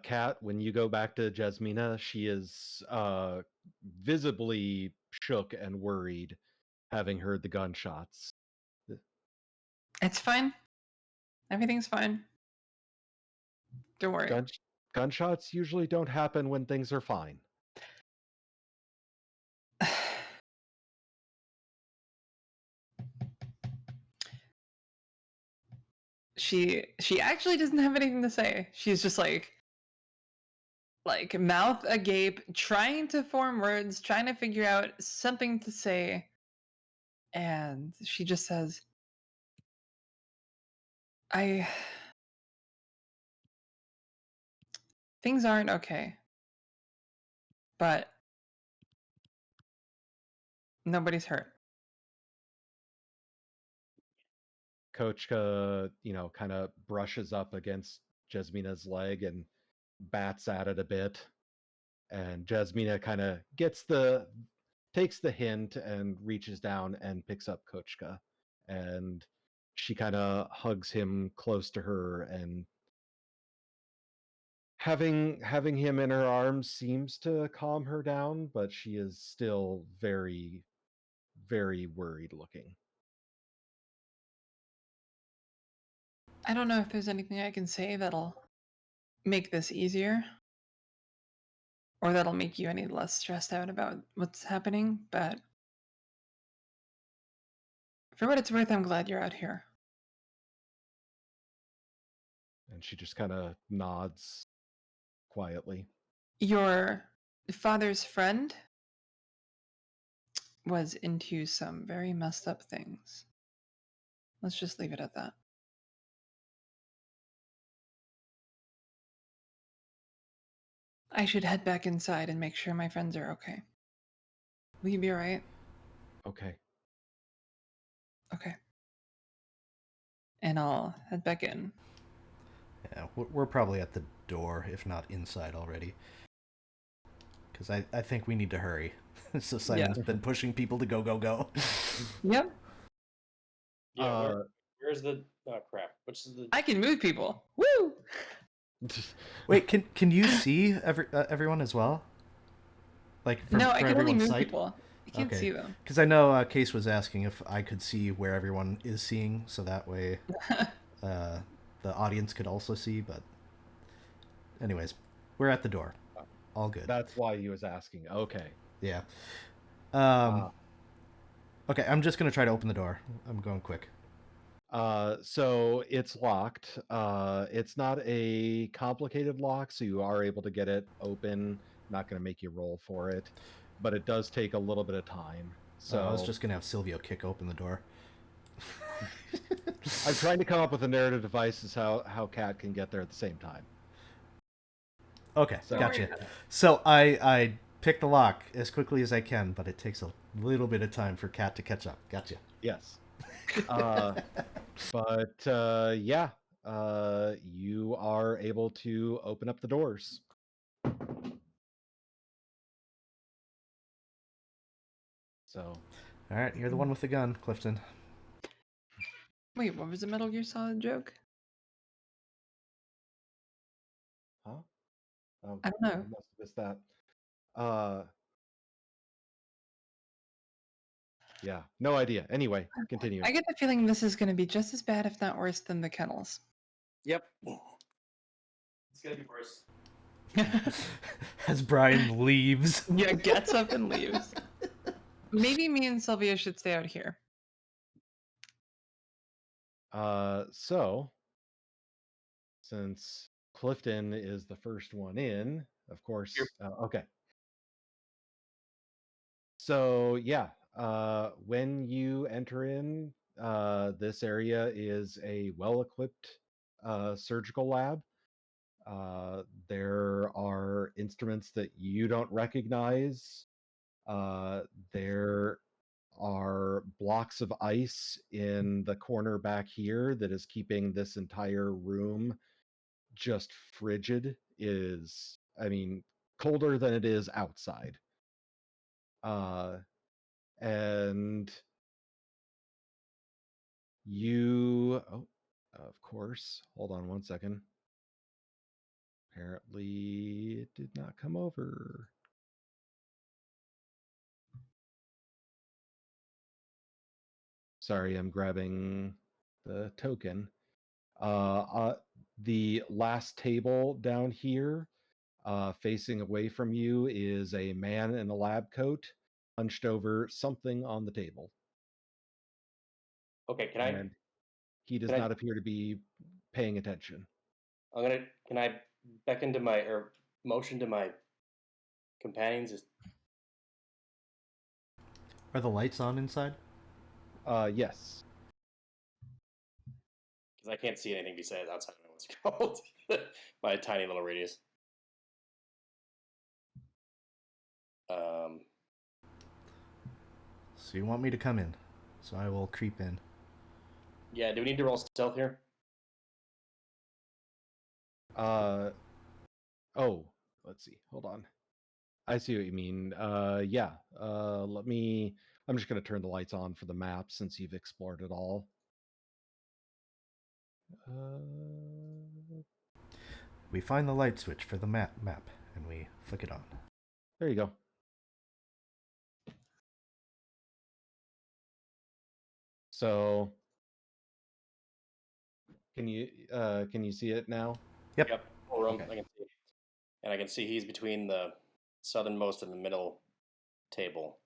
Kat, when you go back to Jasmina, she is visibly shook and worried, having heard the gunshots. It's fine. Everything's fine. Don't worry. Gunshots usually don't happen when things are fine. She actually doesn't have anything to say. She's just like mouth agape, trying to form words, trying to figure out something to say. And she just says, things aren't okay. But nobody's hurt. Kochka, kind of brushes up against Jasmina's leg and bats at it a bit. And Jasmina kind of takes the hint and reaches down and picks up Kochka. And she kind of hugs him close to her, and having him in her arms seems to calm her down, but she is still very, very worried looking. I don't know if there's anything I can say that'll make this easier, or that'll make you any less stressed out about what's happening, but for what it's worth, I'm glad you're out here. And she just kind of nods quietly. Your father's friend was into some very messed up things. Let's just leave it at that. I should head back inside and make sure my friends are okay. Will you be alright? Okay. Okay. And I'll head back in. Yeah, we're probably at the door, if not inside already. Because I think we need to hurry. So Simon's been pushing people to go. Yep. Yeah, where's the crap? Which is the? I can move people. Woo! Wait, can you see everyone as well? Like No, I can only everyone's move sight? people. I can't see them. Because I know Case was asking if I could see where everyone is seeing, so that way the audience could also see. But anyways, we're at the door. All good. That's why he was asking. Okay. Yeah. Okay, I'm just going to try to open the door. I'm going quick. So it's locked. It's not a complicated lock, so you are able to get it open. Not going to make you roll for it, but it does take a little bit of time. So I was just going to have Silvio kick open the door. I'm trying to come up with a narrative device as how Cat can get there at the same time. Okay, So- gotcha. So I pick the lock as quickly as I can, but it takes a little bit of time for Cat to catch up. Gotcha. Yes. But yeah, you are able to open up the doors. So, All right, you're the one with the gun, Clifton. Wait, what was the Metal Gear Solid joke? huh? Oh, I don't know. I must have missed that. Yeah, no idea. Anyway, continue. I get the feeling this is going to be just as bad, if not worse, than the kennels. Yep. It's gonna be worse. As Brian leaves. Yeah, gets up and leaves. Maybe me and Sylvia should stay out here. So since Clifton is the first one in, of course. Okay. So yeah, when you enter in, this area is a well-equipped surgical lab. There are instruments that you don't recognize. There are blocks of ice in the corner back here that is keeping this entire room just frigid. I mean, colder than it is outside. And of course, hold on one second. Apparently it did not come over. Sorry, I'm grabbing the token. The last table down here, facing away from you, is a man in a lab coat, hunched over something on the table. Okay, And he does can I- not appear to be paying attention. can I beckon to my, or motion to my companions? Are the lights on inside? Yes. Because I can't see anything besides outside of what's called my tiny little radius. So you want me to come in? So I will creep in. Yeah, do we need to roll stealth here? Oh, let's see. Hold on. I see what you mean. Yeah. I'm just going to turn the lights on for the map since you've explored it all. We find the light switch for the map, and we flick it on. There you go. So, can you see it now? Yep. Full room. Okay. I can see. And I can see he's between the southernmost and the middle table.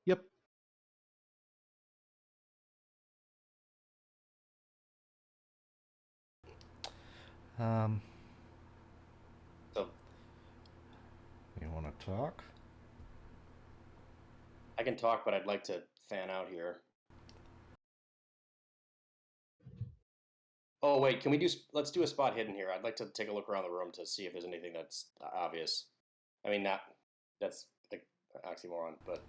Yep. So You want to talk? I can talk, but I'd like to fan out here. Oh wait, can we do? Let's do a spot hidden here. I'd like to take a look around the room to see if there's anything that's obvious. I mean, that's like oxymoron, but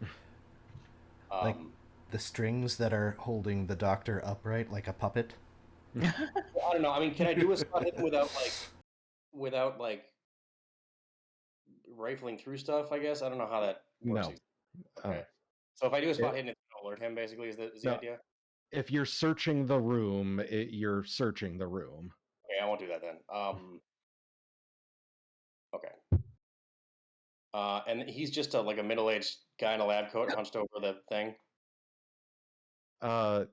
Like the strings that are holding the doctor upright like a puppet. I don't know. I mean, can I do a spot hidden without rifling through stuff? I guess I don't know how that works. No. Okay. So if I do a spot hidden, it's gonna alert him. Basically, is the No. idea? If you're searching the room, you're searching the room. Okay, I won't do that then. Okay. And he's just like a middle-aged guy in a lab coat, hunched over the thing. Yeah.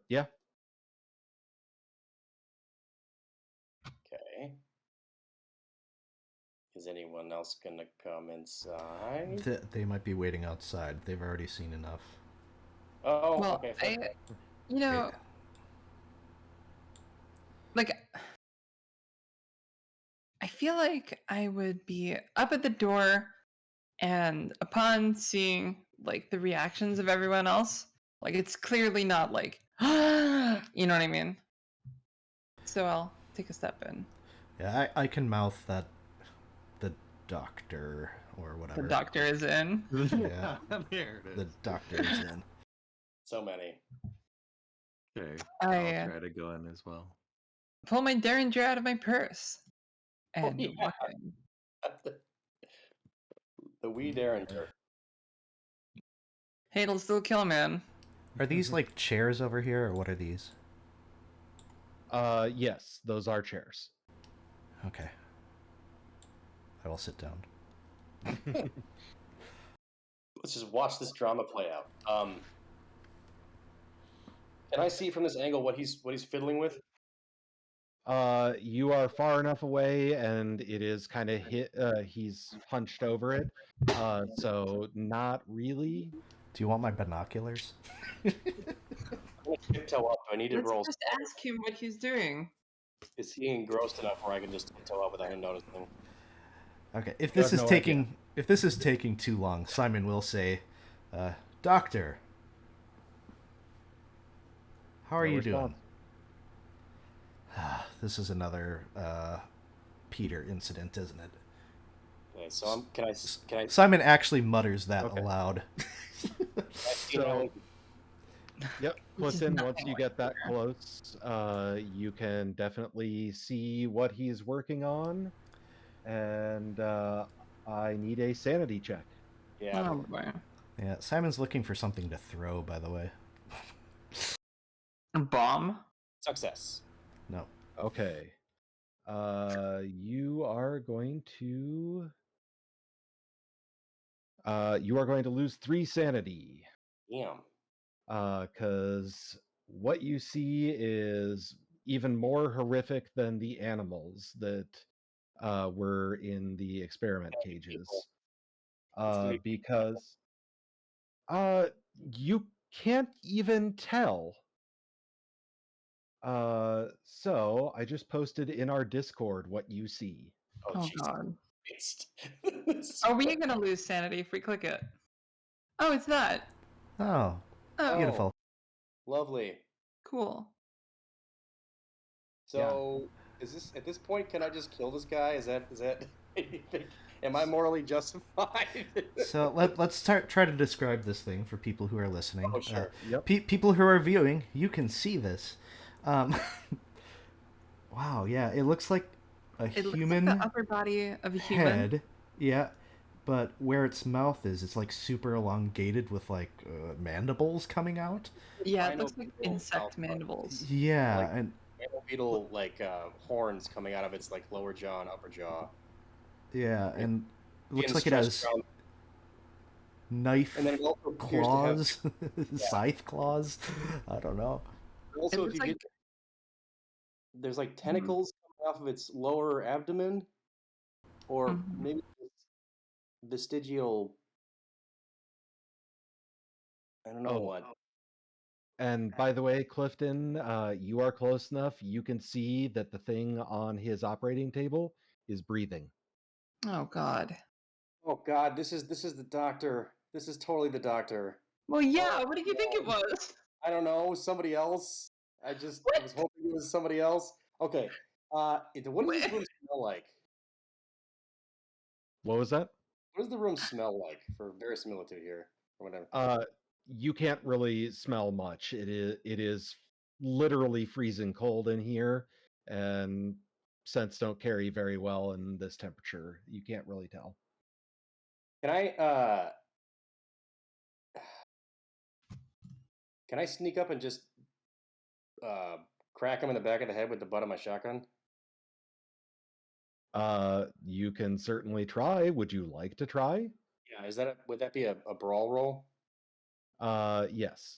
Okay. Is anyone else gonna come inside? They might be waiting outside. They've already seen enough. Oh, Well, okay. Fair. you know, Okay. like, I feel like I would be up at the door, and upon seeing like the reactions of everyone else, like it's clearly not like, you know what I mean? So I'll take a step in. Yeah, I can mouth that the doctor or The whatever. doctor is in. Yeah. There it The is. doctor is in. So many. Okay, I I'll try to go in as well. pull my derringer out of my purse and yeah. walk in. The wee derringer. Hey, it'll still kill, man. Are these like chairs over here, or what are these? Yes, those are chairs. Okay. I will sit down. Let's just watch this drama play out. Can I see from this angle what he's fiddling with? You are far enough away, and it is kind of hit. He's hunched over it, so not really. Do you want my binoculars? I'm gonna tiptoe up. Do I need to Let's roll? just ask him what he's doing. Is he engrossed enough where I can just tiptoe up without him noticing? Okay. If You this have is no taking if this is taking too long, Simon will say, "Doctor, how are No you doing?" response. This is another Peter incident, isn't it? Okay, so can I Simon actually mutters that Okay. aloud. see So- my- Yep, Which is Clifton, nothing once you like get that Peter. close, you can definitely see what he's working on. And I need a sanity check. Yeah. Oh boy. Yeah, Simon's looking for something to throw, by the way. A bomb? Success. No. Okay. You are going to lose 3 sanity. Damn. Because what you see is even more horrific than the animals that were in the experiment cages. Because you can't even tell. So I just posted in our Discord what you see. Oh Jesus god. Christ. Are we gonna lose sanity if we click it? Oh, it's not. Oh, Oh, beautiful. Lovely. cool. So is this at this point? Can I just kill this guy? Is that anything? Am I morally justified? So let's try to describe this thing for people who are listening. Oh, sure. Yep. People who are viewing, you can see this. Wow, yeah, it looks like a It looks human like the upper body of a human. head. Yeah, but where its mouth is, it's like super elongated with like mandibles coming out. Yeah, it Rhino looks like beetle insect mouth. mandibles. Yeah, Like- and Rhino beetle like horns coming out of its like lower jaw and upper jaw. yeah, and it looks Being like it stretched has around- knife and then it also appears to have claws, scythe claws. I don't know. It also if looks you like get there's like tentacles coming off of its lower abdomen, or Mhm. maybe vestigial. I don't know Oh. what. And by the way, Clifton, you are close enough. You can see that the thing on his operating table is breathing. Oh god. Oh God, this is the doctor. This is totally the doctor. Well, yeah. What did you think it was? I don't know, somebody else. I just What? was hoping it was somebody else. Okay. What does this room smell like? What was that? What does the room smell like for verisimilitude here or whatever? You can't really smell much. It is literally freezing cold in here, and scents don't carry very well in this temperature. You can't really tell. Can I sneak up and just crack him in the back of the head with the butt of my shotgun? You can certainly try. Would you like to try? Yeah, would that be a brawl roll? Yes.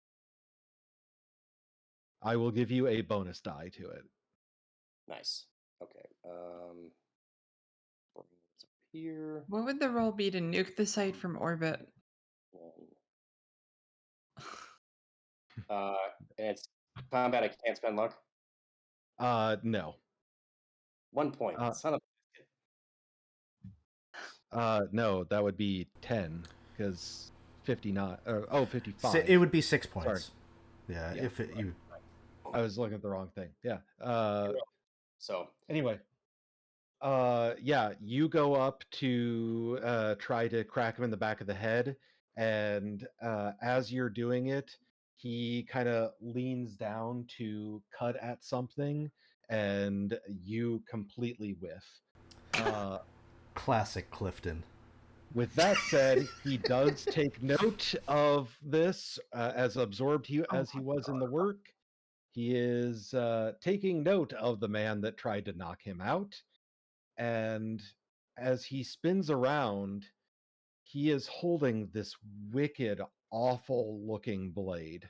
I will give you a bonus die to it. Nice. Okay. It's up here. What would the roll be to nuke the site from orbit? And it's combat. I can't spend luck. No. 1 point. Uh, Son of. No, that would be 10 because 59. 55. It would be 6 Sorry. points. Yeah, Yeah. if you. I was looking at the wrong thing. Yeah. So Anyway. Yeah, you go up to try to crack him in the back of the head, and as you're doing it, he kind of leans down to cut at something, and you completely whiff. Classic Clifton. With that said, he does take note of this, as absorbed as he was in the work. He is taking note of the man that tried to knock him out. And as he spins around, he is holding this wicked, awful looking blade.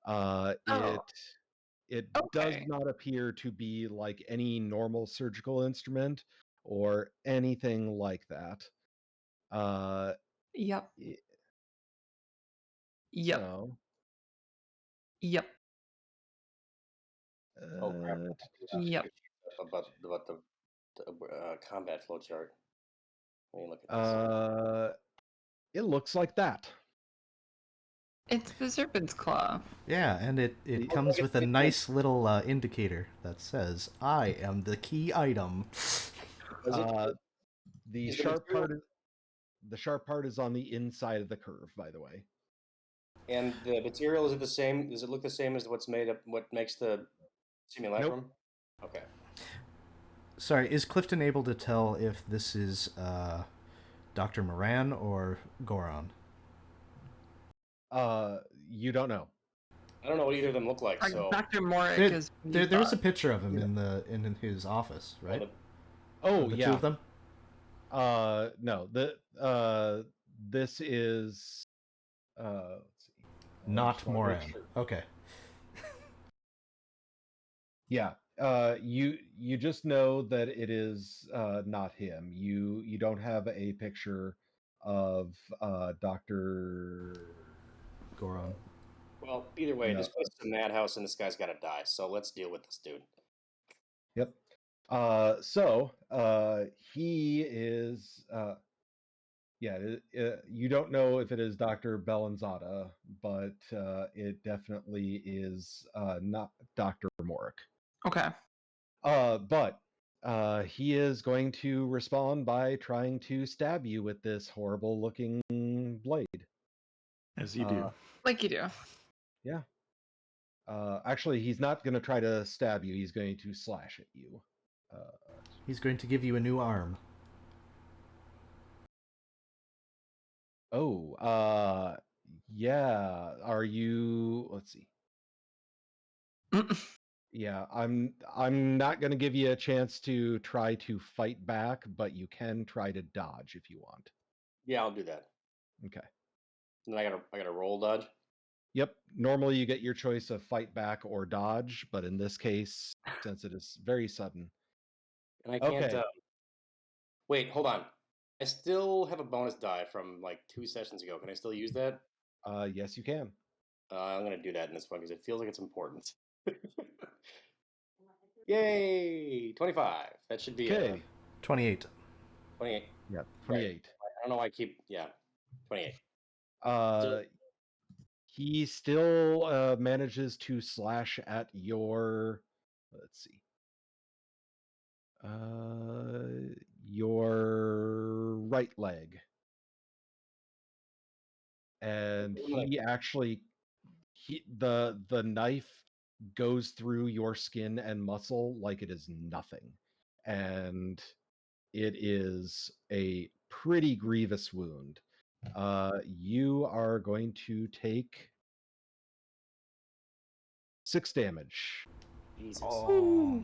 It does Okay. not appear to be like any normal surgical instrument or anything like that. Yep. I- Yep. So, Yep. oh crap. Yep. About the combat flowchart. Let me look at this. It looks like that. It's the serpent's claw. Yeah, and it comes with a nice little indicator that says, "I am the key item." The Is the sharp material- part is on the inside of the curve, by the way. And the material, is it the same? Does it look the same as what's made up? What makes the simulacrum? Okay. Sorry, is Clifton able to tell if this is Dr. Moran or Goron? You don't know. I don't know what either of them look like. So Dr. Morik is. There's a picture of him in his office, right? Oh, the yeah. two of them. No. This is. Let's see. Not Moran. Okay. Yeah. You just know that it is not him. You don't have a picture of Dr. Goron. well, either way, No. this place is a madhouse, and this guy's got to die. So let's deal with this dude. Yep. He is. Yeah, you don't know if it is Dr. Bellanzada, but it definitely is not Dr. Morik. Okay. But he is going to respond by trying to stab you with this horrible looking blade. As you do. Like you do. Yeah. Actually, he's not going to try to stab you. He's going to slash at you. He's going to give you a new arm. Oh, yeah. Are you? Let's see. Yeah, I'm not going to give you a chance to try to fight back, but you can try to dodge if you want. Yeah, I'll do that. Okay. And I gotta roll dodge. Yep. Normally you get your choice of fight back or dodge, but in this case, since it is very sudden. And I can't. Okay. Wait, hold on. I still have a bonus die from like 2 sessions ago. Can I still use that? Yes, you can. I'm gonna do that in this one because it feels like it's important. Yay! 25. That should be Okay. 28. 28. Yeah, 28. I don't know why I keep. Yeah, 28. He still manages to slash at your. Let's see. Your right leg. And he actually the knife goes through your skin and muscle like it is nothing. And it is a pretty grievous wound. You are going to take 6 damage. Jesus. Oh.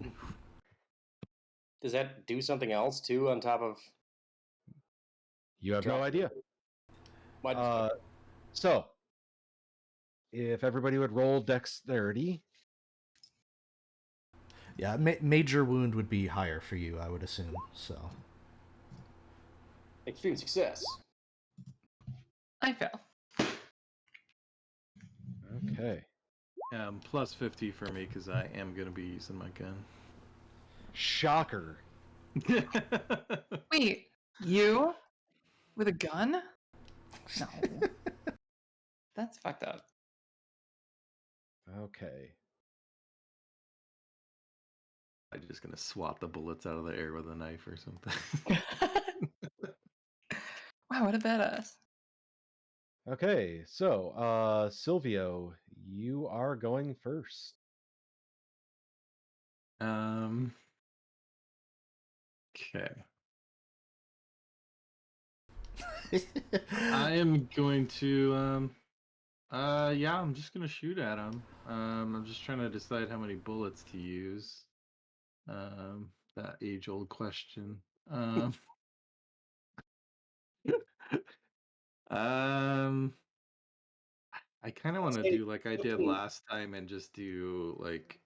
Does that do something else too on top of? You have no idea. What? So, if everybody would roll dexterity. Yeah, major wound would be higher for you, I would assume. So. Extreme success. I fail. Okay. Plus 50 for me because I am going to be using my gun. Shocker. Wait, you with a gun? No. That's fucked up. Okay. I'm just going to swat the bullets out of the air with a knife or something. Wow, what a badass. Okay, so Silvio, you are going first. Okay. I am going to I'm just gonna shoot at him. I'm just trying to decide how many bullets to use. That age-old question. Um, I kind of want to do like I did last time and just do like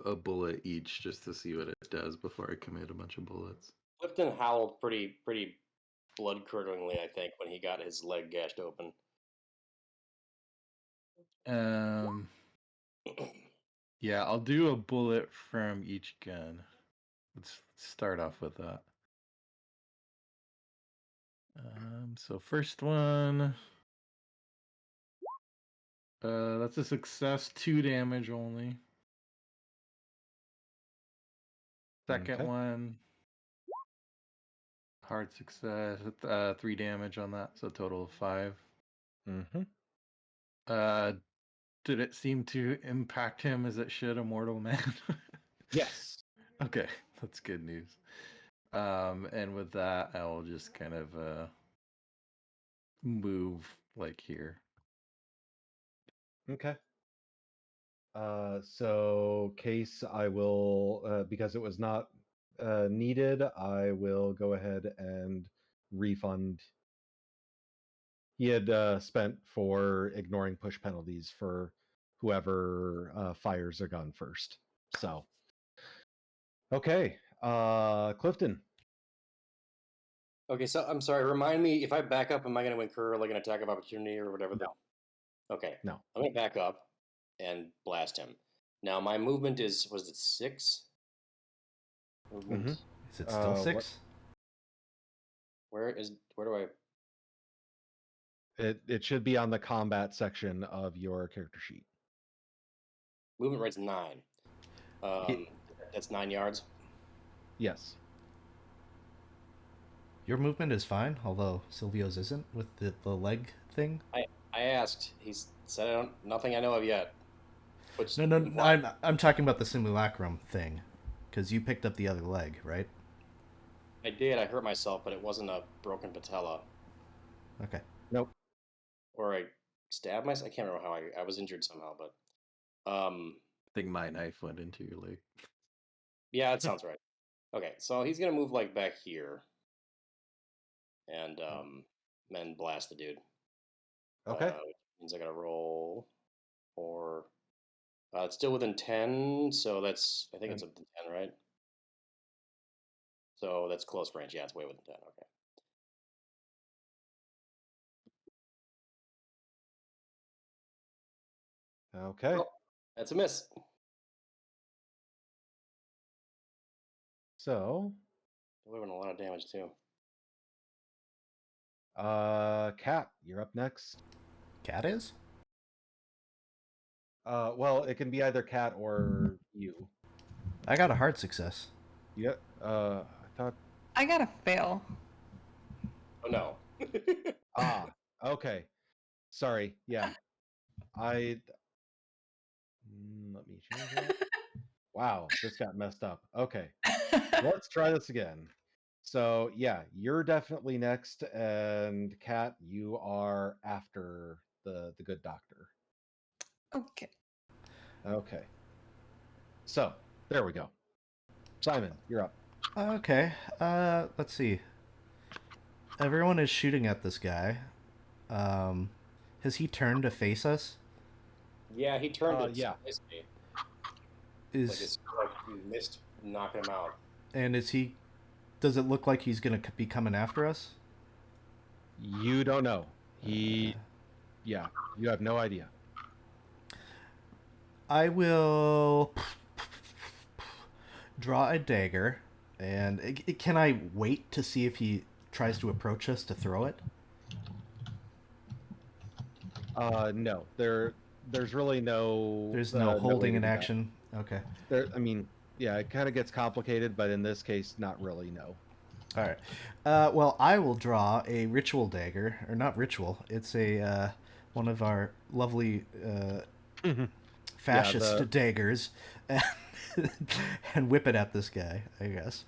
a bullet each just to see what it does before I commit a bunch of bullets. Clifton howled pretty blood-curdlingly, I think, when he got his leg gashed open. Yeah, I'll do a bullet from each gun. Let's start off with that. So first one, that's a success, 2 damage only. Second Okay. one, hard success, 3 damage on that, so a total of 5. Mm-hmm. Did it seem to impact him as it should a mortal man? Yes. Okay, that's good news. And with that, I will just kind of move like here. Okay. So case I will, because it was not needed, I will go ahead and refund. He had spent for ignoring push penalties for whoever fires a gun first. So, okay. Clifton. Okay, so I'm sorry. Remind me, if I back up, am I going to incur like an attack of opportunity or whatever? Okay, No. I'm going to back up and blast him. Now my movement was it 6? Movement. Mm-hmm. Is it still 6? Where do I? It should be on the combat section of your character sheet. Movement rate's 9. That's 9 yards. Yes. Your movement is fine, although Silvio's isn't with the leg thing. I asked. He said nothing I know of yet. Which No. I'm talking about the simulacrum thing, because you picked up the other leg, right? I did. I hurt myself, but it wasn't a broken patella. Okay. Nope. Or I stabbed myself. I can't remember how I was injured somehow, but I think my knife went into your leg. yeah, that sounds right. Okay, so he's gonna move like back here, and blast the dude. Okay. Which means I gotta roll for. It's still within 10, so I think it's within 10, right? So that's close range. Yeah, it's way within 10. Okay. Okay. Well, that's a miss. So, Delivering a lot of damage too. Cat, you're up next. Cat is? Well, it can be either Cat or you. I got a hard success. Yeah. I thought. I gotta fail. Oh no. Okay. Sorry. Yeah. Let me change that. Wow, this got messed up. Okay. Let's try this again. So, yeah, you're definitely next, and Kat, you are after the good doctor. Okay. Okay. So, there we go. Simon, you're up. Okay. Let's see. Everyone is shooting at this guy. Has he turned to face us? Yeah, he turned it. Yeah. Is like he missed knocking him out. and is he? Does it look like he's gonna be coming after us? You don't know. Yeah, you have no idea. I will draw a dagger, and can I wait to see if he tries to approach us to throw it? No, there's really There's no no way holding to in do that. action. Okay. I mean, yeah, it kind of gets complicated, but in this case, not really. No. All right. Well, I will draw a ritual dagger, or not ritual. It's a one of our lovely fascist the daggers, and whip it at this guy. I guess.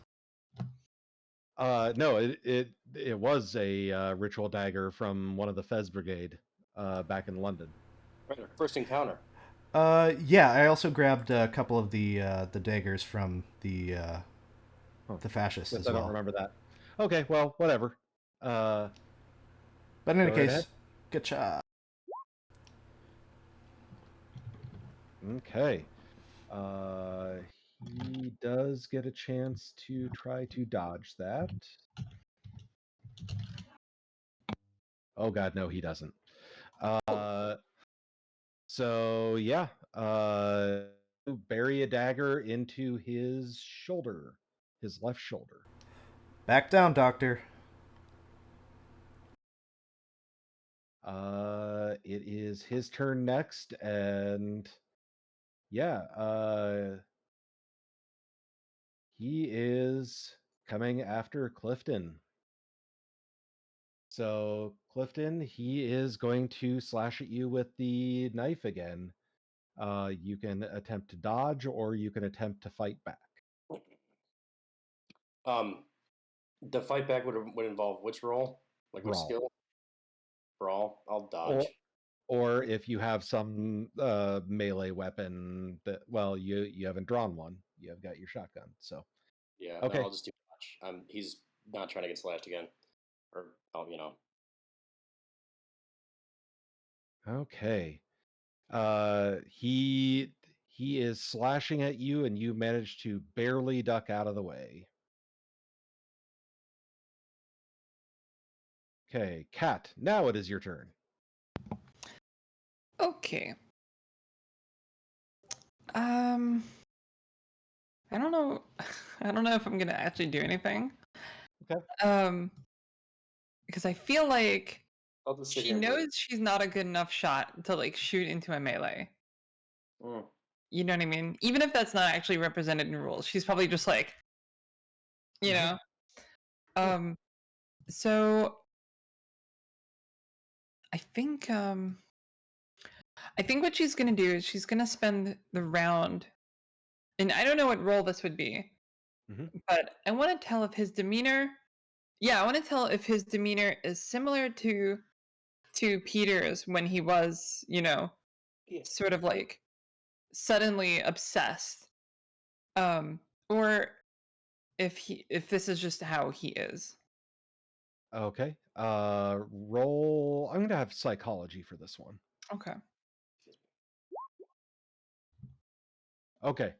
no, it was a ritual dagger from one of the Fez Brigade back in London. Right, our first encounter. Yeah. I also grabbed a couple of the daggers from the fascists Guess as I don't well. remember that. Okay, well, whatever. But in any Go right case, ahead. good job. Okay. He does get a chance to try to dodge that. Oh God, no, he doesn't. So yeah, bury a dagger into his shoulder, his left shoulder. Back down, Doctor. It is his turn next, and yeah, he is coming after Clifton. So Clifton, he is going to slash at you with the knife again. You can attempt to dodge, or you can attempt to fight back. The fight back would involve which roll? Like which Brawl. skill? Brawl. I'll Or, dodge. or if you have some melee weapon that, well, you haven't drawn one. You have got your shotgun. So Yeah, no, okay, I'll just do dodge. He's not trying to get slashed again, or okay. He is slashing at you, and you manage to barely duck out of the way. Okay, Cat. Now it is your turn. Okay. I don't know. I don't know if I'm gonna actually do anything. Okay. Because I feel like I'll just sit she here and wait. knows she's not a good enough shot to like shoot into a melee. Mm. You know what I mean? Even if that's not actually represented in rules, she's probably just like, you know. So I think what she's gonna do is she's gonna spend the round, and I don't know what role this would be, but I want to tell if his demeanor. Yeah, I want to tell if his demeanor is similar to Peter's when he was, sort of like suddenly obsessed, or if this is just how he is. Okay. Roll. I'm gonna have psychology for this one. Okay. Okay.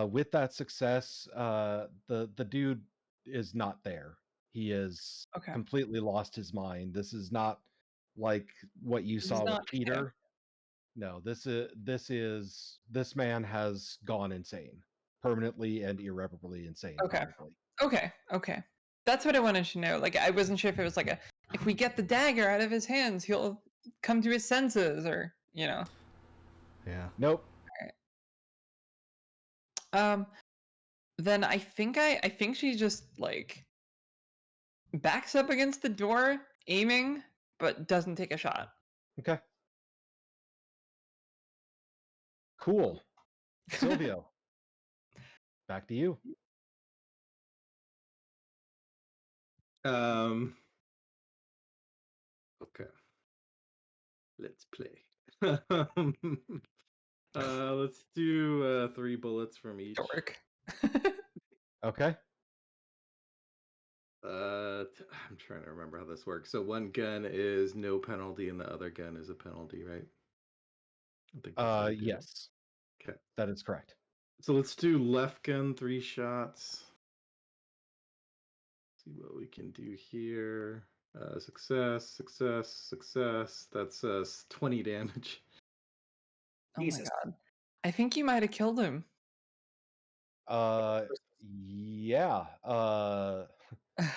With that success, the dude is not there. He is Okay. completely lost his mind. This is not like what you This saw is with not Peter. No, this man has gone insane, permanently and irreparably insane, Okay. probably. Okay. That's what I wanted to know. Like, I wasn't sure if it was like if we get the dagger out of his hands, he'll come to his senses, or Yeah. Nope. Then I think she just like backs up against the door, aiming, but doesn't take a shot. Okay. Cool. Silvio, back to you. Okay. Let's play. Let's do 3 bullets from each. Dork. Okay. I'm trying to remember how this works. So one gun is no penalty, and the other gun is a penalty, right? I think that's how we did it. Yes. Okay. That is correct. So let's do left gun 3 shots. See what we can do here. Success. That's 20 damage. Oh Jesus. my god. I think you might have killed him. Yeah.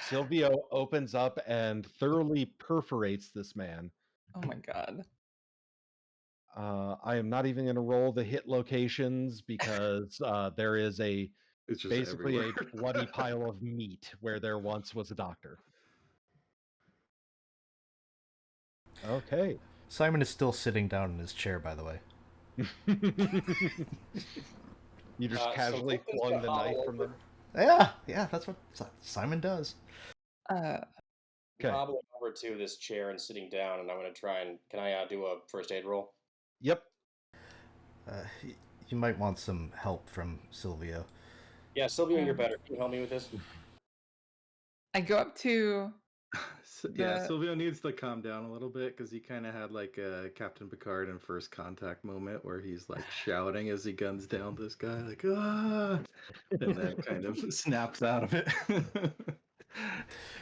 Silvio opens up and thoroughly perforates this man. Oh my god. I am not even going to roll the hit locations because there is It's just basically everywhere. a bloody pile of meat where there once was a doctor. Okay. Simon is still sitting down in his chair, by the way. You just So casually Clifton's flung gonna the hobble knife from over- there. Yeah, that's what Simon does. Okay. Hobbling over to this chair and sitting down, and I'm going to try and... Can I do a first aid roll? Yep. You might want some help from Silvio. Yeah, Silvio, you're better. Can you help me with this? I go up to Yeah, The- Silvio needs to calm down a little bit because he kind of had like a Captain Picard in First Contact moment where he's like shouting as he guns down this guy, like, ah, and then kind of snaps out of it.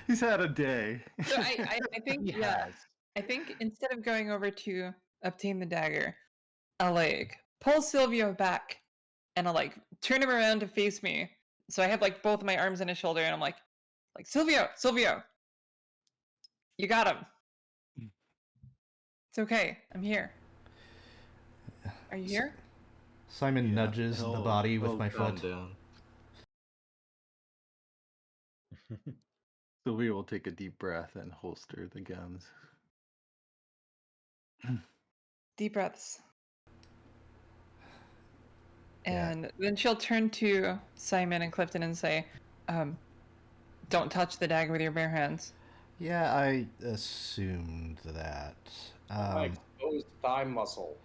He's had a day. so I think He yeah. has. I think instead of going over to obtain the dagger, I'll like pull Silvio back and I'll like turn him around to face me. So I have like both my arms on his shoulder and I'm like Silvio, you got him. It's okay. I'm here. Are you here? Simon nudges the body with my calm foot. down. Silvio will take a deep breath and holster the guns. Deep breaths. Yeah. And then she'll turn to Simon and Clifton and say, don't touch the dagger with your bare hands. Yeah, I assumed that. My exposed thigh muscle.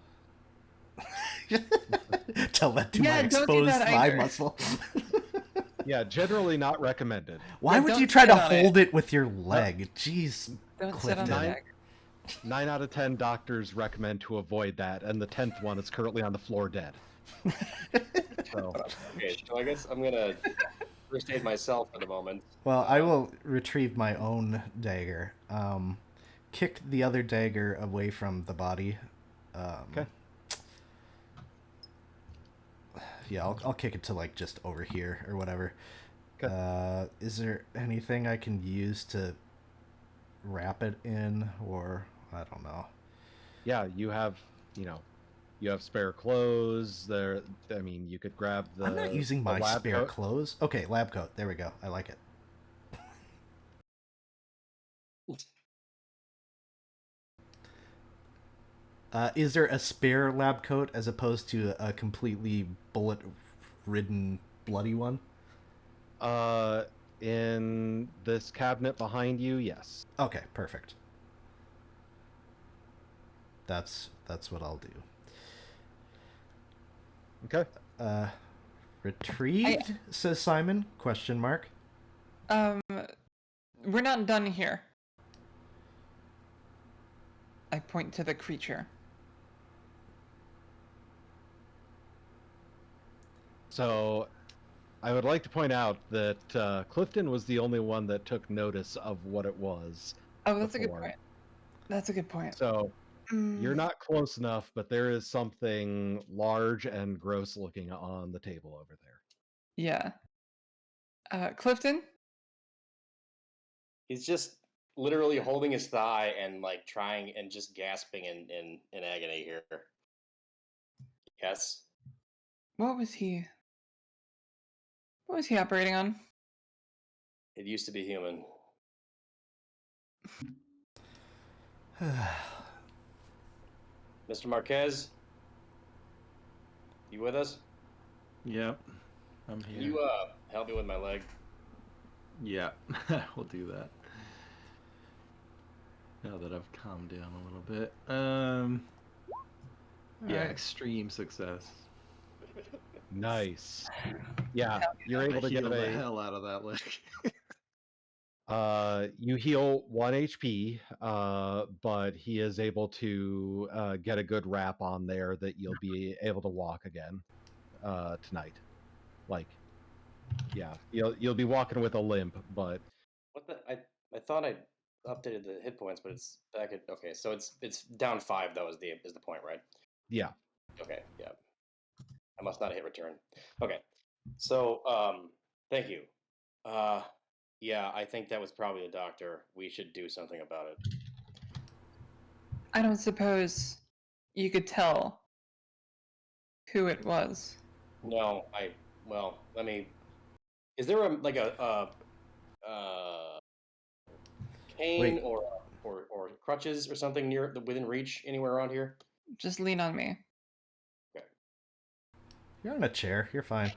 Tell that to Yeah, my don't do exposed that thigh either. muscle. Yeah, generally not recommended. Why Yeah, would don't you try sit to on it. hold it with your leg? Jeez, Don't sit on the Clifton. dagger. 9 out of 10 doctors recommend to avoid that, and the 10th one is currently on the floor dead. So, Okay, so I guess I'm going to first aid myself for the moment. Well, I will retrieve my own dagger. Kick the other dagger away from the body. okay. Yeah, I'll kick it to like just over here or whatever. Okay. Is there anything I can use to wrap it in, or I don't know? Yeah, you have spare clothes. I mean, you could grab the. I'm not using the my lab spare coat. clothes. Okay, lab coat. There we go. I like it. Is there a spare lab coat as opposed to a completely bullet-ridden, bloody one? In this cabinet behind you, yes. Okay, perfect. That's what I'll do. Okay. Retrieved, says Simon, question mark. We're not done here. I point to the creature. So, I would like to point out that Clifton was the only one that took notice of what it was. Oh, that's a good before. point. That's a good point. So, you're not close enough, but there is something large and gross looking on the table over there. Yeah. Clifton? He's just literally holding his thigh and like trying and just gasping in agony here. Yes. What was he operating on? It used to be human. Mr. Marquez? You with us? Yep, I'm here. Can you help me with my leg? Yeah, we'll do that. Now that I've calmed down a little bit. Yeah, Alright. extreme success. Nice. Yeah, you're able to get Heal the a. hell out of that leg. You heal 1 HP, but he is able to get a good wrap on there that you'll be able to walk again tonight. Like, yeah, you'll be walking with a limp, but What the? I thought I updated the hit points, but it's back at okay. So it's down 5 though is the point, right? yeah. Okay, yeah. it's not a hit return. Okay. So, thank you. Yeah, I think that was probably a doctor. We should do something about it. I don't suppose you could tell who it was. No, let me. Is there a cane Wait. or crutches or something within reach anywhere around here? Just lean on me. Okay. You're in a chair. You're fine.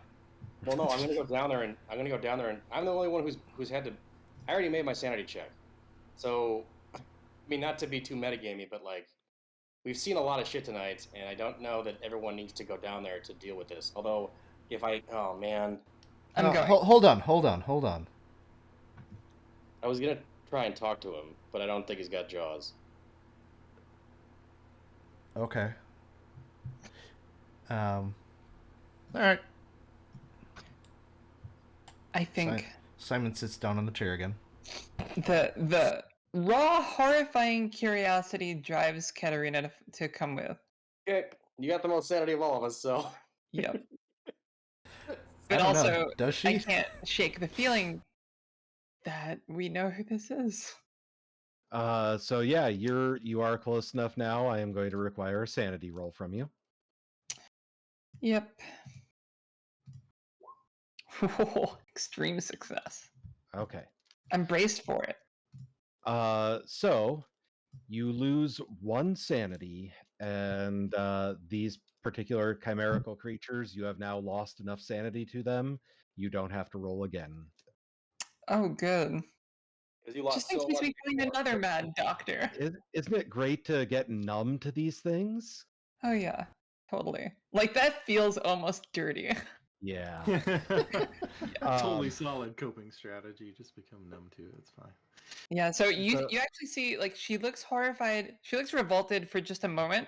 Well, no, I'm gonna go down there and I'm the only one who's had to. I already made my sanity check, so I mean, not to be too metagamey, but like we've seen a lot of shit tonight, and I don't know that everyone needs to go down there to deal with this. Although, oh man, I'm going. Hold on. I was gonna try and talk to him, but I don't think he's got jaws. Okay. All right. I think Simon sits down on the chair again. the raw, horrifying curiosity drives Katerina to come with. Okay, you got the most sanity of all of us, so. Yep. I But don't know, also, does she? I can't shake the feeling that we know who this is. So yeah, you are close enough now. I am going to require a sanity roll from you. Yep. Extreme success. Okay. I'm braced for it. So you lose one sanity, and these particular chimerical creatures, you have now lost enough sanity to them. You don't have to roll again. Oh, good. Because you lost Just so makes much me feeling before. another mad doctor. Isn't it great to get numb to these things? Oh yeah, totally. Like that feels almost dirty. Yeah. Totally solid coping strategy. Just become numb to it. It's fine. Yeah, so you So- you actually see like she looks horrified. She looks revolted for just a moment,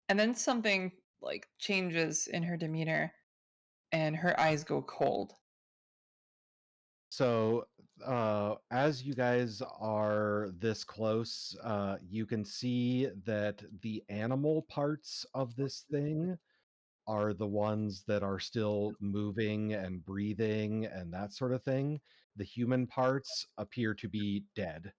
and then something like changes in her demeanor, and her eyes go cold. So, as you guys are this close, you can see that the animal parts of this thing are the ones that are still moving and breathing and that sort of thing. The human parts appear to be dead.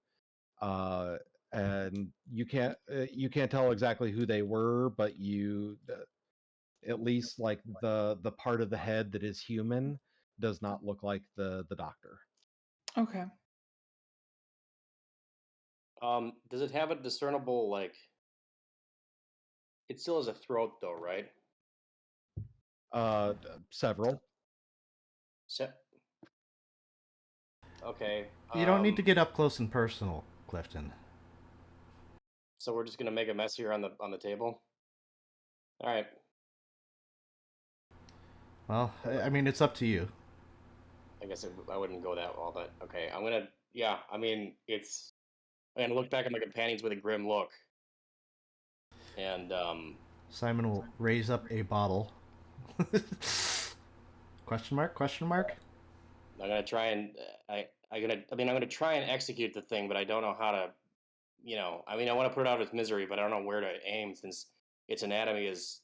And you can't tell exactly who they were, but you at least like the part of the head that is human does not look like the doctor. Okay. Does it have a discernible like? It still has a throat, though, right? Several. Okay. You don't need to get up close and personal, Clifton. So we're just gonna make a mess here on the table. All right. Well, I mean, it's up to you. I guess I wouldn't go that well, but okay. I'm gonna. Yeah. I mean, I'm gonna look back at my companions with a grim look. And Simon will raise up a bottle. Question mark? Question mark? I'm gonna try and I'm gonna try and execute the thing, but I don't know how to. I mean, I want to put it out of its misery, but I don't know where to aim since its anatomy is.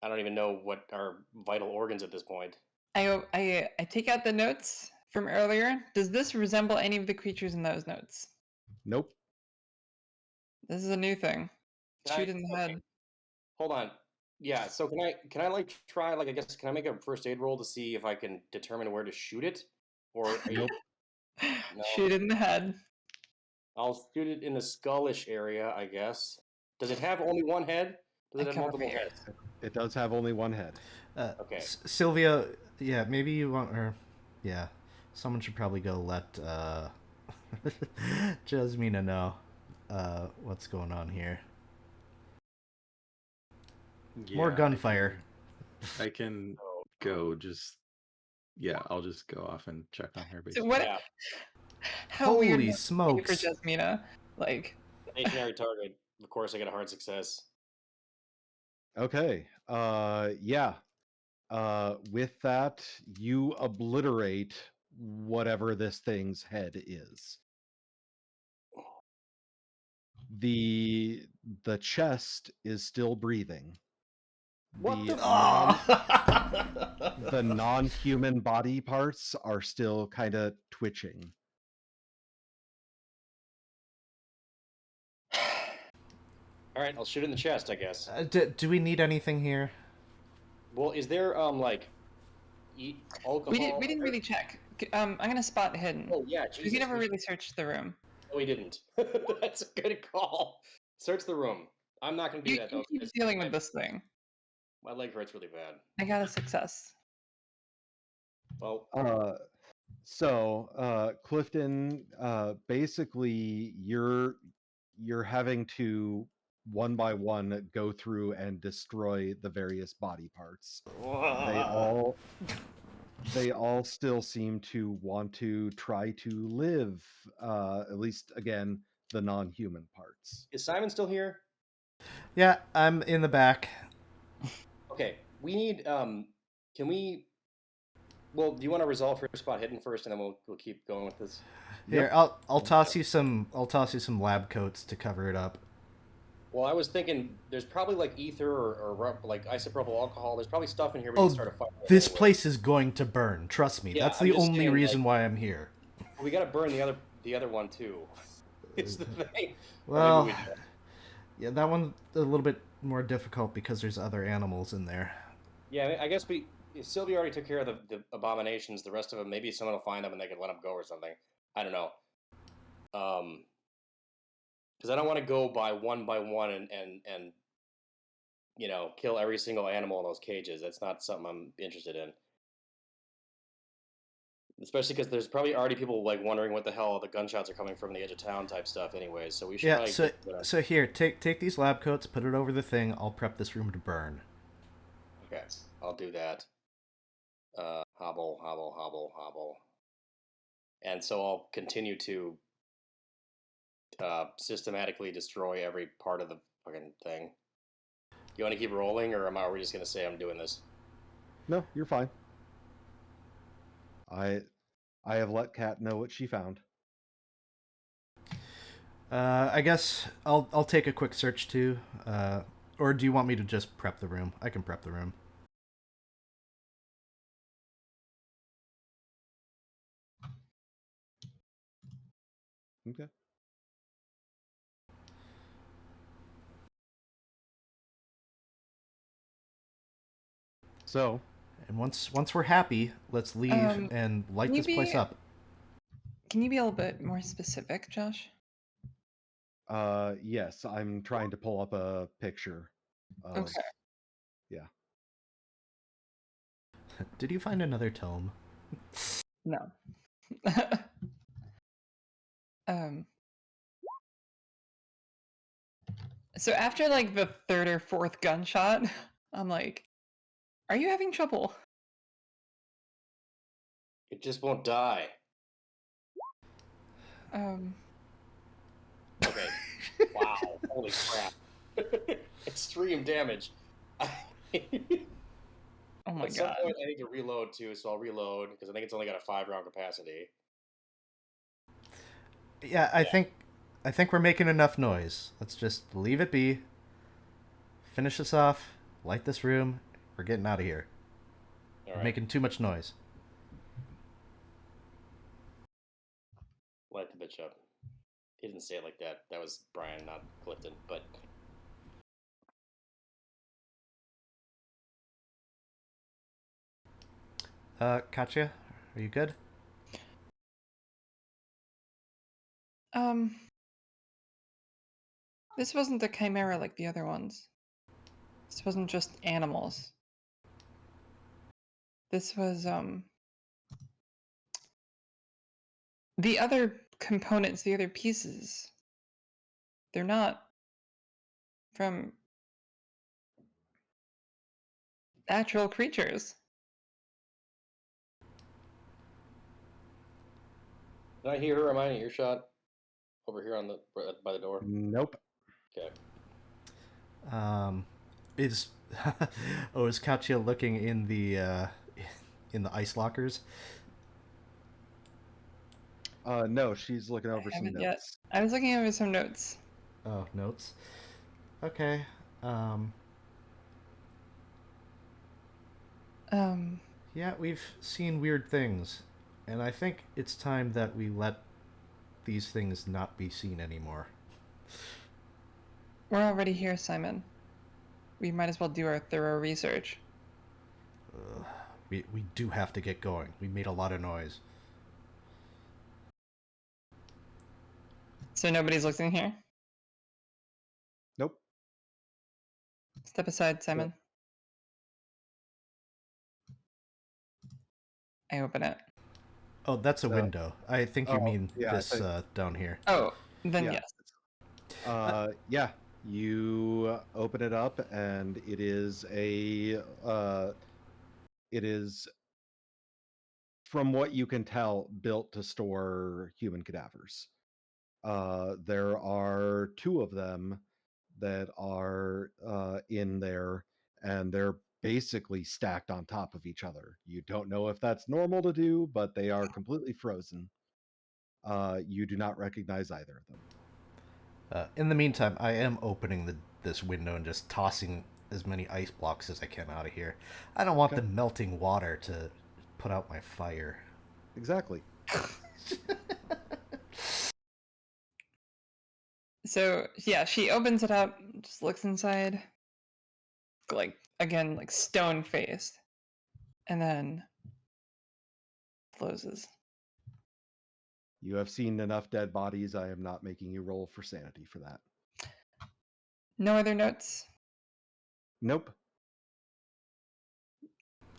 I don't even know what are vital organs at this point. I take out the notes from earlier. Does this resemble any of the creatures in those notes? Nope. This is a new thing. Shoot in the head. Hold on. Yeah. So can I like try like I guess can I make a first aid roll to see if I can determine where to shoot it, or are you? No. Shoot in the head. I'll shoot it in the skullish area, I guess. Does it have only one head? Does it have come over multiple here. heads? It does have only one head. Okay. Sylvia, yeah, maybe you want her. Yeah, someone should probably go let Jasmina know what's going on here. More Yeah, gunfire. I can go just. Yeah, I'll just go off and check on her. So Basically. what? Yeah. How weird Holy must it be for smokes! Jasmina? Like, Stationary target. Of course, I get a hard success. Okay. Yeah. With that, you obliterate whatever this thing's head is. The chest is still breathing. What the the non-human body parts are still kind of twitching. All right, I'll shoot in the chest, I guess. Do we need anything here? Well, is there like alcohol? We didn't really check. I'm gonna spot hidden. Oh yeah, Jesus. We never really searched the room. No, we didn't. That's a good call. Search the room. I'm not gonna do that though. You keep dealing with this thing. My leg hurts really bad. I got a success. Well, Clifton, basically you're having to one by one go through and destroy the various body parts. They all still seem to want to try to live, at least again, the non-human parts. is Simon still here? Yeah, I'm in the back. Okay, we need. Can we? Well, do you want to resolve for spot hidden first, and then we'll keep going with this? Here, Yep. I'll toss you some lab coats to cover it up. Well, I was thinking there's probably like ether or like isopropyl alcohol. There's probably stuff in here we can start a fire. This place is going to burn. Trust me. Yeah, That's I'm the just only saying, reason why I'm here. We got to burn the other one too. It's the thing. Well, Maybe we don't. yeah, that one's a little bit more difficult because there's other animals in there. Yeah, I guess Sylvia already took care of the abominations. The rest of them, maybe someone will find them and they can let them go or something. I don't know. Because I don't want to go by one and kill every single animal in those cages. That's not something I'm interested in. Especially because there's probably already people like wondering what the hell the gunshots are coming from the edge of town type stuff. Anyways, so we should. Yeah. So here, take these lab coats, put it over the thing. I'll prep this room to burn. Okay, I'll do that. Hobble. And so I'll continue to systematically destroy every part of the fucking thing. You want to keep rolling, or are we just going to say I'm doing this? No, you're fine. I have let Kat know what she found. I guess I'll take a quick search too. Or do you want me to just prep the room? I can prep the room. Okay. So, and once we're happy, let's leave and light this place up. Can you be a little bit more specific, Josh? Yes, I'm trying to pull up a picture. Okay. Yeah. Did you find another tome? No. So after like the third or fourth gunshot, I'm like, are you having trouble? It just won't die. Okay. Wow. Holy crap. Extreme damage. Oh my At some god. point, I need to reload too, so I'll reload because I think it's only got a 5-round capacity. Yeah, I think we're making enough noise. Let's just leave it be. Finish this off. Light this room. We're getting out of here. All We're right. making too much noise. Light the bitch up. He didn't say it like that. That was Brian, not Clifton. But Katya, are you good? This wasn't a chimera like the other ones. This wasn't just animals. This was the other components, the other pieces. They're not from natural creatures. did I hear her? Am I in earshot? Over here by the door? Nope. Okay. Is Katya looking in the ice lockers? No, she's looking over some notes. Yet. I was looking over some notes. Oh, notes. Okay. Yeah, we've seen weird things, and I think it's time that we let these things not be seen anymore. We're already here, Simon. We might as well do our thorough research. We do have to get going. We made a lot of noise. So nobody's looking here? Nope. Step aside, Simon. I open it. Oh, that's a So- window. I think you Oh, mean yeah, I this think- down here. Oh, then Yeah. yes. Yeah, you open it up, and it is from what you can tell, built to store human cadavers. There are two of them that are in there, and they're basically stacked on top of each other. You don't know if that's normal to do, but they are completely frozen. You do not recognize either of them. In the meantime, I am opening this window and just tossing as many ice blocks as I can out of here. I don't want Okay. the melting water to put out my fire. Exactly. So yeah, she opens it up, just looks inside, like again, like stone faced, and then closes. You have seen enough dead bodies. I am not making you roll for sanity for that. No other notes. Nope.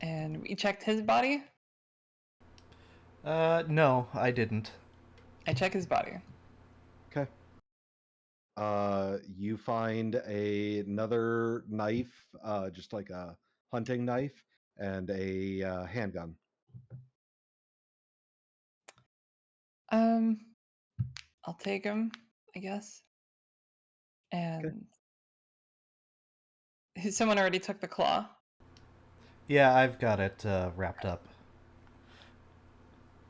And we checked his body. No, I didn't. I check his body. Okay. You find another knife, just like a hunting knife, and a handgun. I'll take him, I guess. And someone already took the claw. Yeah, I've got it wrapped up.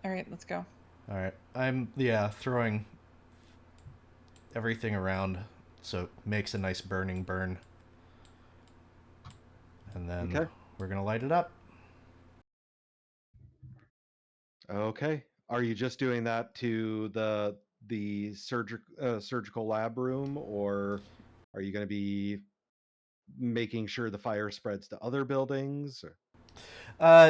All right, let's go. All right, I'm throwing everything around so it makes a nice burning burn, and then Okay. we're gonna light it up. Okay. Are you just doing that to the surgical lab room, or are you going to be making sure the fire spreads to other buildings? Or...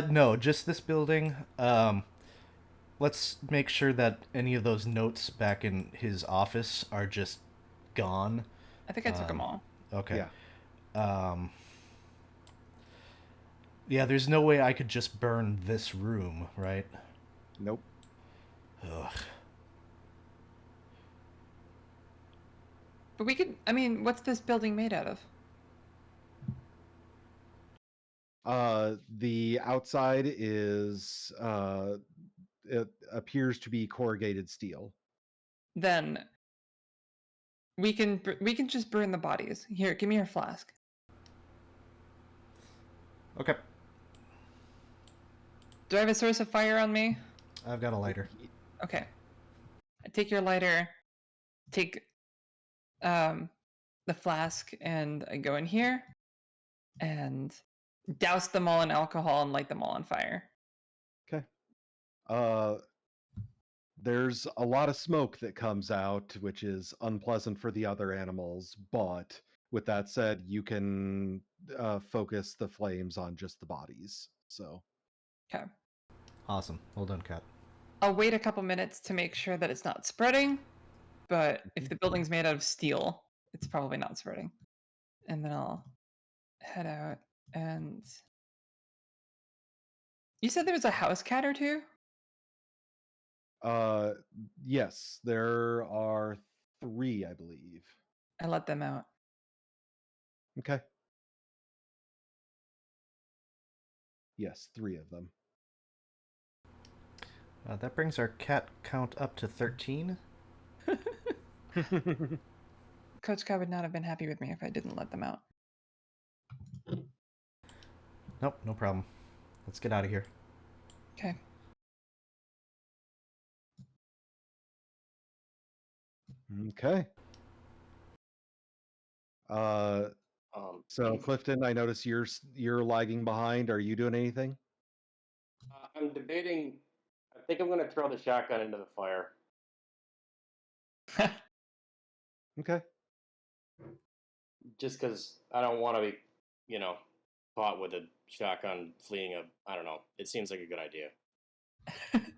No, just this building. Let's make sure that any of those notes back in his office are just gone. I think I took them all. Okay. Yeah. Yeah, there's no way I could just burn this room, right? Nope. Ugh. But we could. I mean, what's this building made out of? The outside is it appears to be corrugated steel. Then we can just burn the bodies. Here, give me your flask. Okay. Do I have a source of fire on me? I've got a lighter. Okay. I take your lighter, take the flask, and I go in here and douse them all in alcohol and light them all on fire. Okay. There's a lot of smoke that comes out, which is unpleasant for the other animals, but with that said, you can focus the flames on just the bodies. So, Okay. Awesome. Well done, Kat. I'll wait a couple minutes to make sure that it's not spreading, but if the building's made out of steel, it's probably not spreading. And then I'll head out and... You said there was a house cat or two? yes, there are 3, I believe. I let them out. Okay. Yes, 3 of them. That brings our cat count up to 13. Coach Kai would not have been happy with me if I didn't let them out. Nope, no problem. Let's get out of here. Okay. Okay. So Clifton, I notice you're lagging behind. Are you doing anything? I'm debating. I think I'm going to throw the shotgun into the fire. Okay. Just because I don't want to be, caught with a shotgun fleeing I don't know. It seems like a good idea.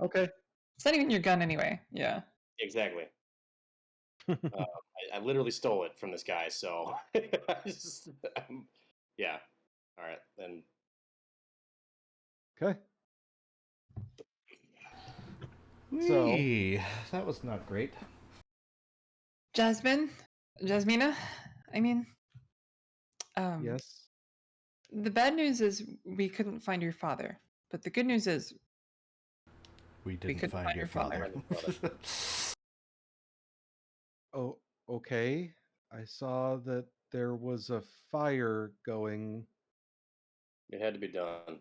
Okay. It's not even your gun anyway. Yeah. Exactly. I literally stole it from this guy, so yeah. All right, then. Okay. Whee! That was not great. Jasmina, I mean, Yes. the bad news is we couldn't find your father, but the good news is We didn't couldn't find find your your father. father. Oh, okay. I saw that there was a fire going. It had to be done.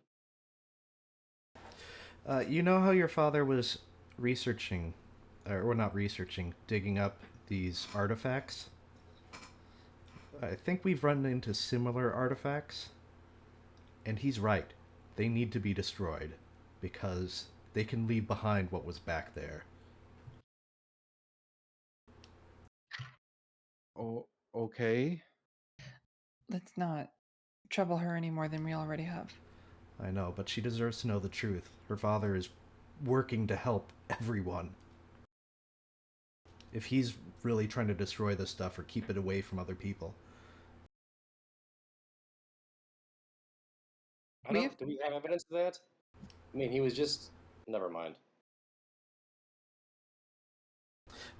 You know how your father was researching, or not researching, digging up these artifacts? I think we've run into similar artifacts. And he's right. They need to be destroyed because they can leave behind what was back there. Oh, okay. Let's not trouble her any more than we already have. I know, but she deserves to know the truth. Her father is working to help everyone. If he's really trying to destroy this stuff or keep it away from other people. Do we have evidence of that? I mean, he was just. Never mind.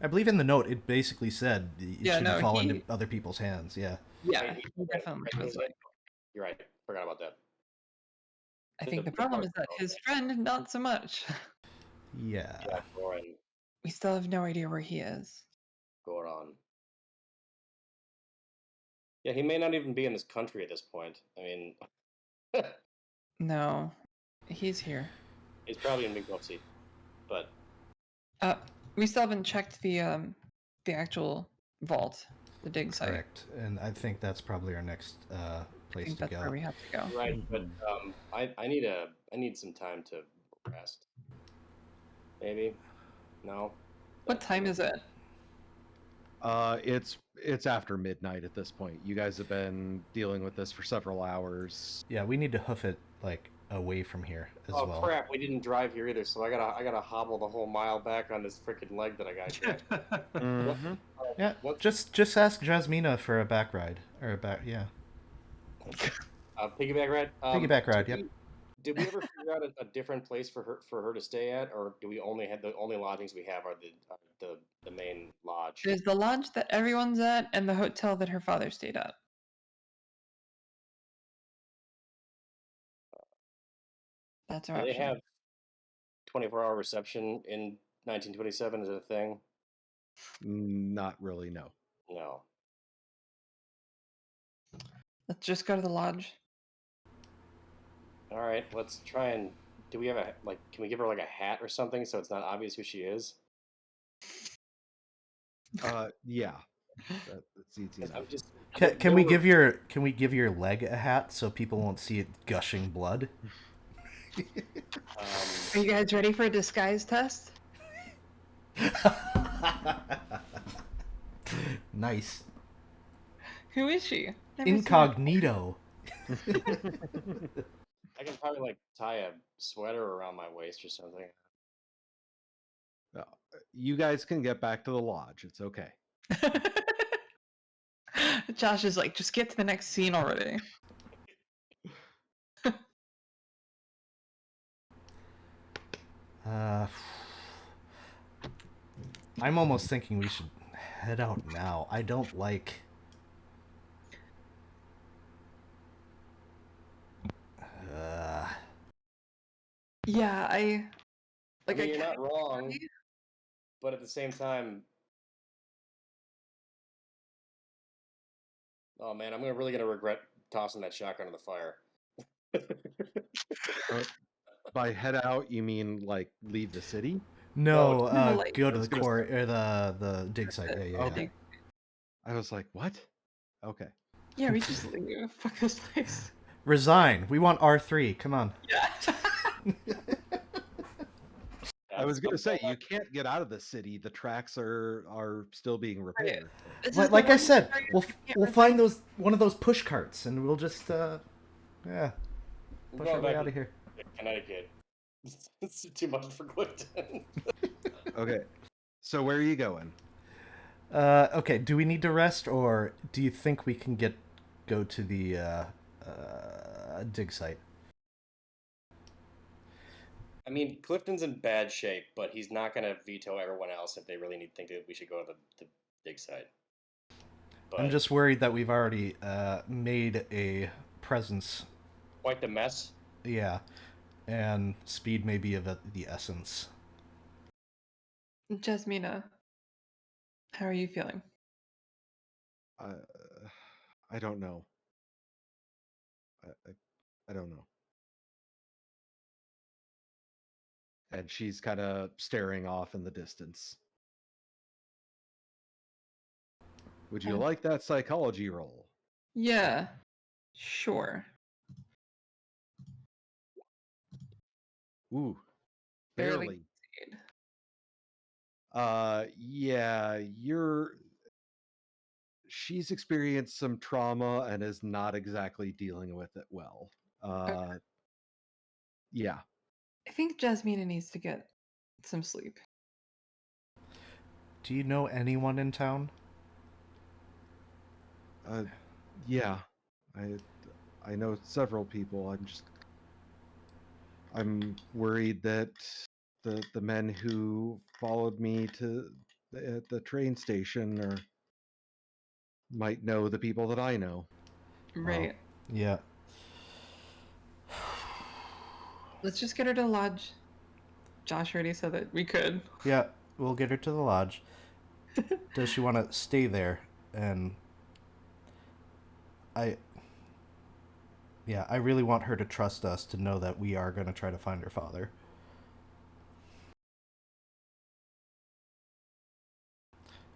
I believe in the note it basically said it shouldn't fall into other people's hands. Yeah. Yeah, he definitely was like. You're right. Forgot about that. I think the problem is that his friend, not so much. Yeah. Yeah, Goran. We still have no idea where he is. Goran. Yeah, he may not even be in this country at this point. I mean, No, he's here. he's probably in Migopsi, but We still haven't checked the actual vault, the dig site. Correct. And I think that's probably our next I place think to that's go. where we have to go. right. But I need some time to rest. Maybe. No. What time is it? It's after midnight at this point. You guys have been dealing with this for several hours. Yeah, we need to hoof it like away from here as Oh well. crap! We didn't drive here either, so I gotta hobble the whole mile back on this freaking leg that I got here. Mm-hmm. Yeah, just ask Jasmina for a back ride or a back. Yeah. Piggyback ride. Piggyback ride. Yep. Did we ever figure out a different place for her to stay at, or do we only have the only lodgings we have are the main lodge? There's the lodge that everyone's at and the hotel that her father stayed at. That's our Do they option. have 24-hour reception in 1927? Is it a thing? Not really, no. No. Let's just go to the lodge. All right, let's try and. Do we have can we give her like a hat or something so it's not obvious who she is? Yeah. That's easy enough. I'm just. Can we give your leg a hat so people won't see it gushing blood? Are you guys ready for a disguise test? Nice. Who is she? Incognito. I can probably tie a sweater around my waist or something. You guys can get back to the lodge. It's okay. Josh is like, just get to the next scene already. I'm almost thinking we should head out now. I don't like. Yeah, I mean, you're not wrong, but at the same time, oh man, I'm really gonna regret tossing that shotgun in the fire. By head out, you mean leave the city? No, go to the core or the dig site. Yeah. Okay. I was like, what? Okay. Yeah, we just leave. Fuck this place. Resign. We want R3. Come on. Yeah. I was going to say, you can't get out of the city. The tracks are still being repaired. This is But the like I one said, area we'll we can't we'll resign. find one of those push carts, and we'll just We're push going our way back out to of here. Connecticut. It's too much for Clifton. Okay. So where are you going? Okay. Do we need to rest, or do you think we can go to the dig site? I mean, Clifton's in bad shape, but he's not going to veto everyone else if they really think that we should go to the dig site. But I'm just worried that we've already made a presence. quite the mess. Yeah, and speed may be of the essence. Jasmina, how are you feeling? I don't know. I don't know. And she's kind of staring off in the distance. Would you like that psychology roll? Yeah, sure. Ooh, Barely barely. succeed. Yeah, she's experienced some trauma and is not exactly dealing with it well. Yeah. I think Jasmina needs to get some sleep. Do you know anyone in town? Yeah. I know several people. I'm worried that the men who followed me to the train station might know the people that I know. Right. Yeah. Let's just get her to the lodge. Josh already said that we could. Yeah, we'll get her to the lodge. Does she want to stay there? And I really want her to trust us, to know that we are going to try to find her father.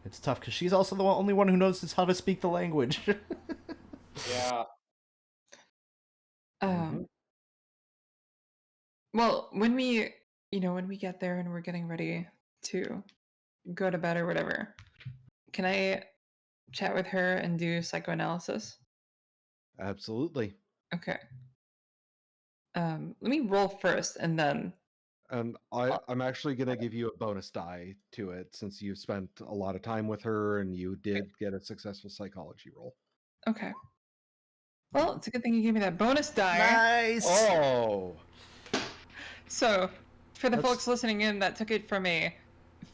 It's tough because she's also the only one who knows how to speak the language. Yeah. Well, when we get there and we're getting ready to go to bed or whatever, can I chat with her and do psychoanalysis? Absolutely. Okay. Let me roll first and then. And I'm actually going to give you a bonus die to it since you've spent a lot of time with her and you did get a successful psychology roll. Okay. Well, it's a good thing you gave me that bonus die. Nice! Oh! So, for the folks listening in, that took it from a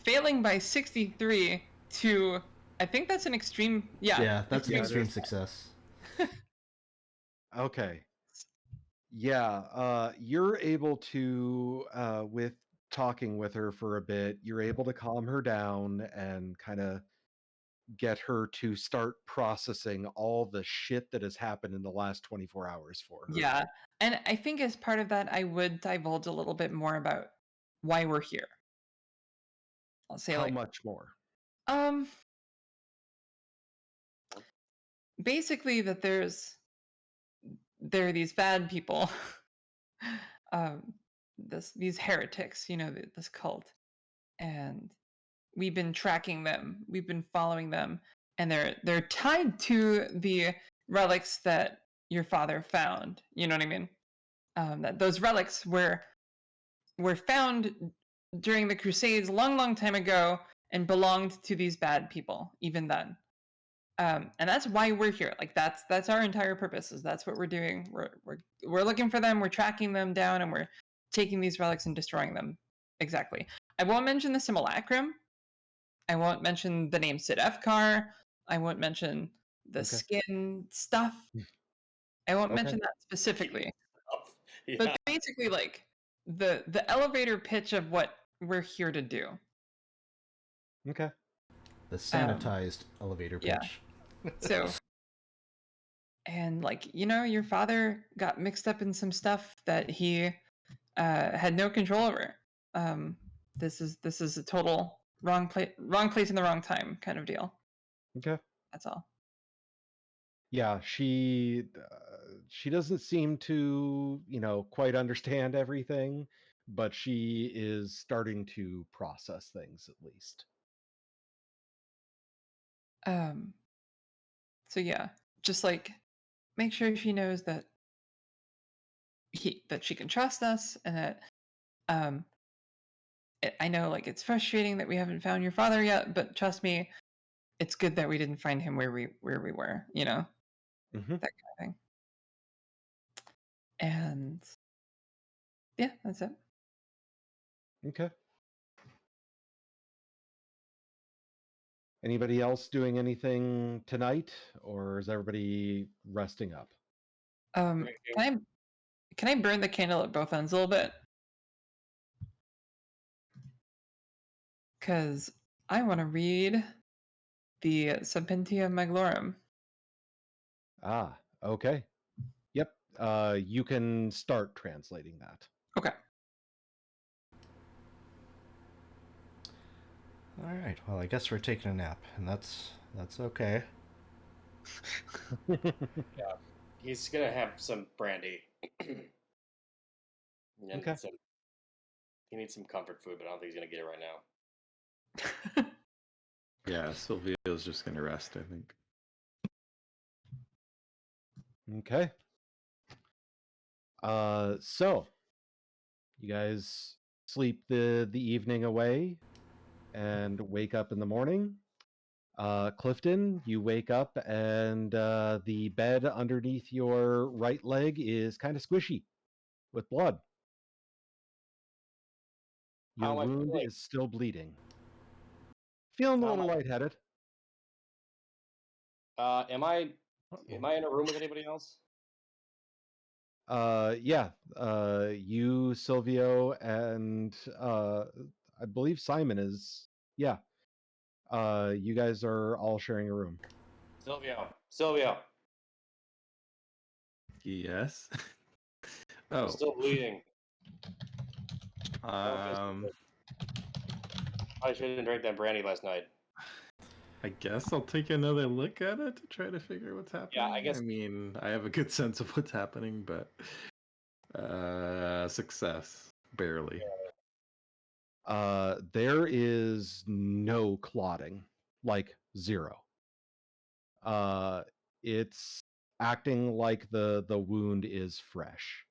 failing by 63 to, I think that's an extreme. Yeah, that's an extreme success. Okay. Yeah, you're able to, with talking with her for a bit, you're able to calm her down and kind of get her to start processing all the shit that has happened in the last 24 hours for her. Yeah. And I think as part of that, I would divulge a little bit more about why we're here. I'll say How much more? Basically that there are these bad people, these heretics, this cult, and we've been tracking them, we've been following them, and they're tied to the relics that your father found. You know what I mean? That those relics were found during the Crusades a long time ago and belonged to these bad people even then. And that's why we're here. Like that's our entire purpose. Is that's what we're doing. We're looking for them. We're tracking them down, and we're taking these relics and destroying them. Exactly. I won't mention the simulacrum. I won't mention the name Sid Efkar. I won't mention the skin stuff. I won't mention that specifically. Yeah. But basically, like the elevator pitch of what we're here to do. Okay. The sanitized elevator pitch. Yeah. So, and your father got mixed up in some stuff that he had no control over. This is a total wrong place in the wrong time kind of deal. Okay. That's all. Yeah, she doesn't seem to, quite understand everything, but she is starting to process things at least. Um, so yeah, just like make sure she knows that she can trust us, and that um I know like it's frustrating that we haven't found your father yet, but trust me, it's good that we didn't find him where we were, Hmm. that kind of thing. And yeah, that's it. Okay. Anybody else doing anything tonight, or is everybody resting up? Can I burn the candle at both ends a little bit? Because I want to read the Serpentia Maglorum. Ah, okay. Yep. You can start translating that. Okay. All right. Well, I guess we're taking a nap, and that's okay. He's gonna have some brandy. and Okay. he needs some comfort food, but I don't think he's gonna get it right now. Yeah, Sylvia's just gonna rest, I think. Okay. So you guys sleep the evening away and wake up in the morning. Clifton, you wake up and the bed underneath your right leg is kind of squishy with blood. Your How am I wound feeling? is still bleeding. Feeling a How am little lightheaded. am I in a room with anybody else? Yeah. You, Silvio, and I believe Simon is. Yeah. You guys are all sharing a room. Silvio, Yes. I'm Oh. still bleeding. I shouldn't drink that brandy last night. I guess I'll take another look at it to try to figure what's happening. Yeah, I guess. I mean, I have a good sense of what's happening, but success barely. There is no clotting, like zero. It's acting like the wound is fresh.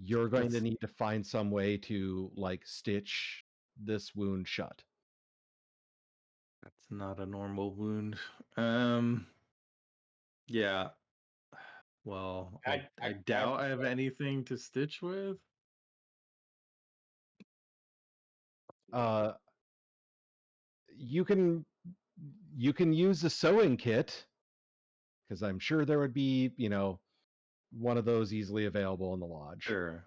You're going to need to find some way to like stitch this wound shut. That's not a normal wound. Yeah. Well, I doubt I have anything to stitch with. Uh, you can use a sewing kit because I'm sure there would be, one of those easily available in the lodge. Sure.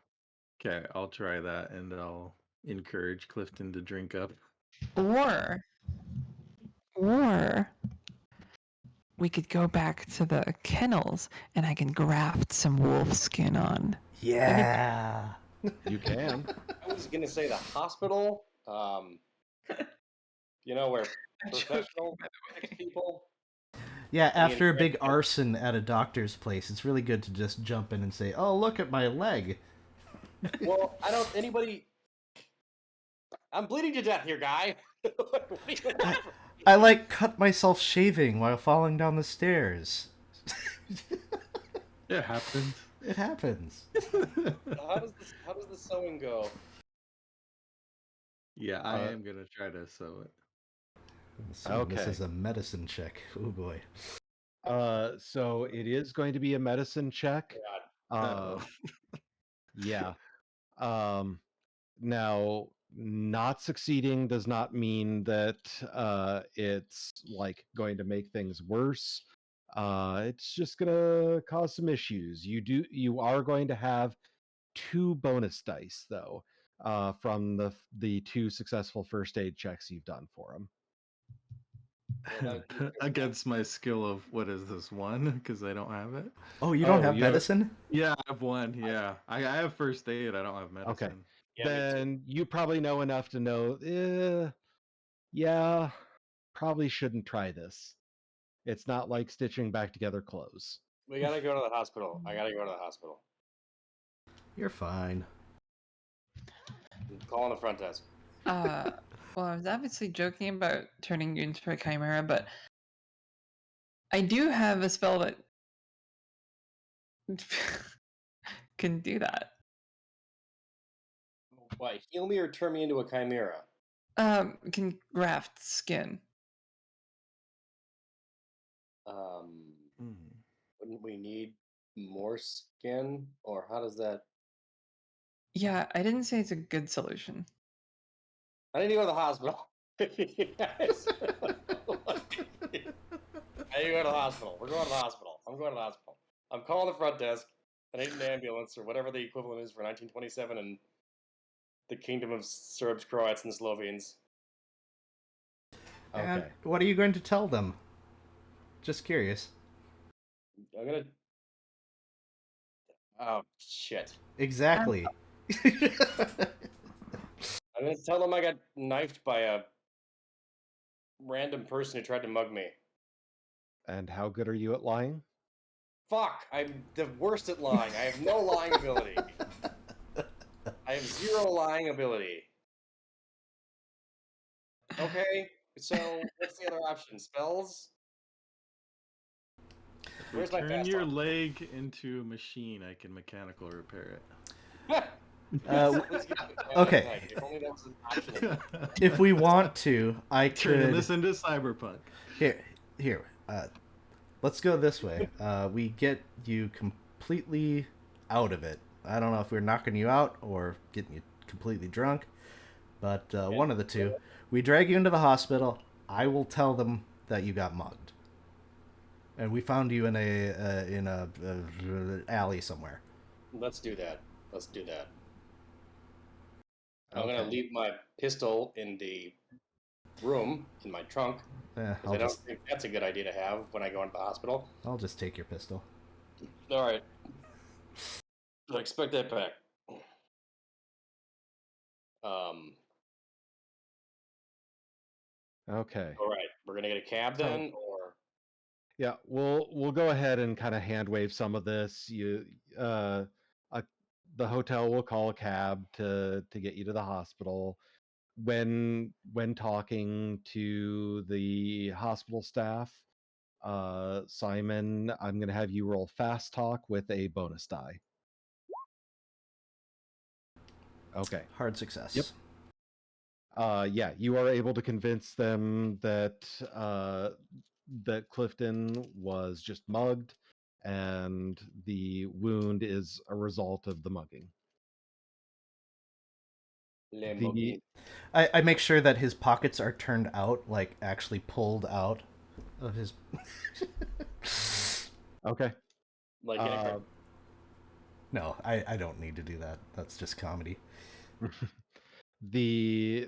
Okay, I'll try that, and I'll encourage Clifton to drink up. Or we could go back to the kennels and I can graft some wolf skin on. Yeah. You can. I was gonna say the hospital. Where professional people. Yeah, after a big arson at a doctor's place, it's really good to just jump in and say, "Oh, look at my leg." Well, I'm bleeding to death here, guy. I like cut myself shaving while falling down the stairs. It happens. It happens. How does the sewing go? Yeah, I am gonna try to sew it. This is a medicine check. Oh boy. So it is going to be a medicine check. Yeah. Now, not succeeding does not mean that it's like going to make things worse. It's just gonna cause some issues. You are going to have 2 bonus dice though, from the 2 successful first aid checks you've done for him. Against my skill of what is this, 1? Because I don't have it. Oh, you don't have medicine? Yeah, I have 1. Yeah, I have first aid. I don't have medicine. Okay. Yeah, then you probably know enough to know. Yeah, probably shouldn't try this. It's not like stitching back together clothes. We gotta go to the hospital. I gotta go to the hospital. You're fine. I'm calling the front desk. Well, I was obviously joking about turning you into a chimera, but I do have a spell that can do that. Why, heal me or turn me into a chimera? Can graft skin. Wouldn't we need more skin? Or how does that... Yeah, I didn't say it's a good solution. I need to go to the hospital. Guys. I need to go to the hospital. We're going to the hospital. I'm going to the hospital. I'm calling the front desk. I need an ambulance or whatever the equivalent is for 1927 in the Kingdom of Serbs, Croats, and Slovenes. Okay. And what are you going to tell them? Just curious. I'm gonna... Oh, shit. Exactly. I'm gonna tell them I got knifed by a random person who tried to mug me. And how good are you at lying? Fuck! I'm the worst at lying. I have no lying ability. I have 0 lying ability. Okay, so what's the other option? Spells? Where's my Turn fast your talk? leg into a machine. I can mechanical repair it. Okay. If only that was an option. If we want to, I Turning could. this into cyberpunk. Here. Let's go this way. We get you completely out of it. I don't know if we're knocking you out or getting you completely drunk, but one of the two. We drag you into the hospital. I will tell them that you got mugged, and we found you in a alley somewhere. Let's do that. Let's do that. Okay. I'm gonna leave my pistol in the room in my trunk. I don't think that's a good idea to have when I go into the hospital. I'll just take your pistol. All right. I expect that back. Okay. All right. We're gonna get a cab then, or Yeah, we'll go ahead and kind of hand wave some of this. The hotel will call a cab to get you to the hospital. When talking to the hospital staff, Simon, I'm going to have you roll fast talk with a bonus die. Okay. Hard success. Yep. Yeah, you are able to convince them that that Clifton was just mugged, and the wound is a result of the mugging. I make sure that his pockets are turned out, like actually pulled out of his. Okay. like in a No, I don't need to do that. That's just comedy. The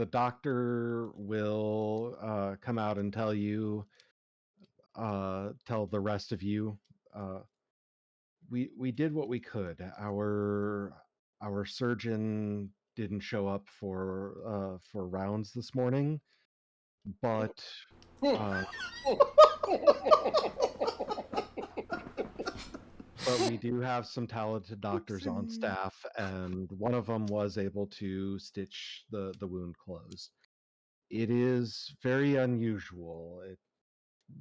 doctor will come out and tell you, tell the rest of you, we did what we could. Our surgeon didn't show up for rounds this morning, but but we do have some talented doctors on staff, and one of them was able to stitch the wound closed. It is very unusual.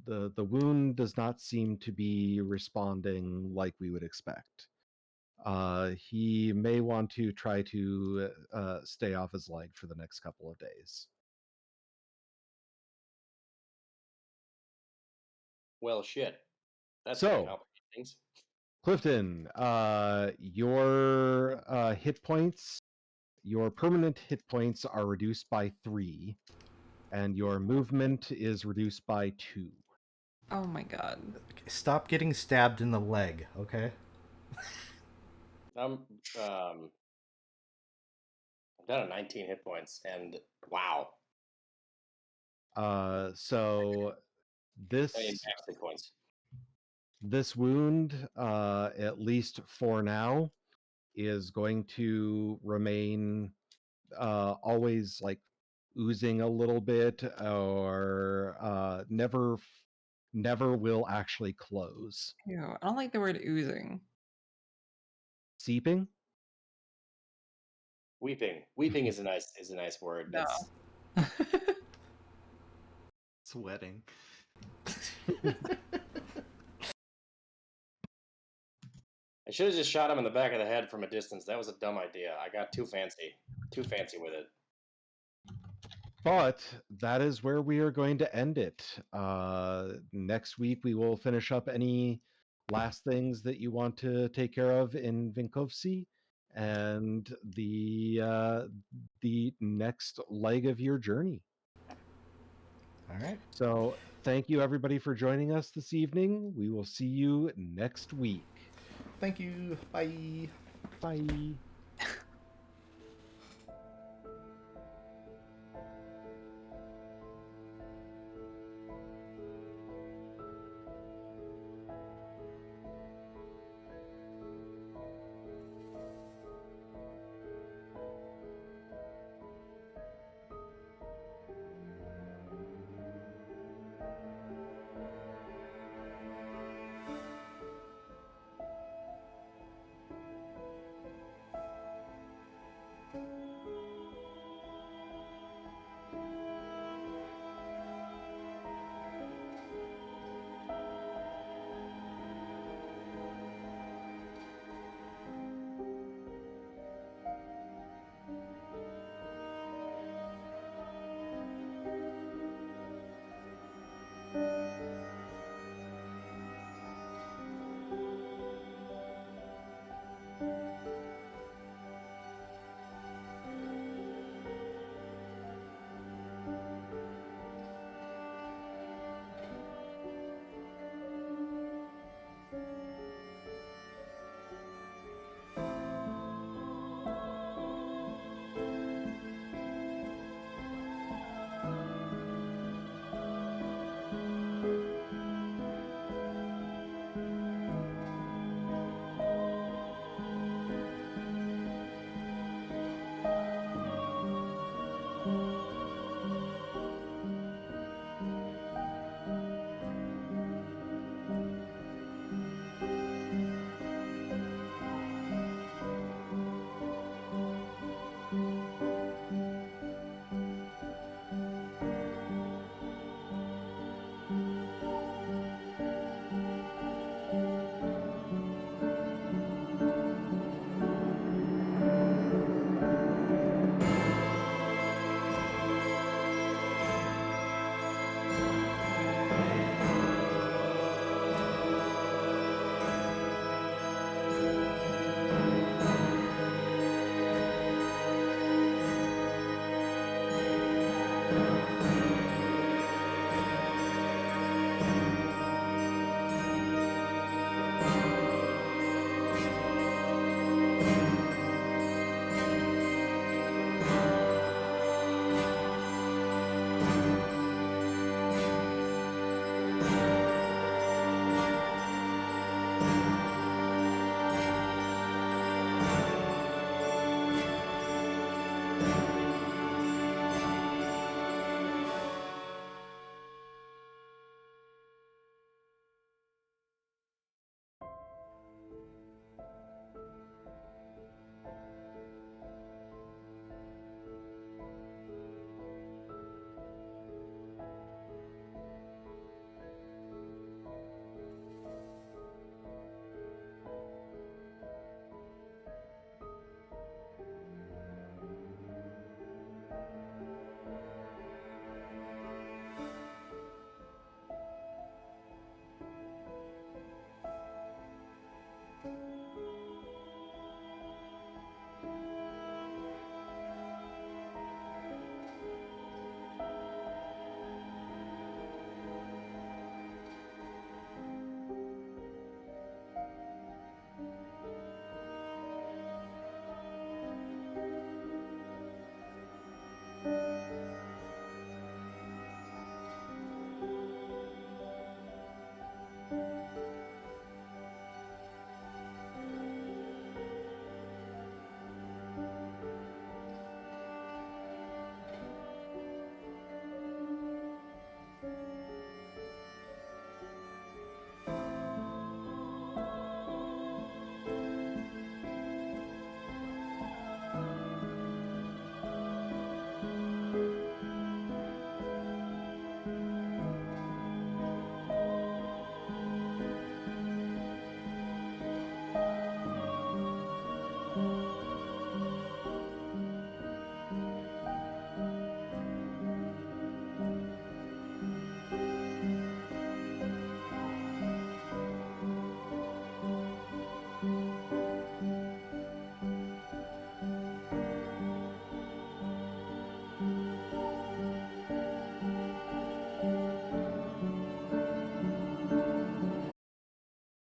The wound does not seem to be responding like we would expect. He may want to try to stay off his leg for the next couple of days. Well, shit. That's So, gonna complicate things. Clifton, your hit points, your permanent hit points are reduced by 3, and your movement is reduced by 2. Oh my god. Stop getting stabbed in the leg, okay? I'm down to 19 hit points, and wow. So this I mean, max hit points. this wound, at least for now, is going to remain always like oozing a little bit, or never never will actually close. Ew, I don't like the word oozing. Seeping? Weeping is a nice word. No. That's Sweating. I should have just shot him in the back of the head from a distance. That was a dumb idea. I got too fancy with it. But that is where we are going to end it. Next week, we will finish up any last things that you want to take care of in Vinkovci, and the next leg of your journey. All right. So thank you, everybody, for joining us this evening. We will see you next week. Thank you. Bye. Bye.